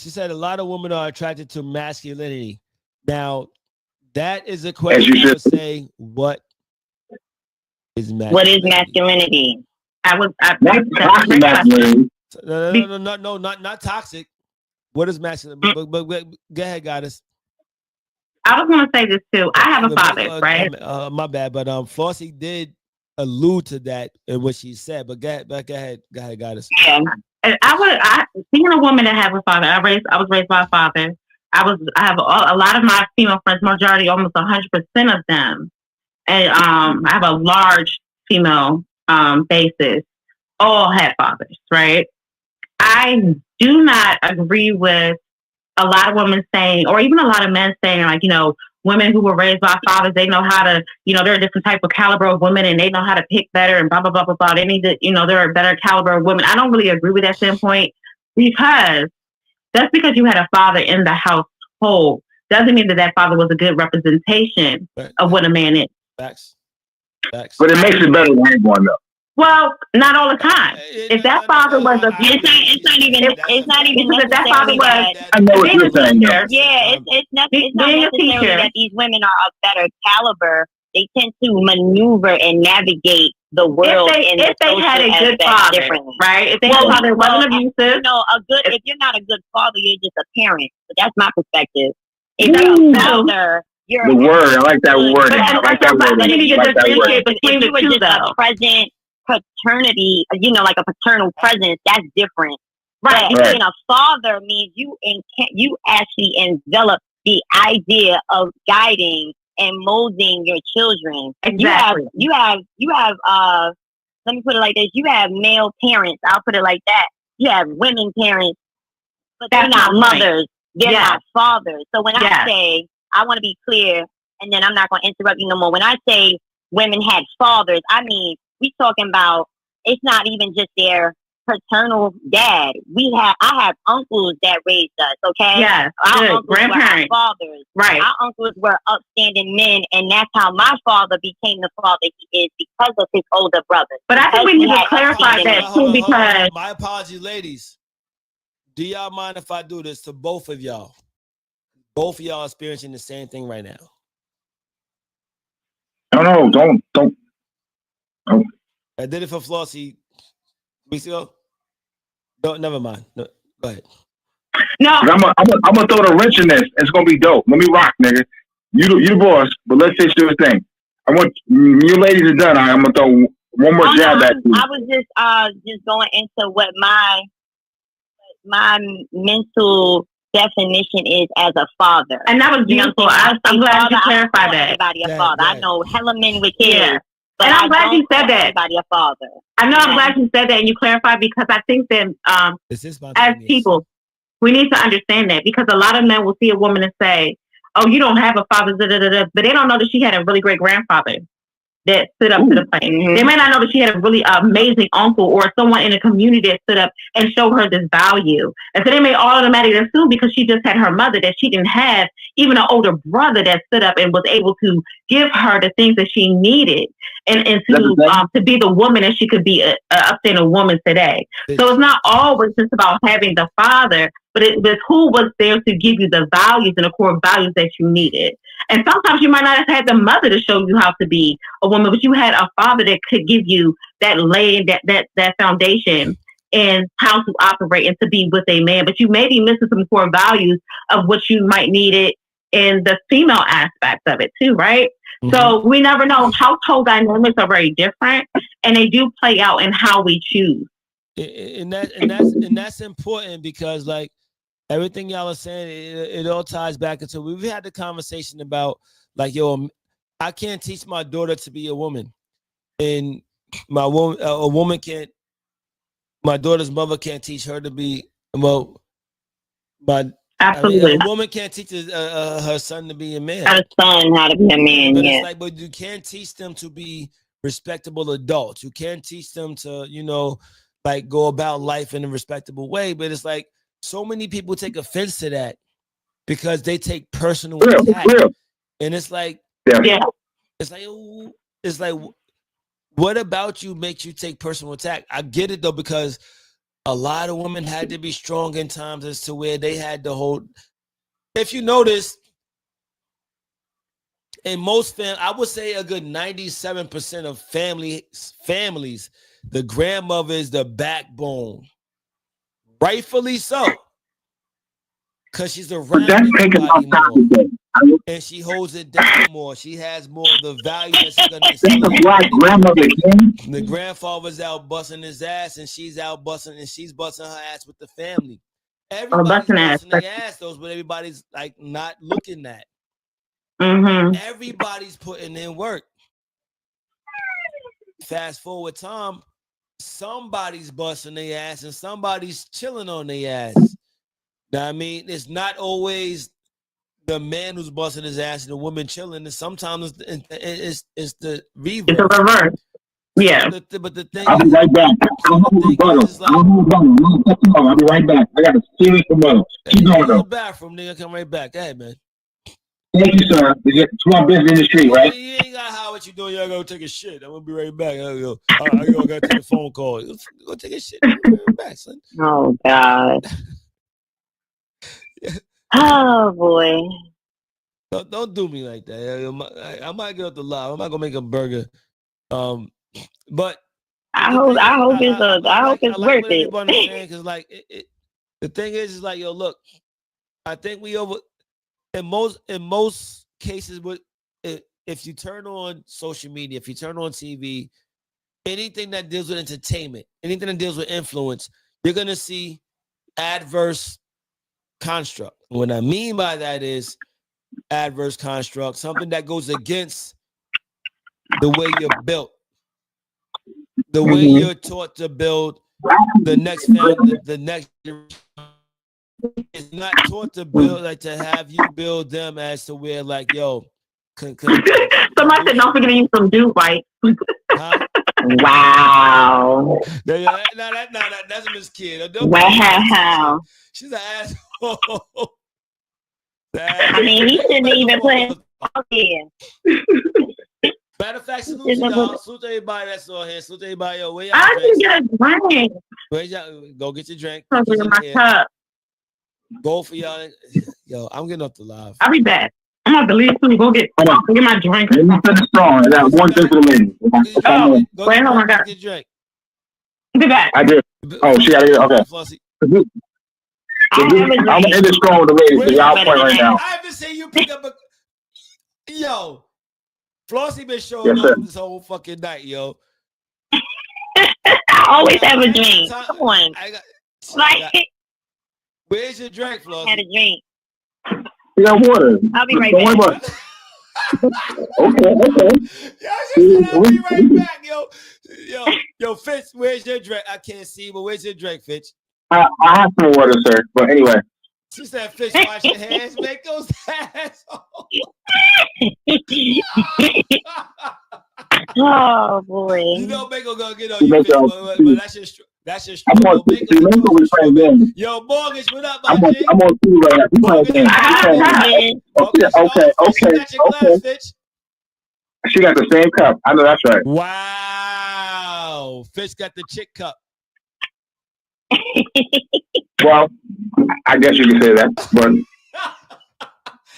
She said a lot of women are attracted to masculinity. Now, that is a question I would say, what is masculinity? What is masculinity? No, not toxic. What is masculinity? But go ahead, goddess. I was going to say this too. I have a father, right? My bad, but Flossie did allude to that in what she said. But go ahead, goddess. Yeah, and being a woman that have a father, I was raised by a father. I have a lot of my female friends, majority, almost 100% of them, and I have a large female basis. All had fathers, right? I do not agree with a lot of women saying, or even a lot of men saying, like, women who were raised by fathers, they know how to, they're a different type of caliber of women and they know how to pick better and blah, blah, blah, blah, blah. They need to, they're a better caliber of women. I don't really agree with that standpoint because just because you had a father in the household doesn't mean that father was a good representation of what a man is. Facts. But it makes it better than having one, though. Well, not all the time. If that father was a it's not even if that father was I know what you're saying. yeah, it's not necessarily that these women are of better caliber. They tend to maneuver and navigate the world if they had a good father, differently. Right? If they had a father wasn't abusive, if you're not a good father, you're just a parent. But that's my perspective. If you're a father, you're the word. I like that word. I like that word. But if you like that word. between the two, though, present paternity, like a paternal presence, that's different. Right. But being a father means you actually envelop the idea of guiding and molding your children. Exactly. You have let me put it like this, you have male parents, I'll put it like that. You have women parents, but they're not mothers. They're not fathers. So when I say, I want to be clear, and then I'm not going to interrupt you no more. When I say women had fathers, I mean, we talking about, it's not even just their paternal dad. I have uncles that raised us, okay? Yes, our uncles grandparents. Were our fathers. Right. Our uncles were upstanding men, and that's how my father became the father he is, because of his older brother. But I think we need to clarify that too, because my apologies, ladies. Do y'all mind if I do this to both of y'all? Both of y'all experiencing the same thing right now. No, don't. I did it for Flossie weeks ago. Don't. Never mind. No, go ahead. No, I'm gonna throw the wrench in this. It's gonna be dope. Let me rock, nigga. You the boss, but let's say your thing. I want you ladies are done. I'm gonna throw one more jab at you. I was just going into what my mental definition is as a father, and that was beautiful. I'm glad you clarified that. Everybody a father. I know hella men with kids. Yeah. And I'm glad you said that. Everybody a father. I know. I'm glad you said that and you clarified, because I think that as people, we need to understand that, because a lot of men will see a woman and say, "Oh, you don't have a father," but they don't know that she had a really great grandfather that stood up to the plate. Mm-hmm. They may not know that she had a really amazing uncle or someone in the community that stood up and showed her this value. And so they may automatically assume, because she just had her mother, that she didn't have even an older brother that stood up and was able to give her the things that she needed and to be the woman that she could be, a upstanding woman today. So it's not always just about having the father, but it's who was there to give you the values and the core values that you needed. And sometimes you might not have had the mother to show you how to be a woman, but you had a father that could give you that that foundation and how to operate and to be with a man. But you may be missing some core values of what you might need it in the female aspects of it too, right? Mm-hmm. So we never know. Household dynamics are very different, and they do play out in how we choose. And that's important, because like everything y'all are saying, it all ties back into, we've had the conversation about like, I can't teach my daughter to be a woman, and a woman can't my daughter's mother can't teach her to be well. But Absolutely. a woman can't teach her son to be a man. Her son how to be a man. But Yeah. it's like, but you can't teach them to be respectable adults. You can't teach them to, like go about life in a respectable way. But it's like so many people take offense to that because they take personal attack. And it's like, it's like, what about you makes you take personal attack? I get it though, because a lot of women had to be strong in times as to where they had to hold. If you notice, in most I would say a good 97% of families, the grandmother is the backbone. Rightfully so. Because she's around everybody more. And she holds it down more. She has more of the value that she's gonna instill. The grandfather's out busting his ass, and she's out busting, and she's busting her ass with the family. Everybody's busting their ass, though, but everybody's like not looking at. Everybody's putting in work. Fast forward time, somebody's busting their ass, and somebody's chilling on their ass. Now, I mean, it's not always the man who's busting his ass and the woman chilling, and sometimes it's the reverse. It's a reverse. Yeah. But the thing I'll be right back. I'll be right back. I got a serious rebuttal. Keep going though. Bathroom, nigga, come right back. Go ahead, man. Thank you, sir. It's my business in the street, right? You ain't got how what you doing. You gotta go take a shit. I'm gonna be right back. I gotta take a phone call. Go take a shit. I'll be right back, son. Oh God. Oh boy. Don't do me like that. I might get up the live. I'm not gonna make a burger. But I hope it's worth it. Because like the thing is like, yo, look, I think we in most cases, if you turn on social media, if you turn on TV, anything that deals with entertainment, anything that deals with influence, you're gonna see adverse construct. What I mean by that is adverse construct, something that goes against the way you're built, the way you're taught to build the next family, the next generation. It's not taught to build, like to have you build them as to where, like, yo. Somebody said, don't forget to use some dew white. Huh? Wow. No, that's a Miss Kid. Wow. She's an asshole. I mean, he shouldn't even put his in. Matter of fact, salute y'all. Salute everybody that's on here. Salute everybody. Yo, where y'all? I didn't get a drink. Where y'all? Go get your drink. My cup. Both of y'all. Yo, I'm getting up the live. I'll be back. I'm about to leave soon. Go get my drink. Let me finish strong. I got one thing for the lady. Wait, hold on. I got your drink. Be back. I did. Oh, she got it. Okay. I'm gonna end it strong with the ladies. So y'all point right now. I haven't seen you pick up a. Yo, Flossie been showing up this whole fucking night, yo. I always have a drink. Come on. Where's your drink, Flossie? I had a drink. You got water. I'll be right back. Okay. Yo, I'll be right back, yo, Fitch, where's your drink? I can't see, but where's your drink, Fitch? I have some water, sir. But anyway. She said, Fitch, wash your hands, make those assholes. Oh boy. You know Mako gonna get on you, but that's your I'm on two. Yo, Mortgage, what up, I'm my on two right now. Okay. She got the same cup. I know that's right. Wow. Fitch got the chick cup. Well, I guess you can say that, but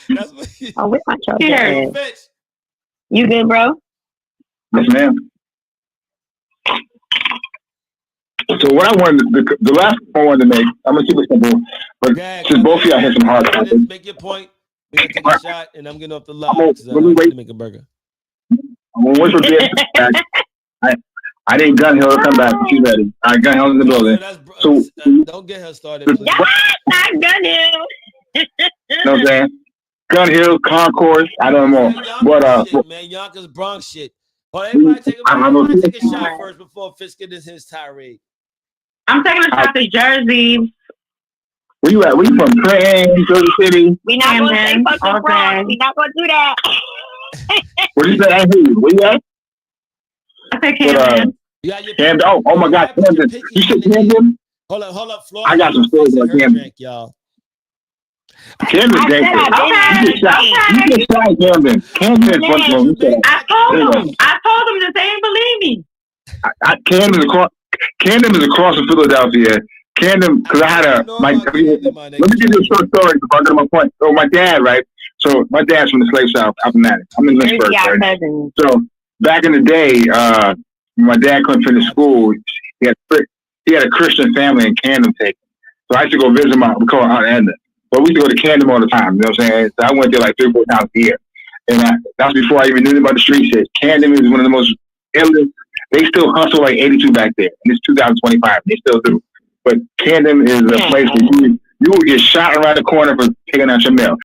that's what oh, where's my chocolate? Here, Fitch. You good, bro? Yes, ma'am. So what I wanted, the last point I wanted to make, I'm gonna keep it simple, but since both of y'all hit some hard topics. Make your point. We gotta take a shot, and I'm getting off the line because I need to make a burger. I'm gonna wait for BS back. I didn't Gun Hill to come back. She's ready. All right, Gun Hill's in the building. So don't get her started. Not Gun Hill. You know what I'm saying? Gun Hill, Concourse, I don't know. But shit, man, Yonkers, Bronx shit. Oh, everybody take a shot first before Fitz gets his tirade. I'm taking a shot to Jersey. Where you at? Where you from? Trenton, Jersey City? We not going to say fucking Bronx. We not going to do that. What did you say? I hear you. Where you at? I said Camden. Camden. Oh my God, Camden. You said Camden? Hold up, Florida. I got some stories about Camden. Y'all. Camden's dangerous. You just shot Camden. Camden is fucking. I told them that they ain't believe me. Camden is across from Philadelphia. Camden, because I had let me give you a short story before I get to my point. So my dad, right? So my dad's from the slave South, Appomattox. I'm in Lynchburg, right? So back in the day, my dad couldn't finish school. He had a Christian family in Camden taken. So I used to go visit we call it Aunt Edna. But we used to go to Camden all the time, you know what I'm saying? So I went there like 3 or 4 times a year. And that's before I even knew about the street shit. Camden is one of the most illest. They still hustle like 82 back there. And it's 2025. They still do. But Camden is a place where you will get shot around the corner for taking out your mail.